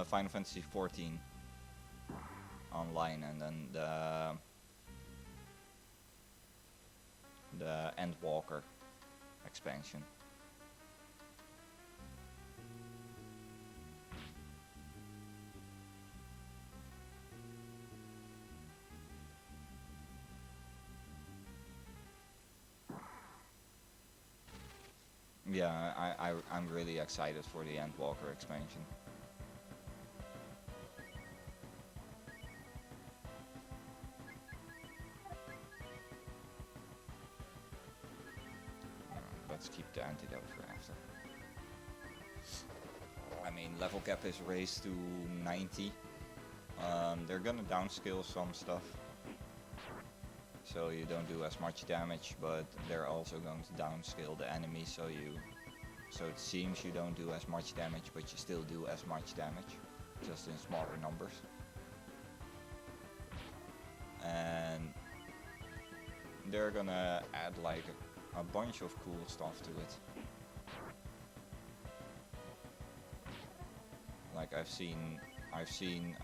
Final Fantasy XIV online, and then the Endwalker expansion. Yeah, I'm really excited for the Endwalker expansion. Let's keep the antidote for after. I mean, level cap is raised to 90. They're gonna downscale some stuff, so you don't do as much damage, but they're also going to downscale the enemy, so it seems you don't do as much damage, but you still do as much damage, just in smaller numbers. And they're gonna add like a bunch of cool stuff to it. Like I've seen I've seen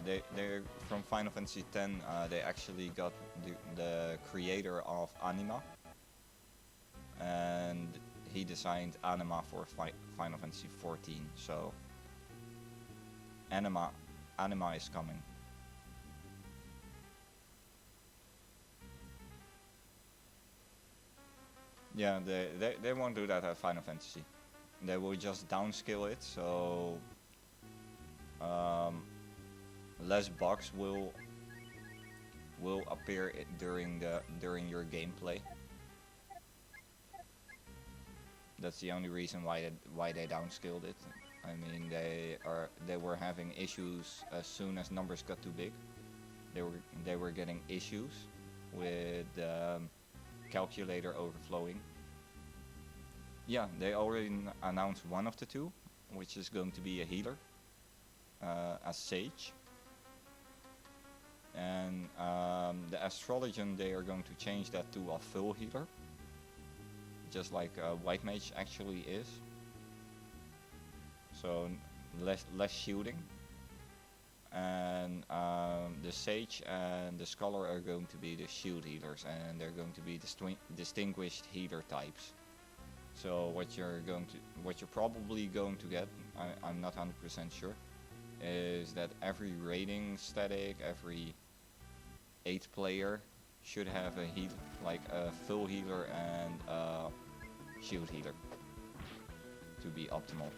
they're from Final Fantasy X. They actually got the creator of Anima, and he designed Anima for Final Fantasy 14. So Anima is coming. Yeah, they won't do that at Final Fantasy. They will just downscale it, so um, less bugs will appear during your gameplay. That's the only reason why they downscaled it. I mean, they were having issues as soon as numbers got too big. They were getting issues with calculator overflowing. Yeah, they already announced one of the two, which is going to be a healer, as Sage. And the Astrologian, they are going to change that to a full healer, just like White Mage actually is. So less shielding. And the Sage and the Scholar are going to be the shield healers, and they're going to be distinguished healer types. So what you're probably going to get, I'm not 100% sure, is that every raiding static, every 8th player should have a heal, like a full healer and a shield healer, to be optimal.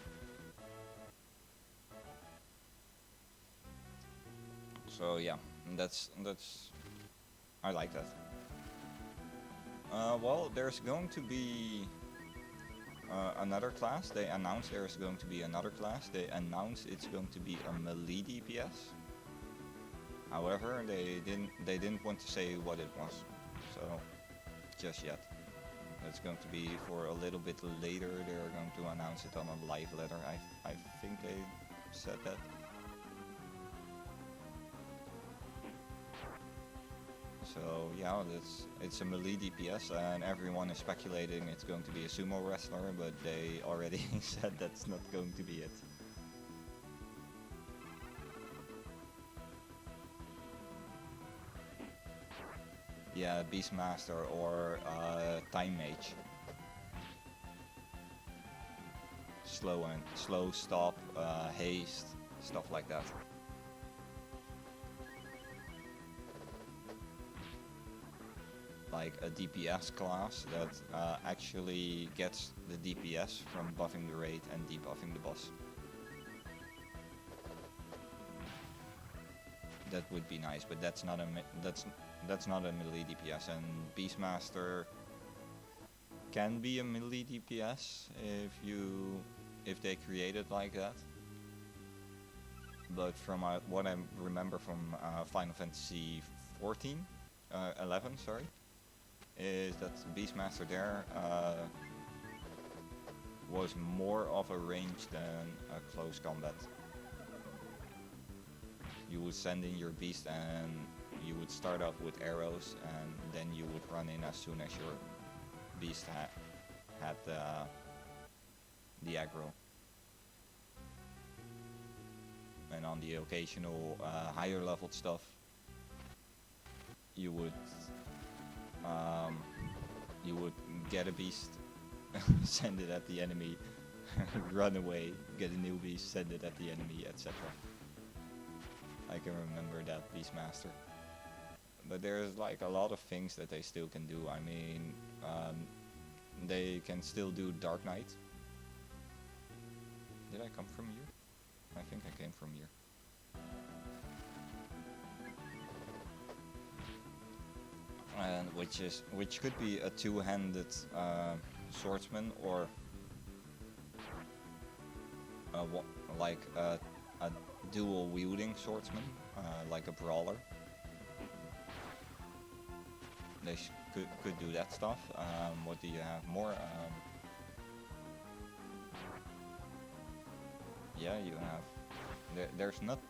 So yeah, that's I like that. Well, there's going to be another class. They announced there's going to be another class. They announced it's going to be a melee DPS. However, they didn't want to say what it was, so just yet. It's going to be for a little bit later. They're going to announce it on a live letter. I think they said that. So yeah, it's a melee DPS, and everyone is speculating it's going to be a sumo wrestler, but they already said that's not going to be it. Yeah, Beastmaster or Time Mage. Slow stop, haste, stuff like that. Like a DPS class that actually gets the DPS from buffing the raid and debuffing the boss. That would be nice, but that's not a melee DPS. And Beastmaster can be a melee DPS if they create it like that. But from what I remember from Final Fantasy 11, sorry, is that Beastmaster there was more of a range than a close combat. You would send in your beast and you would start off with arrows, and then you would run in as soon as your beast had the aggro. And on the occasional higher leveled stuff, you would get a beast, send it at the enemy, run away, get a new beast, send it at the enemy, etc. I can remember that Beastmaster. But there's like a lot of things that they still can do. I mean, they can still do Dark Knight. Did I come from here? I think I came from here. And which could be a two-handed swordsman, or like a dual wielding swordsman, like a brawler. They could do that stuff. What do you have more? Yeah, you have. There's not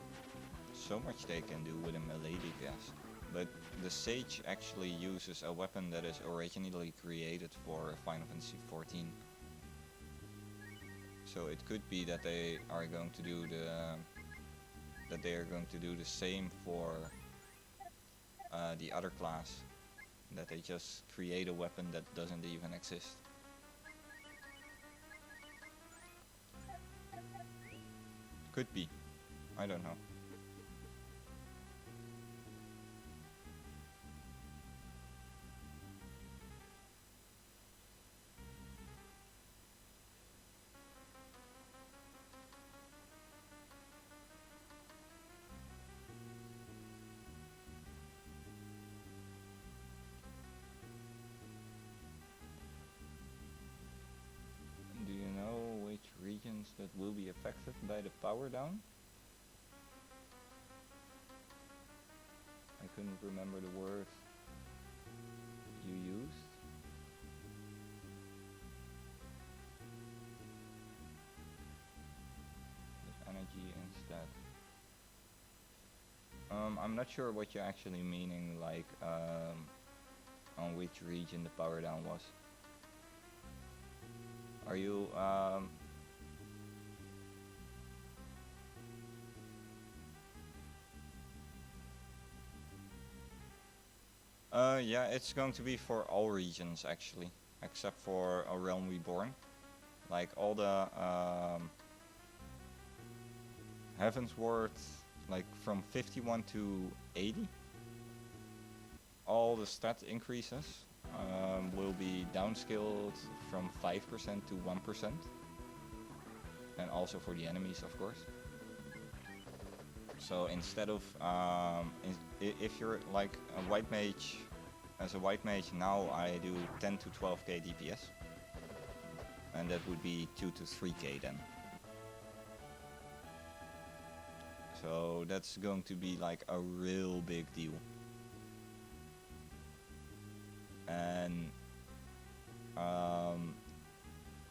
so much they can do with a melee DPS, but the Sage actually uses a weapon that is originally created for Final Fantasy 14. So it could be that they are going to do that they are going to do the same for the other class, that they just create a weapon that doesn't even exist. Could be. I don't know. Do you know which regions that will be affected by the power down? I couldn't remember the word you used. With energy instead. I'm not sure what you're actually meaning, like on which region the power down was. Are you yeah, it's going to be for all regions actually, except for A Realm Reborn. Like all the Heavensward, like from 51 to 80, all the stat increases will be downscaled from 5% to 1%, and also for the enemies, of course. So instead of if you're like a white mage, as a white mage now I do 10 to 12k DPS, and that would be 2 to 3k then. So that's going to be like a real big deal. And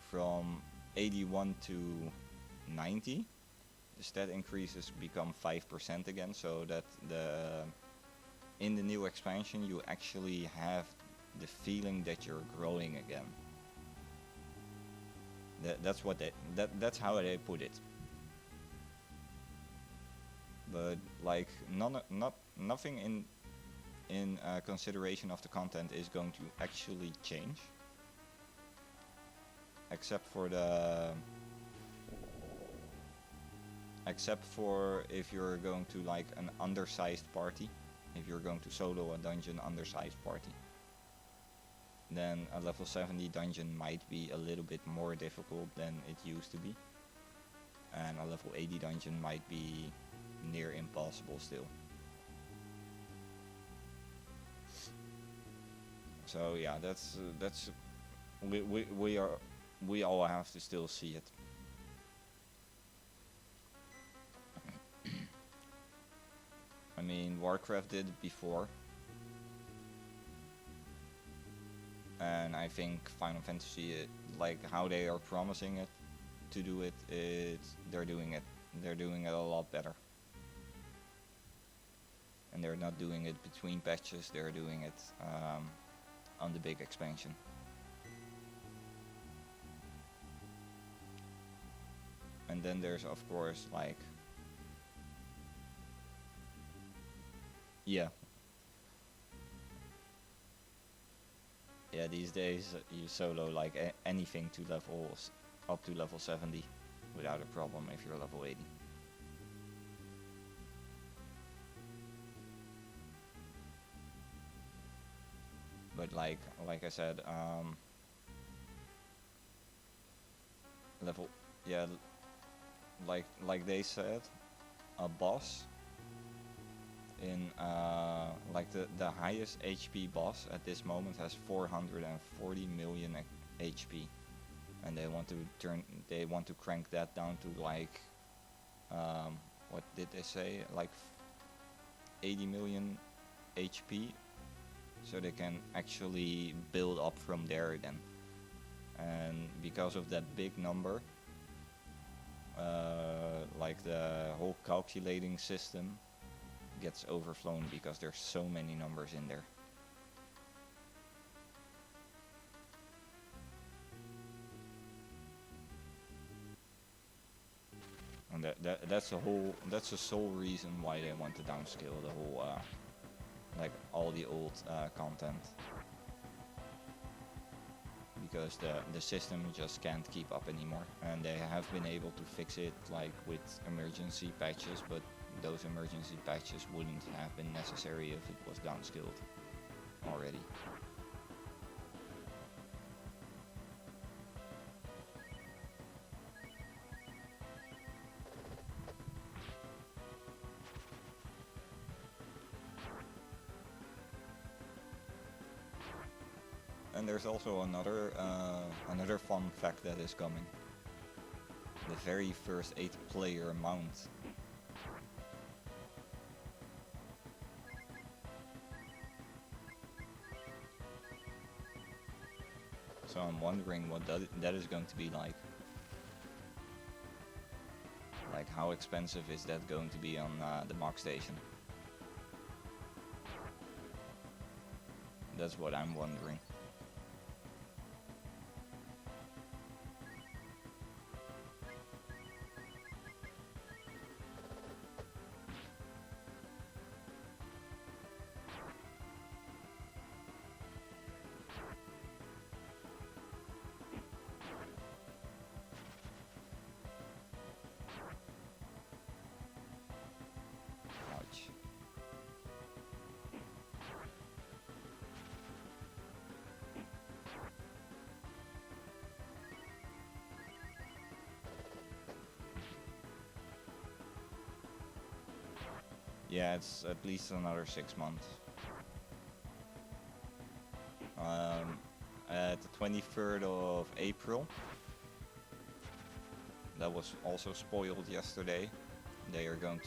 from 81 to 90, the stat increases become 5% again, so that in the new expansion you actually have the feeling that you're growing again. That's how they put it. But like nothing in consideration of the content is going to actually change, except for if you're going to like an undersized party, if you're going to solo a dungeon undersized party, then a level 70 dungeon might be a little bit more difficult than it used to be, and a level 80 dungeon might be near impossible still. So yeah, that's we all have to still see it. I mean, Warcraft did it before, and I think Final Fantasy, like how they are promising it to do it, they're doing it a lot better. And they're not doing it between patches, they're doing it on the big expansion. And then there's of course like, yeah, these days you solo like anything to levels up to level 70 without a problem if you're level 80. But like I said, level, yeah, like they said, a boss in like the highest HP boss at this moment has 440 million HP, and they want to crank that down to like what did they say, like 80 million HP, so they can actually build up from there then. And because of that big number, like the whole calculating system gets overflown because there's so many numbers in there. And that's the sole reason why they want to downscale the whole like all the old content, because the system just can't keep up anymore, and they have been able to fix it like with emergency patches, but those emergency patches wouldn't have been necessary if it was downscaled already. And there's also another fun fact that is coming. The very first 8-player mount. So I'm wondering what that is going to be like. Like, how expensive is that going to be on the Mach Station? That's what I'm wondering. Ouch. Yeah, it's at least another 6 months. At the 23rd of April, that was also spoiled yesterday. They are going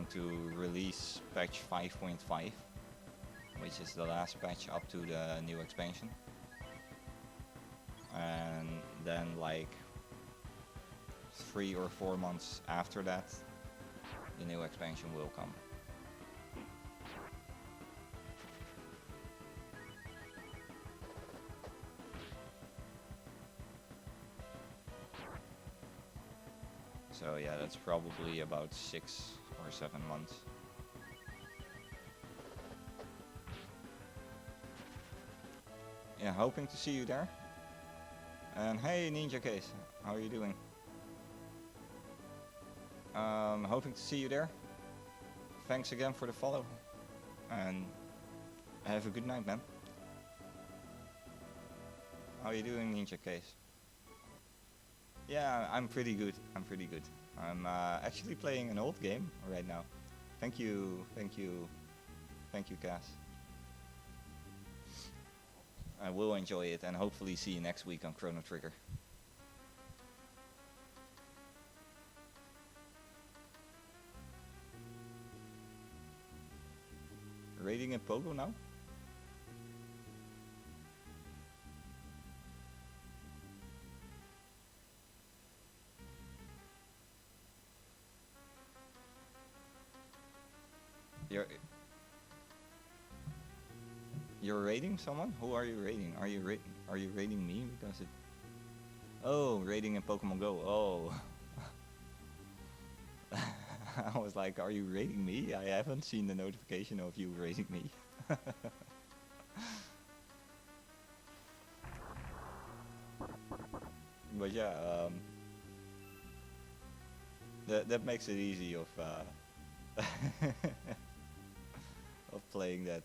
to release patch 5.5, which is the last patch up to the new expansion. And then like 3 or 4 months after that, the new expansion will come. So yeah, that's probably about 6 or 7 months. Yeah, hoping to see you there. And hey, Ninja Case, how are you doing? Hoping to see you there. Thanks again for the follow. And have a good night, man. How are you doing, Ninja Case? Yeah, I'm pretty good. I'm actually playing an old game right now. Thank you, Cass. I will enjoy it and hopefully see you next week on Chrono Trigger. Raiding in Pogo now? You're raiding someone? Who are you raiding? Are you raiding me? Because it... Oh, raiding in Pokemon Go. Oh. I was like, are you raiding me? I haven't seen the notification of you raiding me. But yeah, that makes it easy of of playing that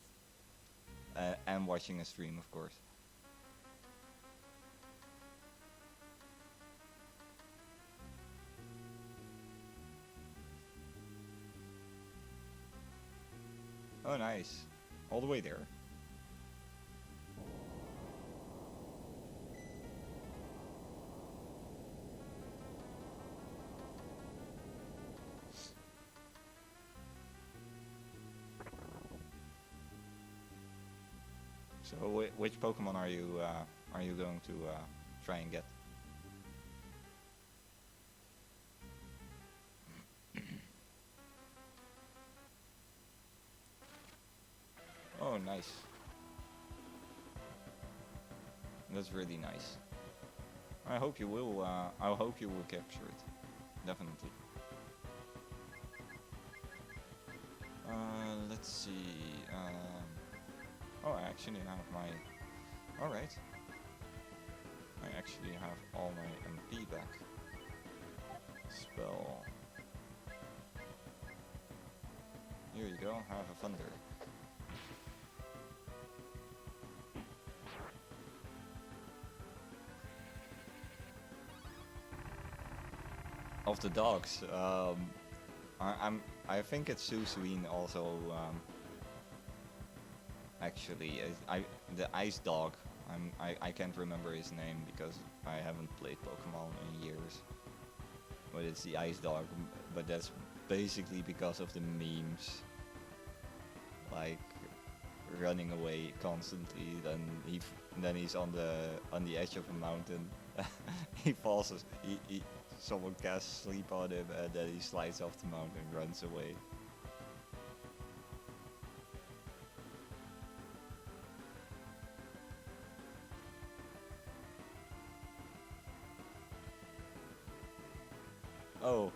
and watching a stream, of course. Oh, nice. All the way there. So which Pokemon are you going to try and get? Oh, nice. That's really nice. I hope you will. I hope you will capture it. Definitely. Let's see. Oh, I actually have my. All right. I actually have all my MP back. Spell. Here you go. Have a thunder. Of the dogs, I think it's Susuin also. Actually, the ice dog. I can't remember his name because I haven't played Pokemon in years. But it's the ice dog. But that's basically because of the memes, like running away constantly. Then he's on the edge of a mountain. He falls. Someone casts sleep on him, and then he slides off the mountain and runs away. Oh,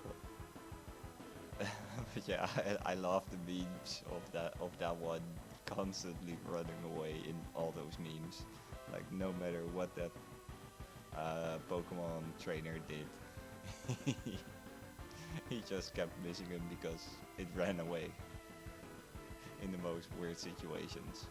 but yeah, I love the memes of that one constantly running away in all those memes. Like no matter what that Pokemon trainer did, he just kept missing him because it ran away in the most weird situations.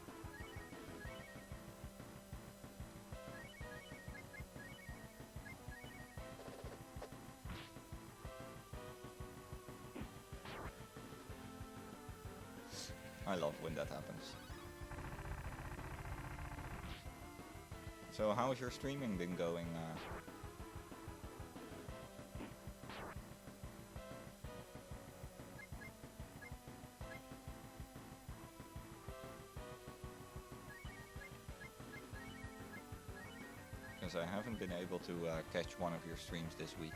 I love when that happens. So how's your streaming been going? Because I haven't been able to catch one of your streams this week.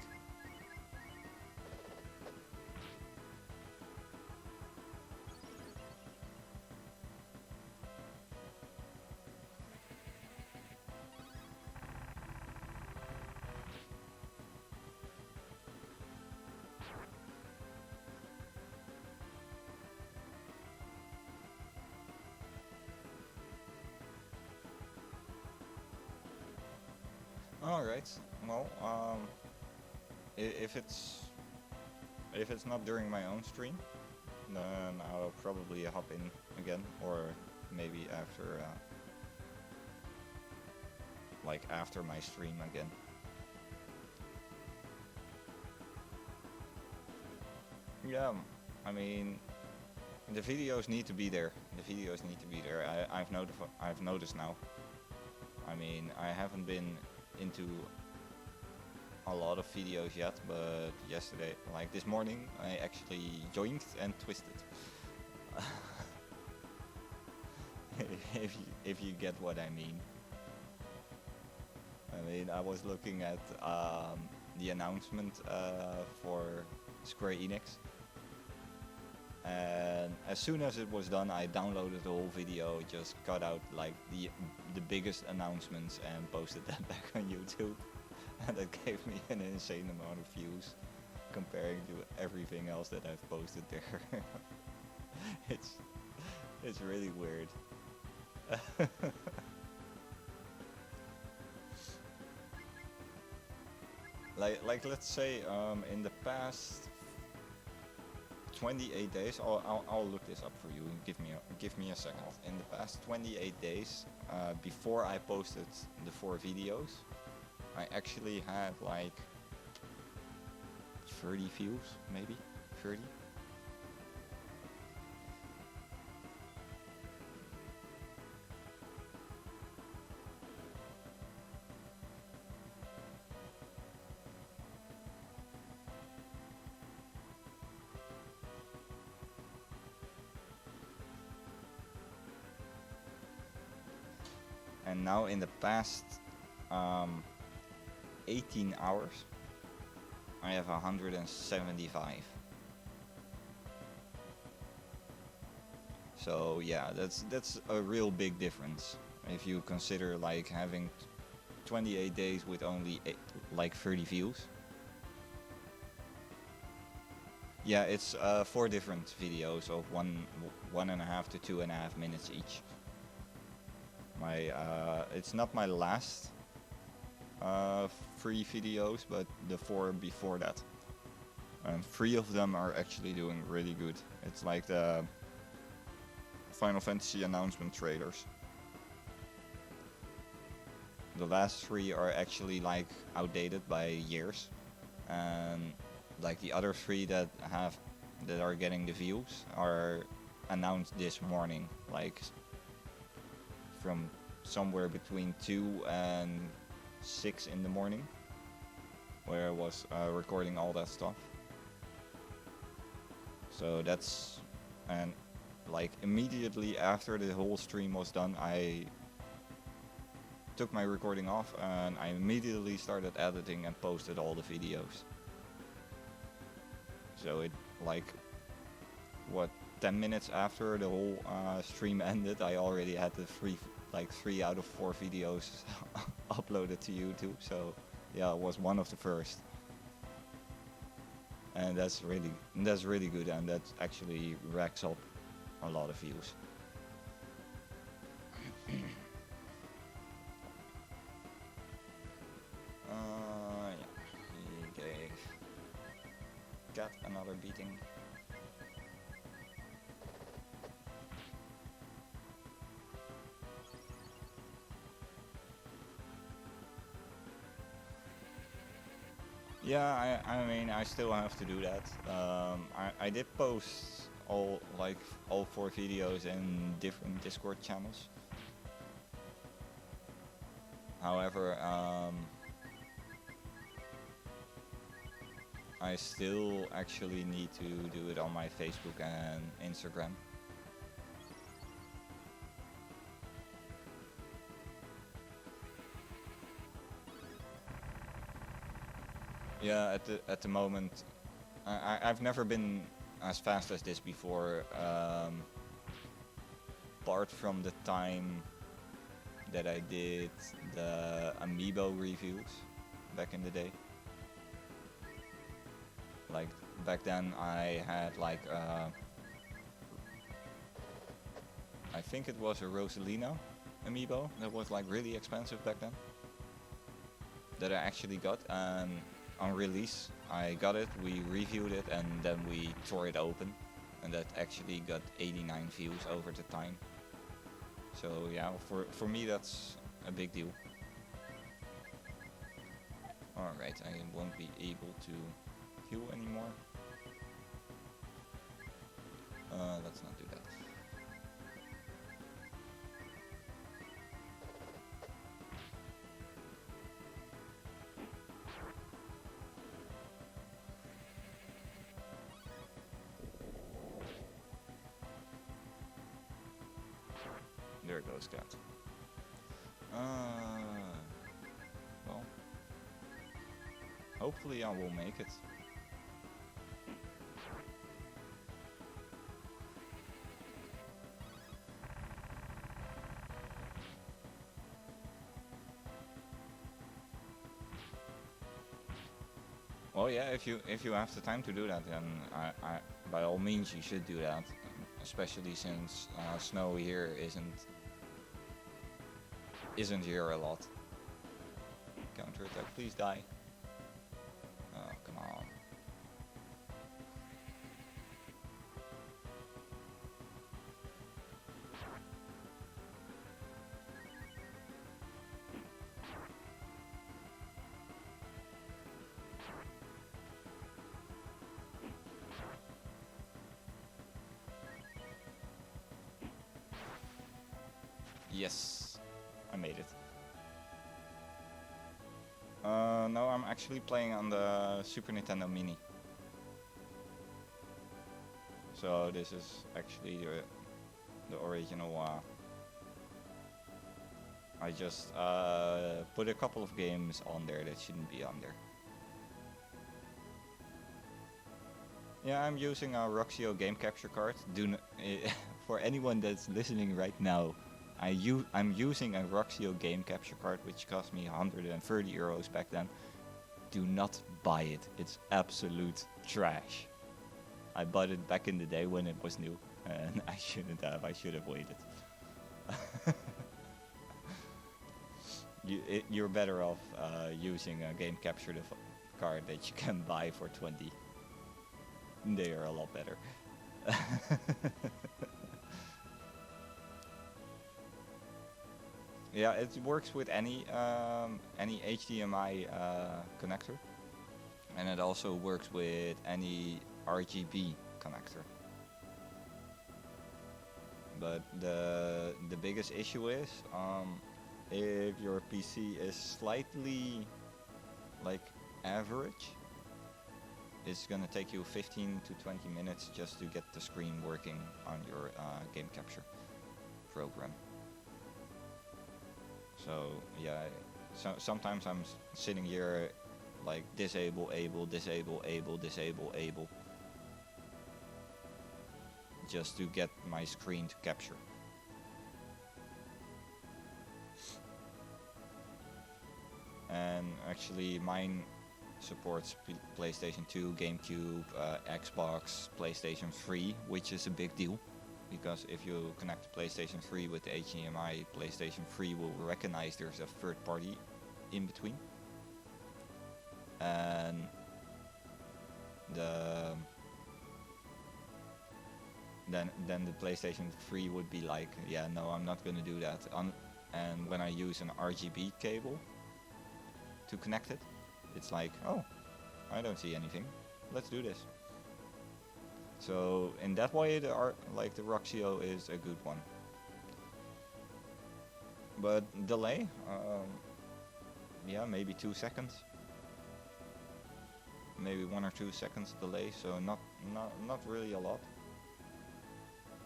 All right. Well, if it's not during my own stream, then I'll probably hop in again, or maybe after, like after my stream again. Yeah, I mean, the videos need to be there. The videos need to be there. I've noticed now. I mean, I haven't been into a lot of videos yet, but yesterday, like this morning, I actually joined and twisted. If you get what I mean. I mean, I was looking at the announcement for Square Enix, and as soon as it was done, I downloaded the whole video, just cut out like the biggest announcements and posted that back on YouTube, and that gave me an insane amount of views comparing to everything else that I've posted there. it's really weird. like let's say in the past 28 days, I'll look this up for you. Give me a second. In the past 28 days, before I posted the 4 videos, I actually had like 30 views, maybe 30. And now in the past 18 hours, I have 175. So yeah, that's a real big difference if you consider like having 28 days with only like 30 views. Yeah, it's 4 different videos of 1.5 to 2.5 minutes each. It's not my last 3 videos, but the 4 before that. And 3 of them are actually doing really good. It's like the Final Fantasy announcement trailers. The last 3 are actually like outdated by years, and like the other 3 that are getting the views are announced this morning, like from somewhere between 2 and 6 in the morning, where I was recording all that stuff. So that's, and like immediately after the whole stream was done, I took my recording off and I immediately started editing and posted all the videos. So it like, what, 10 minutes after the whole stream ended, I already had the 3 out of 4 videos uploaded to YouTube. So yeah, it was one of the first. And that's really good, and that actually racks up a lot of views. Yeah, he got another beating. Yeah, I mean, I still have to do that. I did post all 4 videos in different Discord channels. However, I still actually need to do it on my Facebook and Instagram. Yeah, at the moment, I've never been as fast as this before. Apart from the time that I did the Amiibo reviews back in the day. Like back then, I had like I think it was a Rosalina Amiibo that was like really expensive back then. That I actually got, and on release I got it, we reviewed it, and then we tore it open, and that actually got 89 views over the time. So yeah, for me that's a big deal. Alright, I won't be able to heal anymore. Let's not do that. There goes Cat. Well, hopefully I will make it. Well, yeah, if you have the time to do that, then I by all means you should do that, especially since snow here isn't here a lot. Counter attack, please die. Oh, come on. Yes, I made it. No, I'm actually playing on the Super Nintendo Mini. So this is actually the original. I just put a couple of games on there that shouldn't be on there. Yeah, I'm using a Roxio game capture card. For anyone that's listening right now, I'm using a Roxio game capture card, which cost me 130 euros back then. Do not buy it. It's absolute trash. I bought it back in the day when it was new, and I shouldn't have. I should have waited. You're better off using a game capture card that you can buy for 20. They are a lot better. Yeah, it works with any HDMI connector, and it also works with any RGB connector. But the biggest issue is if your PC is slightly like average, it's gonna take you 15 to 20 minutes just to get the screen working on your game capture program. So yeah, sometimes I'm sitting here like disable, able, disable, able, disable, able, just to get my screen to capture. And actually mine supports PlayStation 2, GameCube, Xbox, PlayStation 3, which is a big deal. Because if you connect the PlayStation 3 with the HDMI, PlayStation 3 will recognize there's a third party in between. And then the PlayStation 3 would be like, yeah, no, I'm not gonna do that. And when I use an RGB cable to connect it, it's like, oh, I don't see anything. Let's do this. So in that way, the Roxio is a good one. But delay, yeah, maybe 2 seconds, maybe 1 or 2 seconds delay. So not really a lot.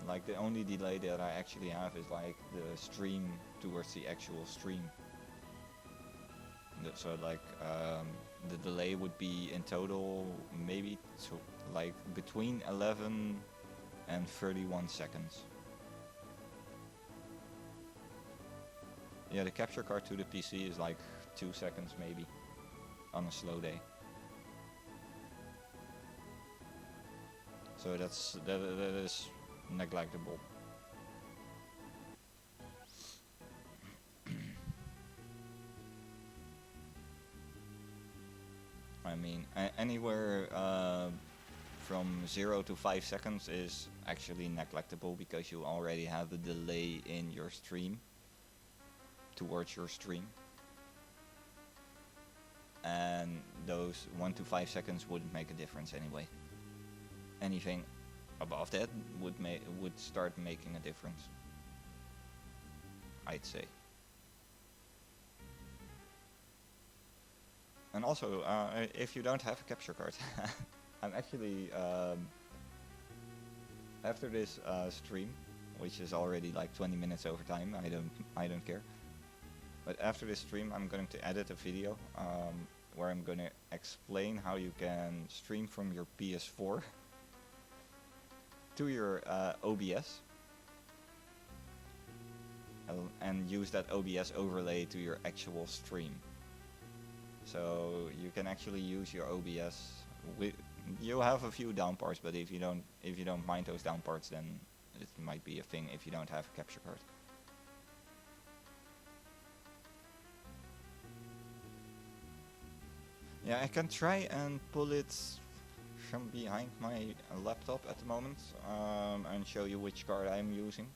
Like the only delay that I actually have is like the stream towards the actual stream. So like the delay would be in total maybe like between 11 and 31 seconds. Yeah, the capture card to the PC is like 2 seconds maybe on a slow day. So that is neglectable. I mean, anywhere from 0 to 5 seconds is actually neglectable because you already have a delay in your stream, towards your stream. And those 1 to 5 seconds wouldn't make a difference anyway. Anything above that would start making a difference, I'd say. And also, if you don't have a capture card, I'm actually after this stream, which is already like 20 minutes over time, I don't care. But after this stream, I'm going to edit a video where I'm going to explain how you can stream from your PS4 to your OBS and use that OBS overlay to your actual stream. So you can actually use your OBS. You'll have a few down parts, but if you don't mind those down parts, then it might be a thing if you don't have a capture card. Yeah, I can try and pull it from behind my laptop at the moment and show you which card I'm using.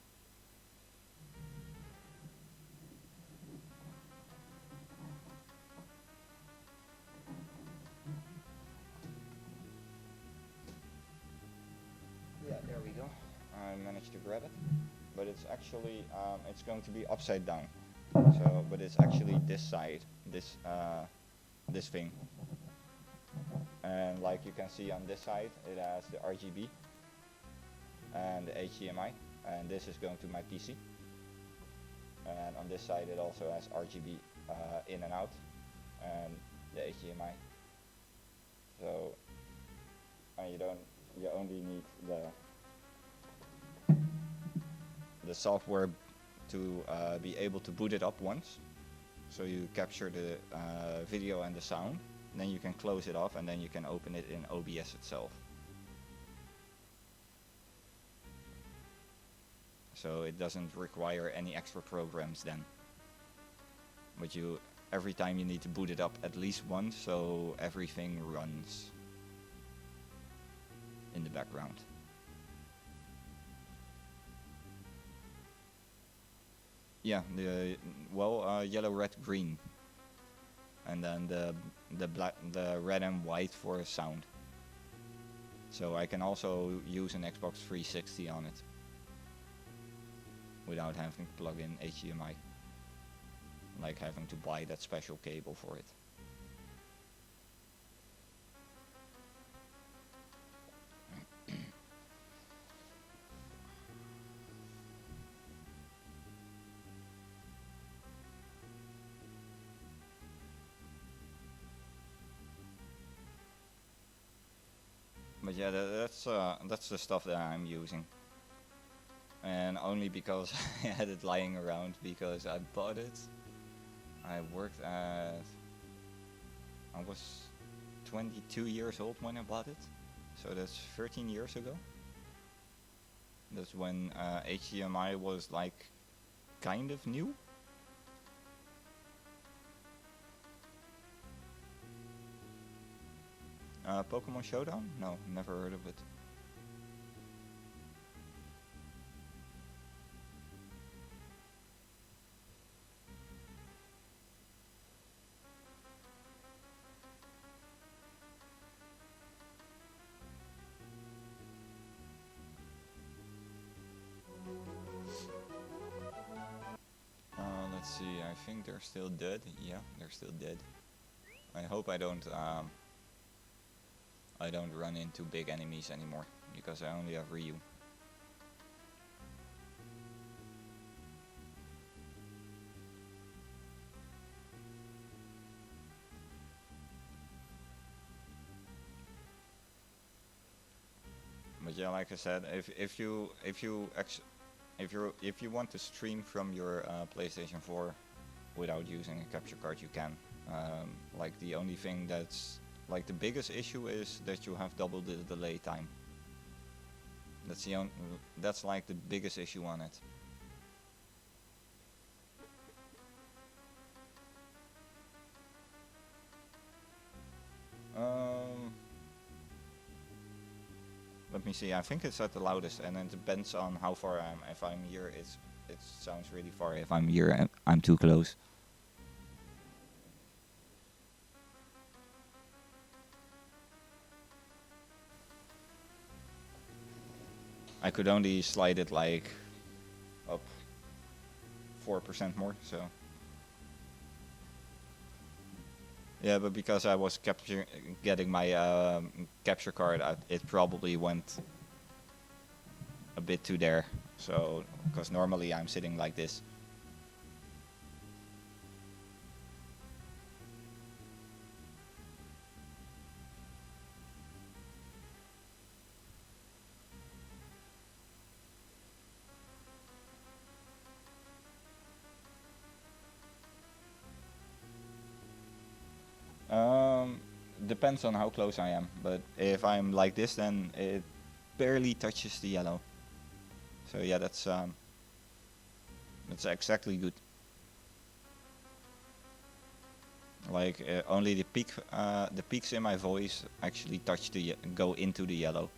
Yeah, there we go. I managed to grab it, but it's actually it's going to be upside down. So, but it's actually this side, this thing. And like you can see on this side, it has the RGB and the HDMI, and this is going to my PC. And on this side, it also has RGB in and out, and the HDMI. So, and you only need the software to be able to boot it up once. So you capture the video and the sound then you can close it off and then you can open it in OBS itself. So it doesn't require any extra programs then. But every time you need to boot it up at least once, so everything runs in the background. Yeah, yellow, red, green, and then the red and white for sound. So I can also use an Xbox 360 on it without having to plug in HDMI, like having to buy that special cable for it. But yeah, that's the stuff that I'm using, and only because I had it lying around, because I bought it. I was 22 years old when I bought it, so that's 13 years ago. That's when HDMI was like kind of new. Pokemon Showdown? No, never heard of it. Let's see, I think they're still dead. Yeah, they're still dead. I hope I don't run into big enemies anymore, because I only have Ryu. But yeah, like I said, if you want to stream from your PlayStation 4 without using a capture card, you can. Like the only thing that's like the biggest issue is that you have double the delay time. That's like the biggest issue on it. Let me see. I think it's at the loudest, and it depends on how far I am. If I'm here, it sounds really far. If I'm here, I'm too close. I could only slide it like up 4% more, so. Yeah, but because I was getting my capture card, it probably went a bit too there. So, because normally I'm sitting like this. Depends on how close I am, but if I'm like this, then it barely touches the yellow. So yeah, that's exactly good. Like only the peaks in my voice actually go into the yellow.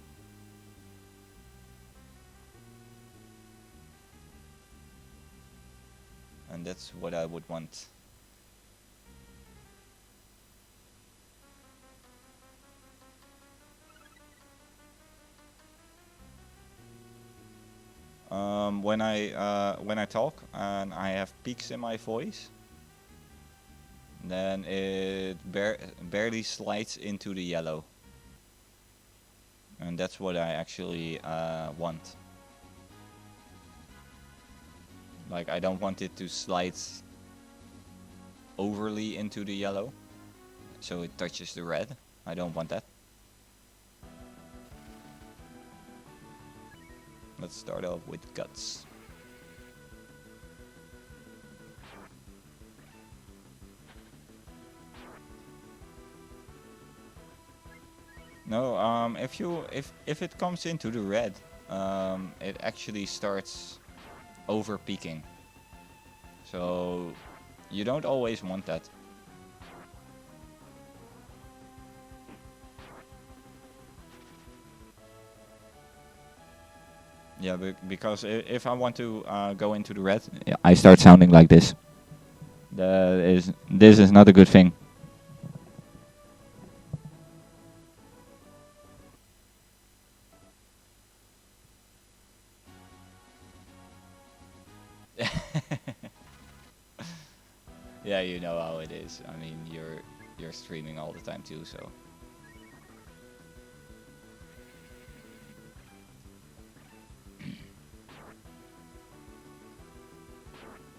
And that's what I would want. When I talk and I have peaks in my voice, then it barely slides into the yellow, and that's what I actually want. Like, I don't want it to slide overly into the yellow, so it touches the red. I don't want that. Let's start off with Guts. No, if it comes into the red, it actually starts over peaking. So you don't always want that. Yeah, because if I want to go into the red, yeah, I start sounding like this. This is not a good thing. Yeah, you know how it is. I mean, you're streaming all the time too, so.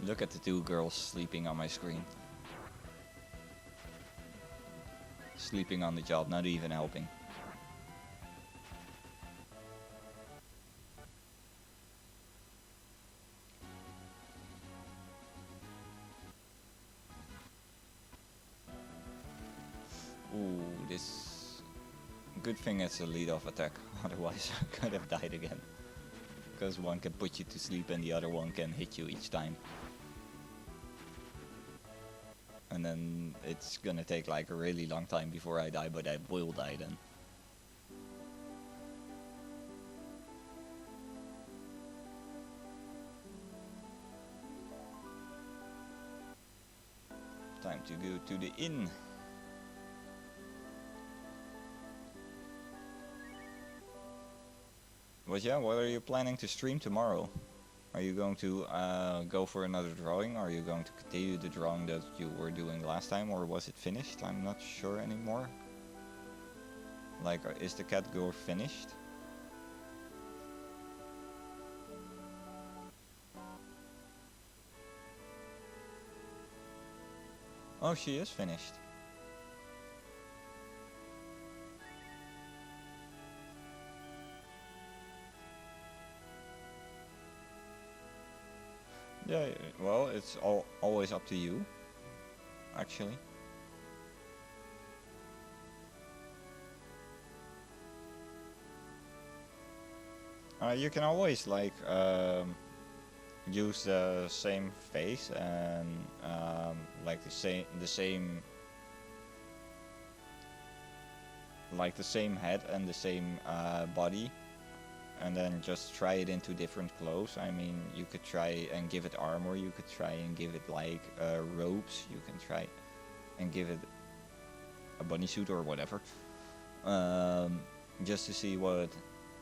Look at the two girls sleeping on my screen. Sleeping on the job, not even helping. Ooh, this... Good thing it's a lead-off attack, otherwise I could have died again. Because one can put you to sleep and the other one can hit you each time. And then it's gonna take like a really long time before I die, but I will die then. Time to go to the inn. But yeah, what are you planning to stream tomorrow? Are you going to go for another drawing? Are you going to continue the drawing that you were doing last time, or was it finished? I'm not sure anymore. Like, is the cat girl finished? Oh, she is finished. Yeah, well, it's always up to you, actually. You can always like use the same face and like the same head and the same body, and then just try it into different clothes. I mean, you could try and give it armor, you could try and give it like robes, you can try and give it a bunny suit or whatever, just to see what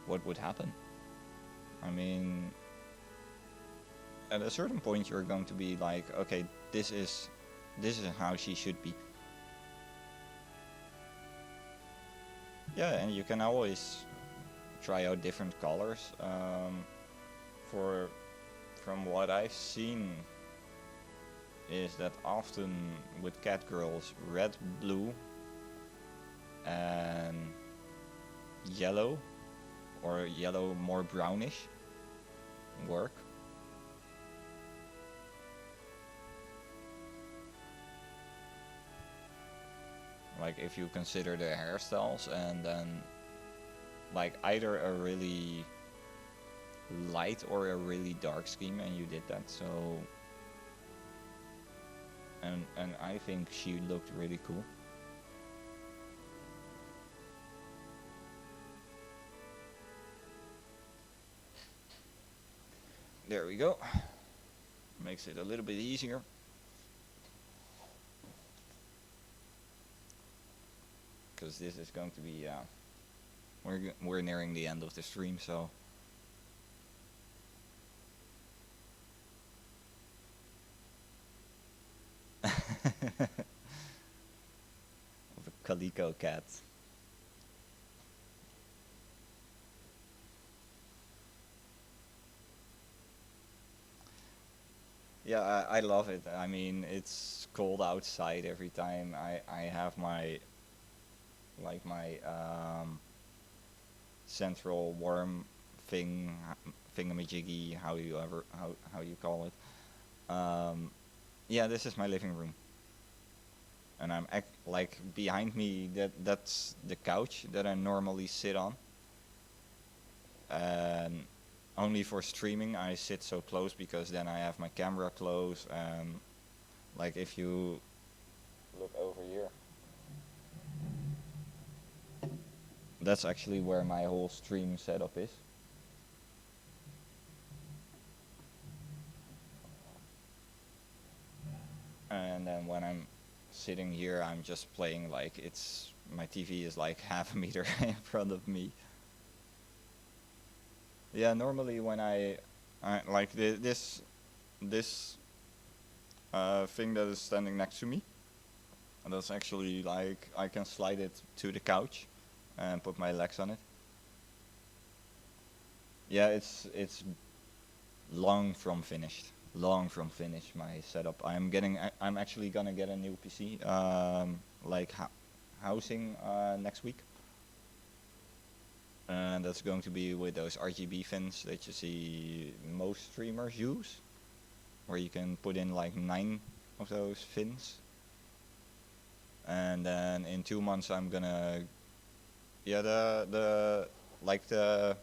would happen. I mean, at a certain point you're going to be like, okay, this is how she should be. Yeah, and you can always try out different colors. From what I've seen, is that often with cat girls, red, blue, and yellow, or yellow more brownish, work. Like if you consider the hairstyles, and then like either a really light or a really dark scheme, and you did that, so and I think she looked really cool. There we go. Makes it a little bit easier. Because this is going to be we're nearing the end of the stream, so of a calico cat. Yeah, I love it. I mean, it's cold outside every time I have my like my central warm thing thingamajiggy, how you call it. Yeah, this is my living room. and like behind me, that's the couch that I normally sit on. And only for streaming I sit so close because then I have my camera close, and like if you look over here, that's actually where my whole stream setup is. And then when I'm sitting here, I'm just playing like it's my TV is like half a meter in front of me. Yeah, normally when I like this thing that is standing next to me, and that's actually like I can slide it to the couch and put my legs on it. Yeah, it's long from finished. Long from finished. My setup. I'm actually gonna get a new PC. Like housing next week, and that's going to be with those RGB fins that you see most streamers use, where you can put in like 9 of those fins. And then in 2 months I'm gonna, yeah, the like the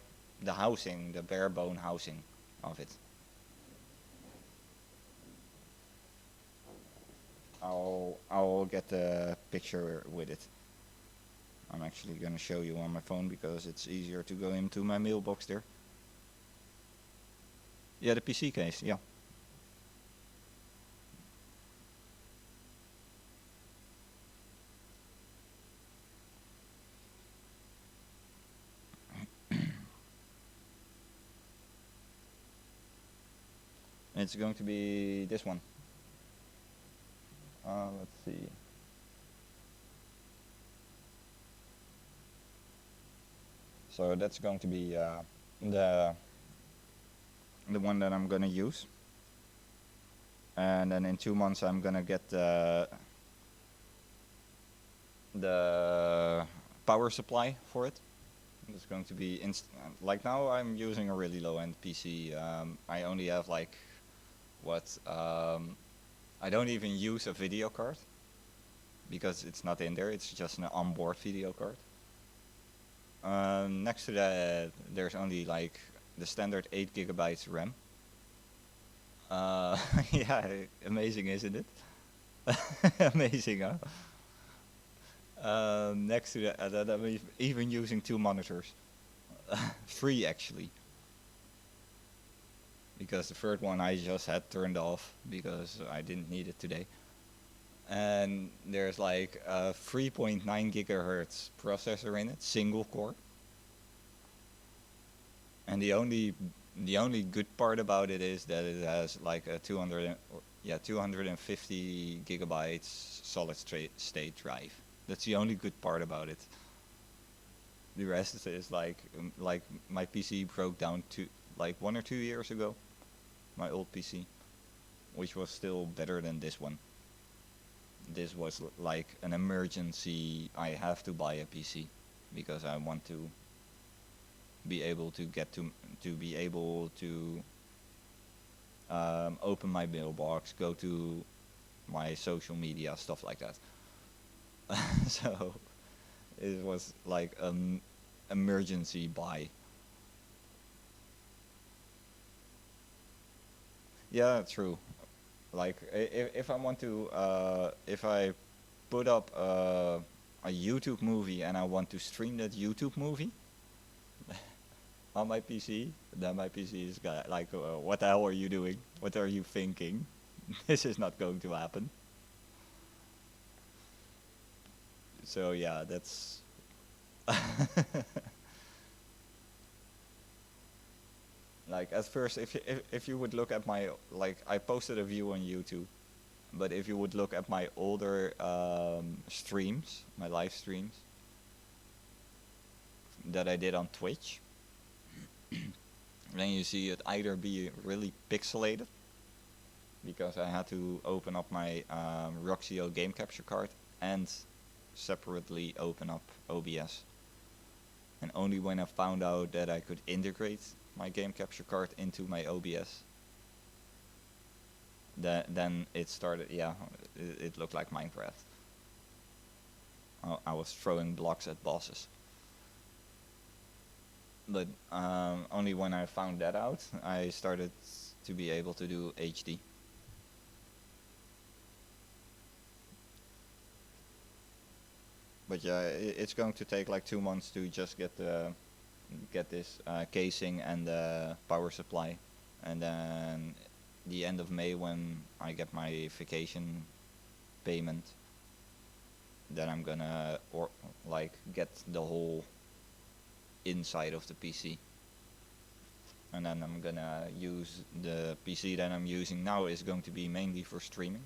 housing, the bare bone housing of it. I'll get the picture with it. I'm actually gonna show you on my phone because it's easier to go into my mailbox there. Yeah, the PC case. Yeah. It's going to be this one. Let's see. So that's going to be the the one that I'm gonna use. And then in 2 months I'm gonna get the power supply for it. It's going to be like now I'm using a really low end PC. I only have like what I don't even use a video card because it's not in there. It's just an onboard video card. Next to that, there's only like the standard 8 gigabytes RAM. Yeah, amazing, isn't it? Amazing, huh? Next to that, I'm even using 2 monitors. 3 actually, because the third one I just had turned off because I didn't need it today. And there's like a 3.9 gigahertz processor in it, single core. And the only good part about it is that it has like a 250 gigabytes solid state drive. That's the only good part about it. The rest is like my PC broke down to like 1 or 2 years ago, my old PC, which was still better than this one. This was like an emergency. I have to buy a PC because I want to be able to get to be able to open my mailbox, go to my social media, stuff like that. So it was like an emergency buy. Yeah, true. Like if I want to, if I put up a YouTube movie and I want to stream that YouTube movie on my PC, then my PC is like, what the hell are you doing? What are you thinking? This is not going to happen. So yeah, that's like at first, if you would look at my like I posted a view on YouTube, but if you would look at my older streams, my live streams that I did on Twitch, then you see it either be really pixelated because I had to open up my Roxio game capture card and separately open up OBS. And only when I found out that I could integrate my game capture card into my OBS, then it started. Yeah, it looked like Minecraft. I was throwing blocks at bosses. But only when I found that out, I started to be able to do HD. But yeah, it's going to take like 2 months to just get this casing and power supply, and then the end of May when I get my vacation payment, then I'm gonna get the whole inside of the PC, and then I'm gonna use the PC that I'm using now is going to be mainly for streaming,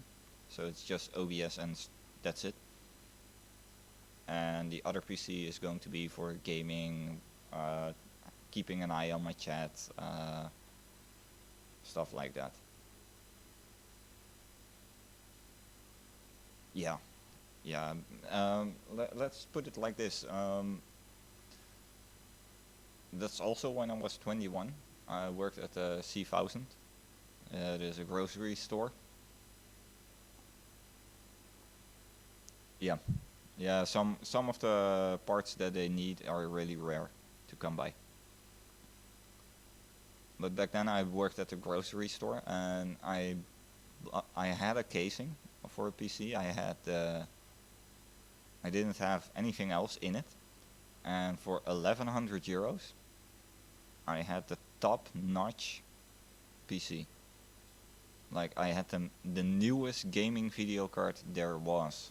so it's just OBS and that's it. And the other PC is going to be for gaming, uh, keeping an eye on my chat, stuff like that. Yeah, yeah. Let's put it like this. That's also when I was 21. I worked at the C1000. It is a grocery store. Yeah, yeah. Some of the parts that they need are really rare to come by. But back then I worked at a grocery store, and I had a casing for a PC. I didn't have anything else in it, and for 1100 euros, I had the top-notch PC. Like I had the newest gaming video card there was.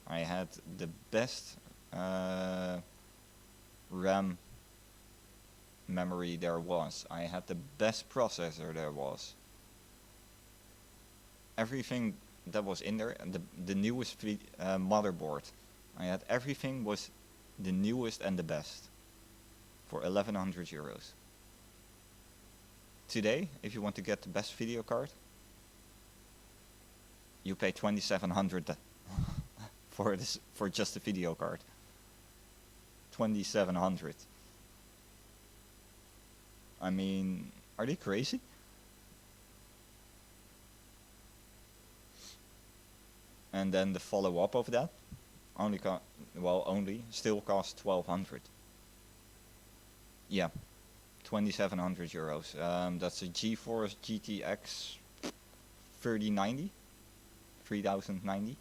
I had the best RAM memory there was. I had the best processor there was. Everything that was in there, and the newest motherboard. I had everything was the newest and the best for 1100 euros. Today, if you want to get the best video card, you pay 2700 for just a video card. 2700. I mean, are they crazy? And then the follow-up of that still costs 1200. Yeah, 2700 euros. That's a GeForce GTX 3090, 3090.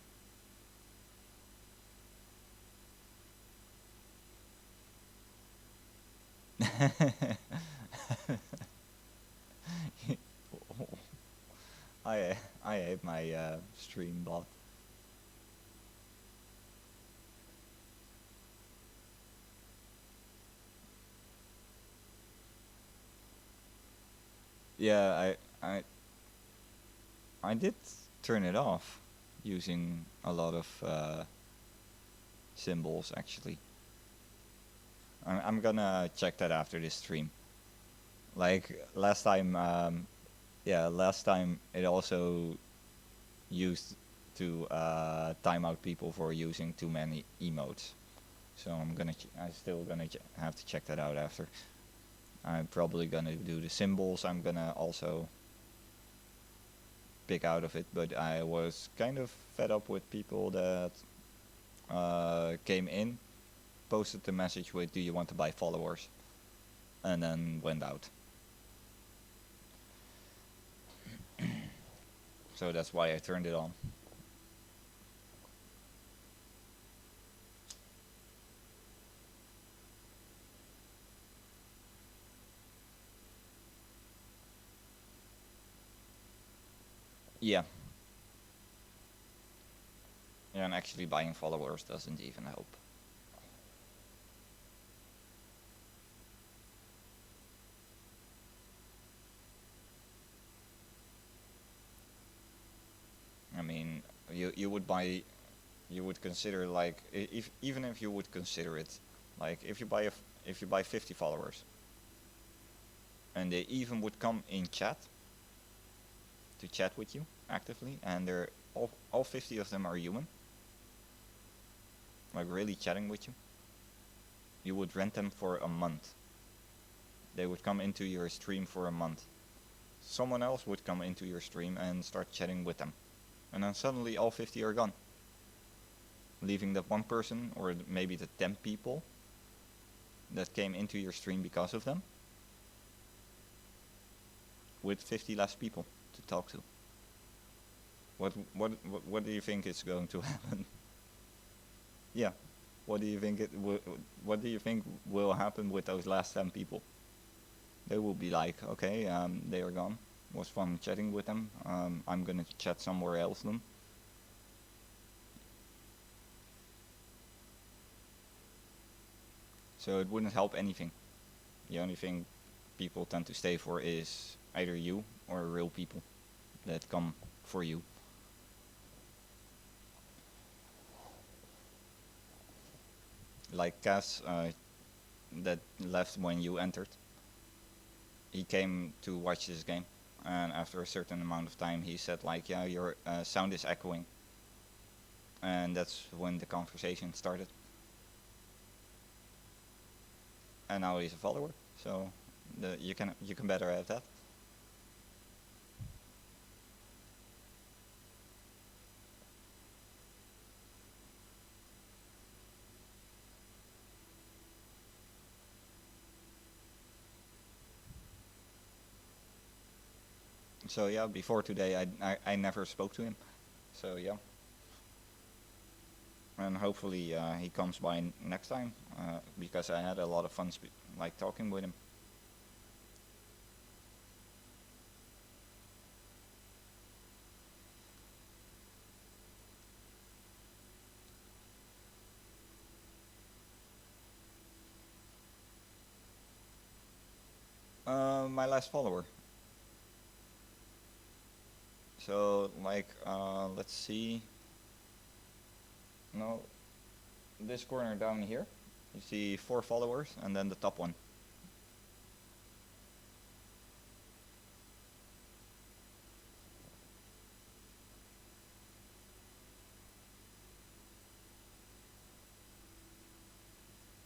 I hate my stream bot. Yeah, I did turn it off using a lot of symbols actually. I'm gonna check that after this stream. Like last time, last time it also used to time out people for using too many emotes. So I'm still gonna have to check that out after. I'm probably gonna do the symbols. I'm gonna also pick out of it, but I was kind of fed up with people that came in, posted the message with "Do you want to buy followers?" and then went out. So that's why I turned it on. Yeah. Yeah, and actually buying followers doesn't even help. I mean, you would consider like if even if you would consider it, like if you buy 50 followers, and they even would come in chat to chat with you actively, and they're all 50 of them are human, like really chatting with you, you would rent them for a month. They would come into your stream for a month. Someone else would come into your stream and start chatting with them, and then suddenly all 50 are gone. leaving that one person or maybe the 10 people that came into your stream because of them with 50 less people to talk to. What do you think is going to happen? Yeah. What do you think what do you think will happen with those last 10 people? They will be like, okay, they are gone. Was fun chatting with them. I'm gonna chat somewhere else then. So it wouldn't help anything. The only thing people tend to stay for is either you or real people that come for you. Like Cass, that left when you entered. He came to watch this game, and after a certain amount of time, he said like, "Yeah, your sound is echoing," and that's when the conversation started. And now he's a follower, so you can better have that. So yeah, before today, I never spoke to him. So yeah, and hopefully he comes by next time because I had a lot of fun like talking with him. My last follower. So like let's see. No, this corner down here. You see 4 followers and then the top one.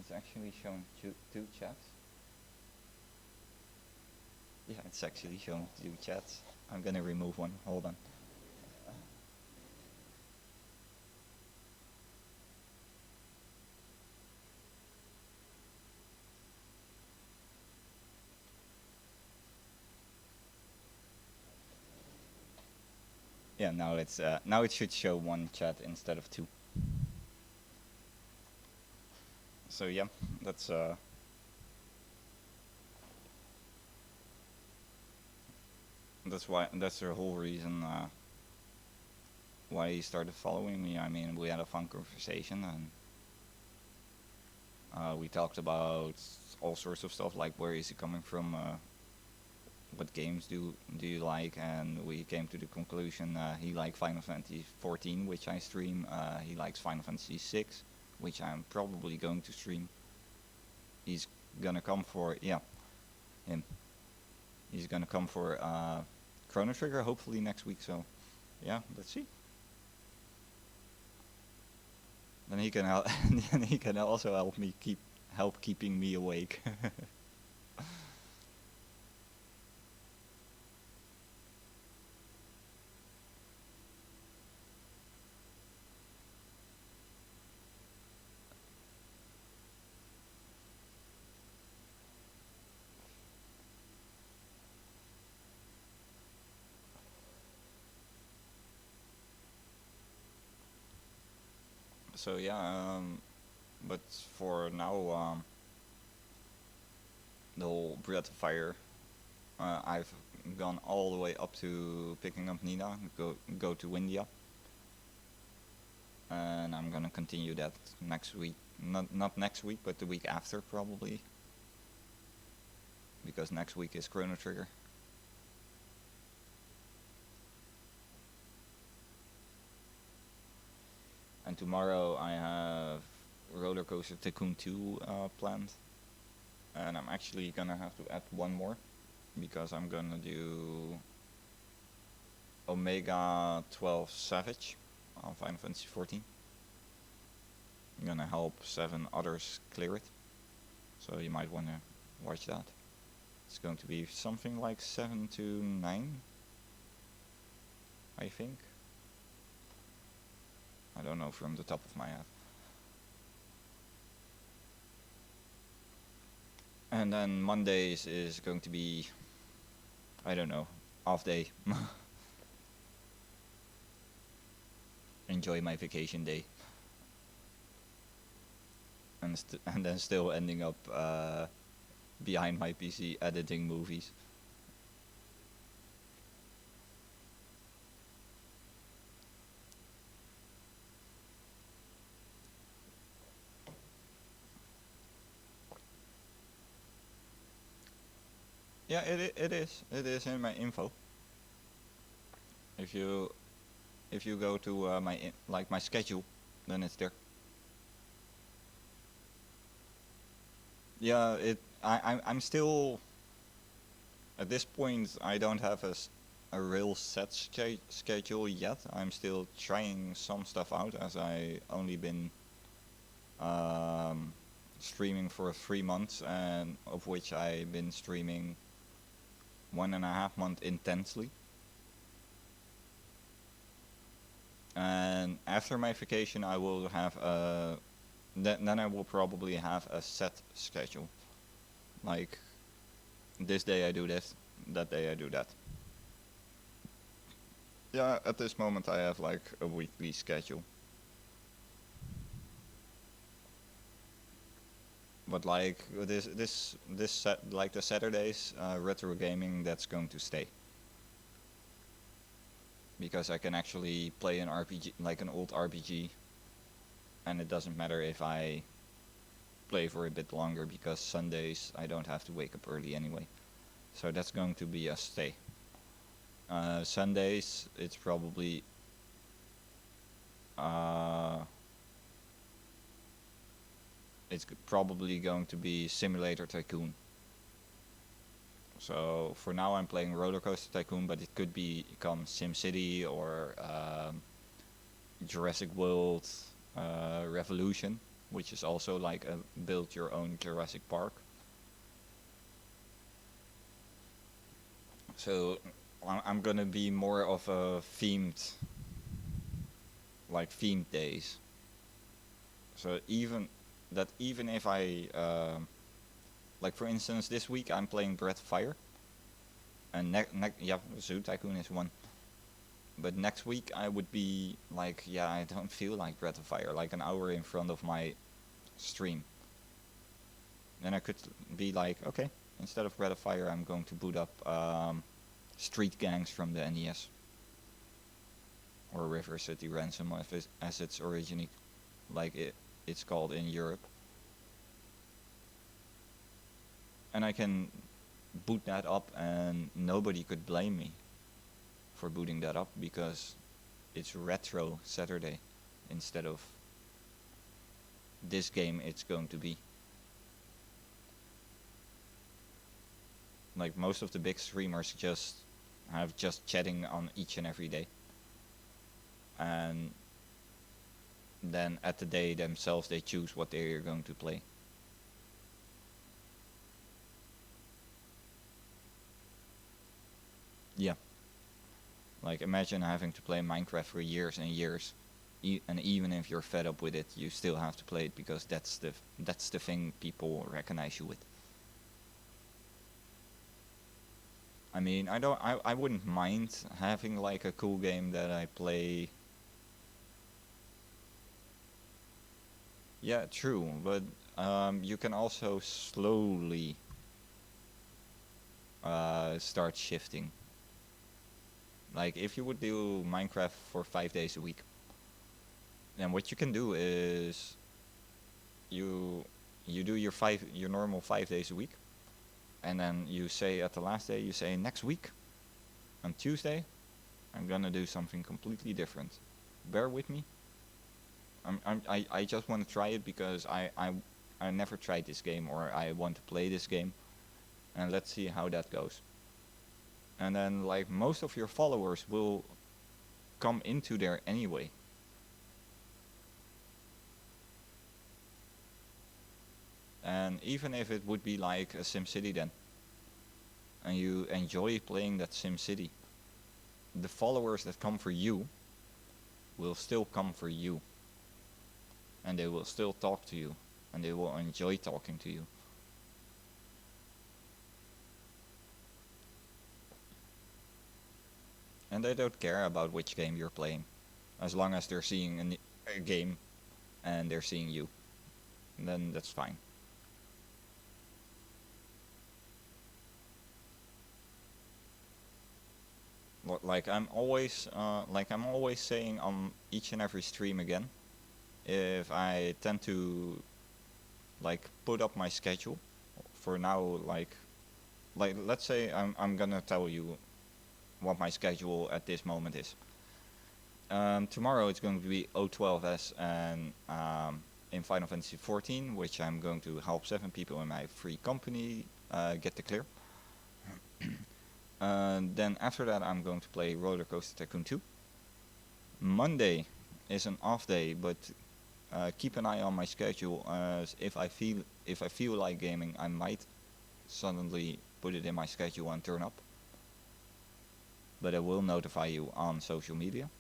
It's actually shown two chats. Yeah, it's actually shown 2 chats. I'm gonna remove one. Hold on. Yeah, now it should show 1 chat instead of 2. So yeah, that's the whole reason why he started following me. I mean, we had a fun conversation and we talked about all sorts of stuff like where is he coming from, what games do you like, and we came to the conclusion he likes Final Fantasy 14, which I stream. He likes Final Fantasy 6, which I'm probably going to stream. He's gonna come for him. He's gonna come for Chrono Trigger hopefully next week. So yeah, let's see. Then he can then he can also help keeping me awake. So yeah, but for now, the whole Breath of Fire, I've gone all the way up to picking up Nina, go to India, and I'm gonna continue that next week. Not next week, but the week after probably, because next week is Chrono Trigger. And tomorrow I have Roller Coaster Tycoon 2 planned, and I'm actually gonna have to add one more because I'm gonna do Omega 12 Savage on Final Fantasy 14. I'm gonna help 7 others clear it, so you might wanna watch that. It's going to be something like 7 to 9, I think. I don't know from the top of my head. And then Mondays is going to be, I don't know, off day. Enjoy my vacation day. And then still ending up behind my PC editing movies. Yeah, it is. It is in my info. If you go to like my schedule, then it's there. Yeah, I'm still at this point. I don't have a real set schedule yet. I'm still trying some stuff out as I only been um, streaming for 3 months, and of which I've been streaming 1.5 months intensely. And after my vacation, I will have a then I will probably have a set schedule. Like this day I do this, that day I do that. Yeah, at this moment I have like a weekly schedule. But like this set like the Saturdays retro gaming, that's going to stay. Because I can actually play an RPG, like an old RPG, and it doesn't matter if I play for a bit longer because Sundays I don't have to wake up early anyway. So that's going to be a stay. Sundays it's probably uh, probably going to be Simulator Tycoon. So for now I'm playing Roller Coaster Tycoon, but it could become SimCity or Jurassic World Revolution, which is also like a build your own Jurassic Park. So I'm gonna be more of a themed days. So even if I like for instance this week I'm playing Breath of Fire, and yeah, Zoo Tycoon is one. But next week I would be like, yeah, I don't feel like Breath of Fire, like an hour in front of my stream. Then I could be like, okay, instead of Breath of Fire, I'm going to boot up Street Gangs from the NES. Or River City Ransom as it's originally, it's called in Europe. And I can boot that up and nobody could blame me for booting that up because it's retro Saturday instead of this game it's going to be. Like most of the big streamers just have just chatting on each and every day. And then at the day themselves they choose what they are going to play. Yeah. Like imagine having to play Minecraft for years and years, and even if you're fed up with it, you still have to play it because that's the thing people recognize you with. I mean, I wouldn't mind having like a cool game that I play. Yeah, true, but you can also slowly start shifting. Like if you would do Minecraft for 5 days a week, then what you can do is you do your normal 5 days a week, and then you say at the last day you say next week on Tuesday I'm gonna do something completely different. Bear with me. I just want to try it because I never tried this game, or I want to play this game, and let's see how that goes. And then like most of your followers will come into there anyway. And even if it would be like a SimCity then, and you enjoy playing that SimCity, the followers that come for you will still come for you, and they will still talk to you, and they will enjoy talking to you. And they don't care about which game you're playing, as long as they're seeing a game and they're seeing you, then that's fine. Like I'm always saying on each and every stream again, if I tend to like put up my schedule for now, like let's say I'm gonna tell you what my schedule at this moment is. Tomorrow it's going to be O12S and in Final Fantasy 14, which I'm going to help 7 people in my free company get the clear. Then after that I'm going to play Roller Coaster Tycoon 2. Monday is an off day, but keep an eye on my schedule, as if I feel like gaming, I might suddenly put it in my schedule and turn up. But I will notify you on social media.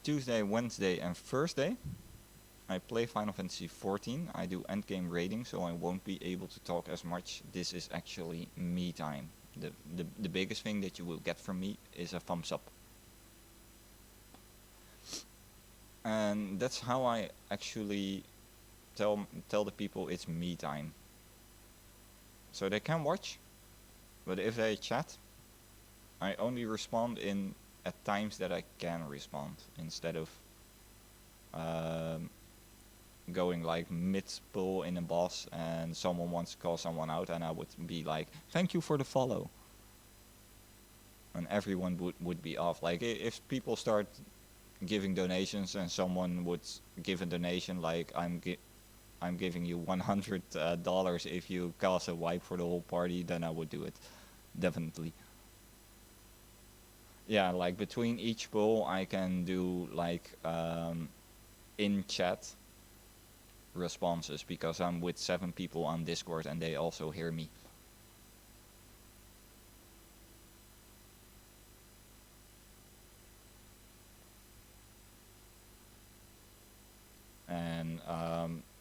Tuesday, Wednesday, and Thursday, I play Final Fantasy 14. I do endgame raiding, so I won't be able to talk as much. This is actually me time. The biggest thing that you will get from me is a thumbs up. And that's how I actually tell the people it's me time. So they can watch, but if they chat, I only respond at times that I can respond, instead of going like mid-pull in a boss and someone wants to call someone out and I would be like, thank you for the follow. And everyone would be off. Like if people start giving donations and someone would give a donation like I'm giving you $100 if you cast a wipe for the whole party, then I would do it, definitely. Yeah, like between each pull I can do like in chat responses, because I'm with 7 people on Discord and they also hear me. And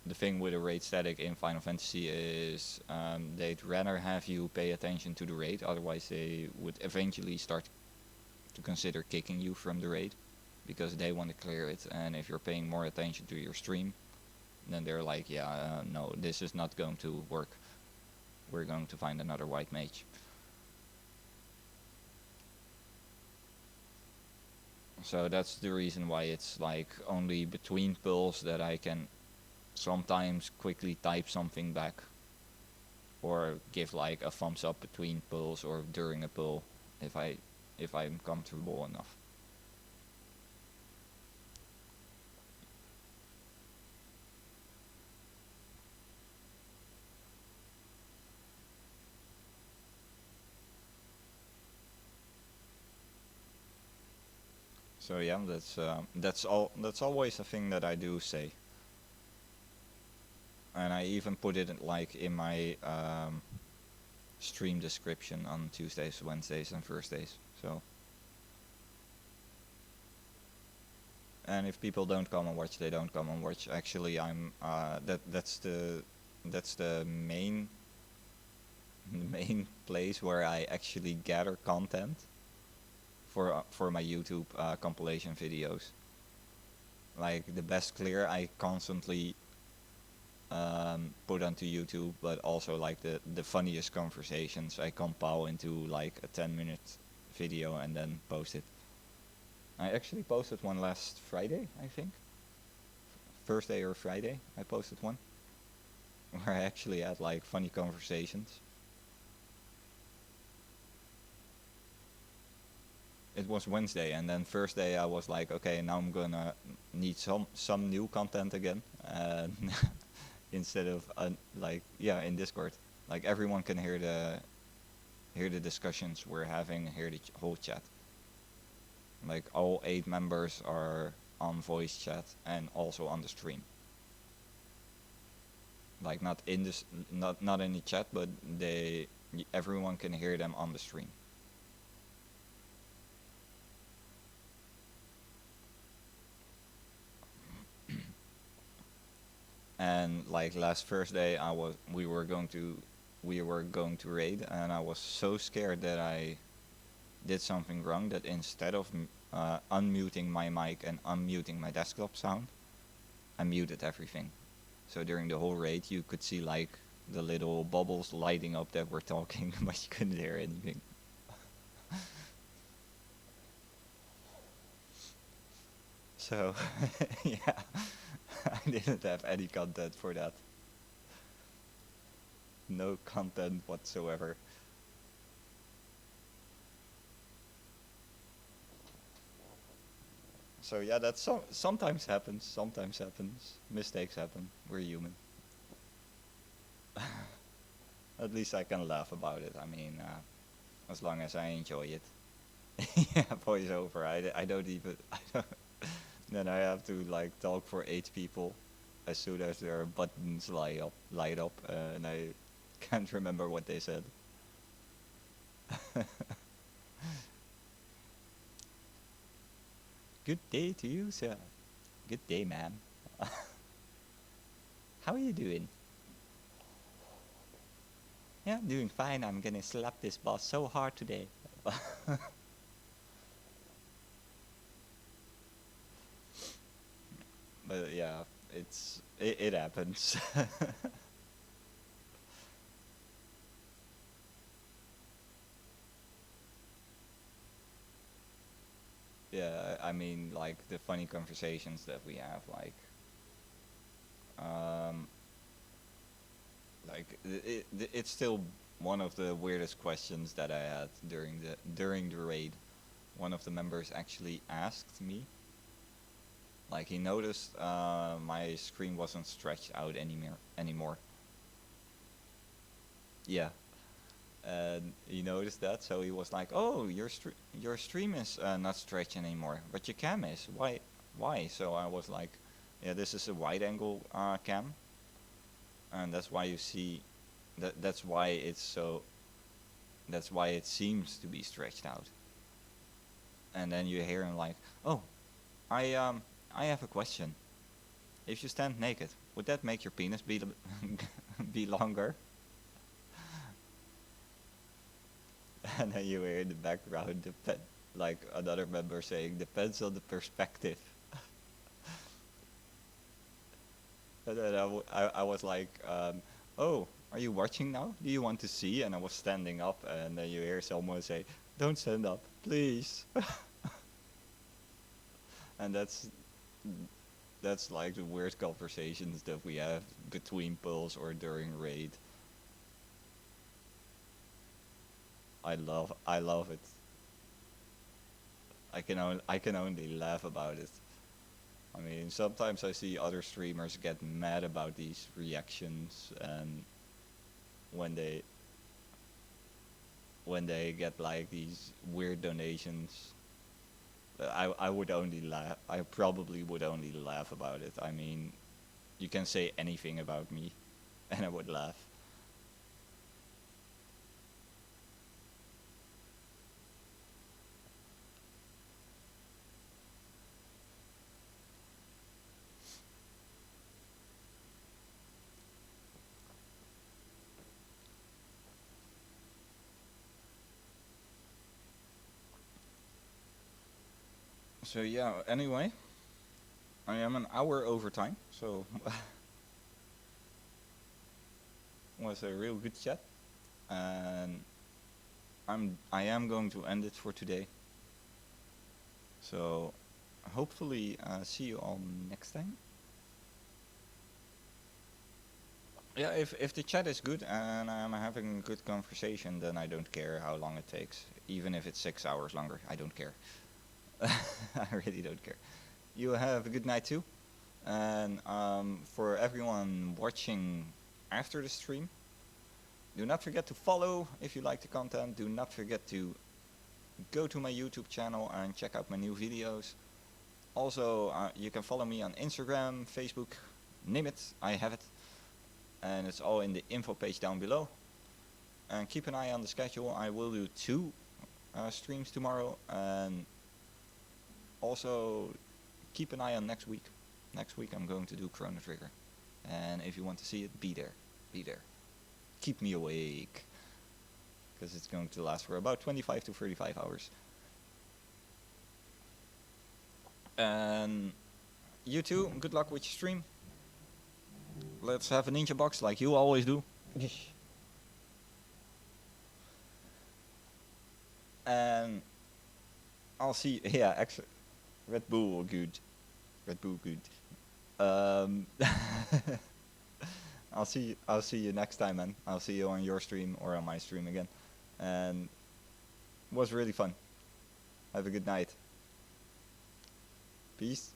the thing with a raid static in Final Fantasy is they'd rather have you pay attention to the raid, otherwise they would eventually start to consider kicking you from the raid, because they want to clear it. And if you're paying more attention to your stream, then they're like, yeah, no, this is not going to work. We're going to find another white mage. So that's the reason why it's like only between pulls that I can sometimes quickly type something back, or give like a thumbs up between pulls or during a pull if I'm comfortable enough. So yeah, that's always a thing that I do say, and I even put it like in my stream description on Tuesdays, Wednesdays, and Thursdays. So, and if people don't come and watch, they don't come and watch. Actually, I'm that's the main place where I actually gather content for my YouTube compilation videos. Like the best clear I constantly put onto YouTube, but also like the funniest conversations I compile into like a 10-minute video and then post it. I actually posted one last Friday, I think. Thursday or Friday, I posted one where I actually had like funny conversations. It was Wednesday, and then Thursday I was like, okay, now I'm gonna need some new content again, and instead of like, yeah, in Discord, like everyone can hear the discussions we're having, hear the whole chat. Like all 8 members are on voice chat and also on the stream. Like not in this, not in the chat, but everyone can hear them on the stream. like last Thursday, we were going to raid, and I was so scared that I did something wrong that instead of unmuting my mic and unmuting my desktop sound, I muted everything. So during the whole raid, you could see like the little bubbles lighting up that were talking, but you couldn't hear anything. So, yeah, I didn't have any content for that. No content whatsoever. So yeah, that sometimes happens. Sometimes happens. Mistakes happen. We're human. At least I can laugh about it. I mean, as long as I enjoy it. Yeah, voiceover. I don't even. I don't, then I have to like talk for 8 people as soon as their buttons light up, and I can't remember what they said. Good day to you, sir. Good day, ma'am. How are you doing? Yeah, I'm doing fine. I'm gonna slap this boss so hard today. But yeah, it happens. Yeah, I mean, like the funny conversations that we have, um, it's still one of the weirdest questions that I had during the raid. One of the members actually asked me, like he noticed my screen wasn't stretched out anymore. Yeah, and he noticed that, so he was like, "Oh, your stream is not stretched anymore, but your cam is. Why? Why?" So I was like, "Yeah, this is a wide angle cam, and that's why you see that. That's why it's so. That's why it seems to be stretched out." And then you hear him like, "Oh, I have a question. If you stand naked, would that make your penis be be longer?" And then you hear in the background like another member saying, "Depends on the perspective." And then I was like, "Oh, are you watching now? Do you want to see?" And I was standing up, and then you hear someone say, "Don't stand up, please." And that's like the weird conversations that we have between pulls or during raid. I love it. I can only laugh about it. I mean, sometimes I see other streamers get mad about these reactions, and when they when they get like these weird donations, I would only laugh. I probably would only laugh about it. I mean, you can say anything about me, and I would laugh. So yeah. Anyway, I am an hour over time, so was a real good chat, and I am going to end it for today. So hopefully see you all next time. Yeah, if the chat is good and I'm having a good conversation, then I don't care how long it takes. Even if it's 6 hours longer, I don't care. I really don't care. You have a good night too. And for everyone watching after the stream, do not forget to follow if you like the content. Do not forget to go to my YouTube channel and check out my new videos. Also, you can follow me on Instagram, Facebook, name it, I have it. And it's all in the info page down below. And keep an eye on the schedule. I will do 2 streams tomorrow, and also keep an eye on next week. Next week I'm going to do Chrono Trigger. And if you want to see it, be there. Be there. Keep me awake. Because it's going to last for about 25 to 35 hours. And you too, good luck with your stream. Let's have a ninja box like you always do. And I'll see. Yeah, actually, Red Bull good. Red Bull good. I'll see you next time, man. I'll see you on your stream or on my stream again. And it was really fun. Have a good night. Peace.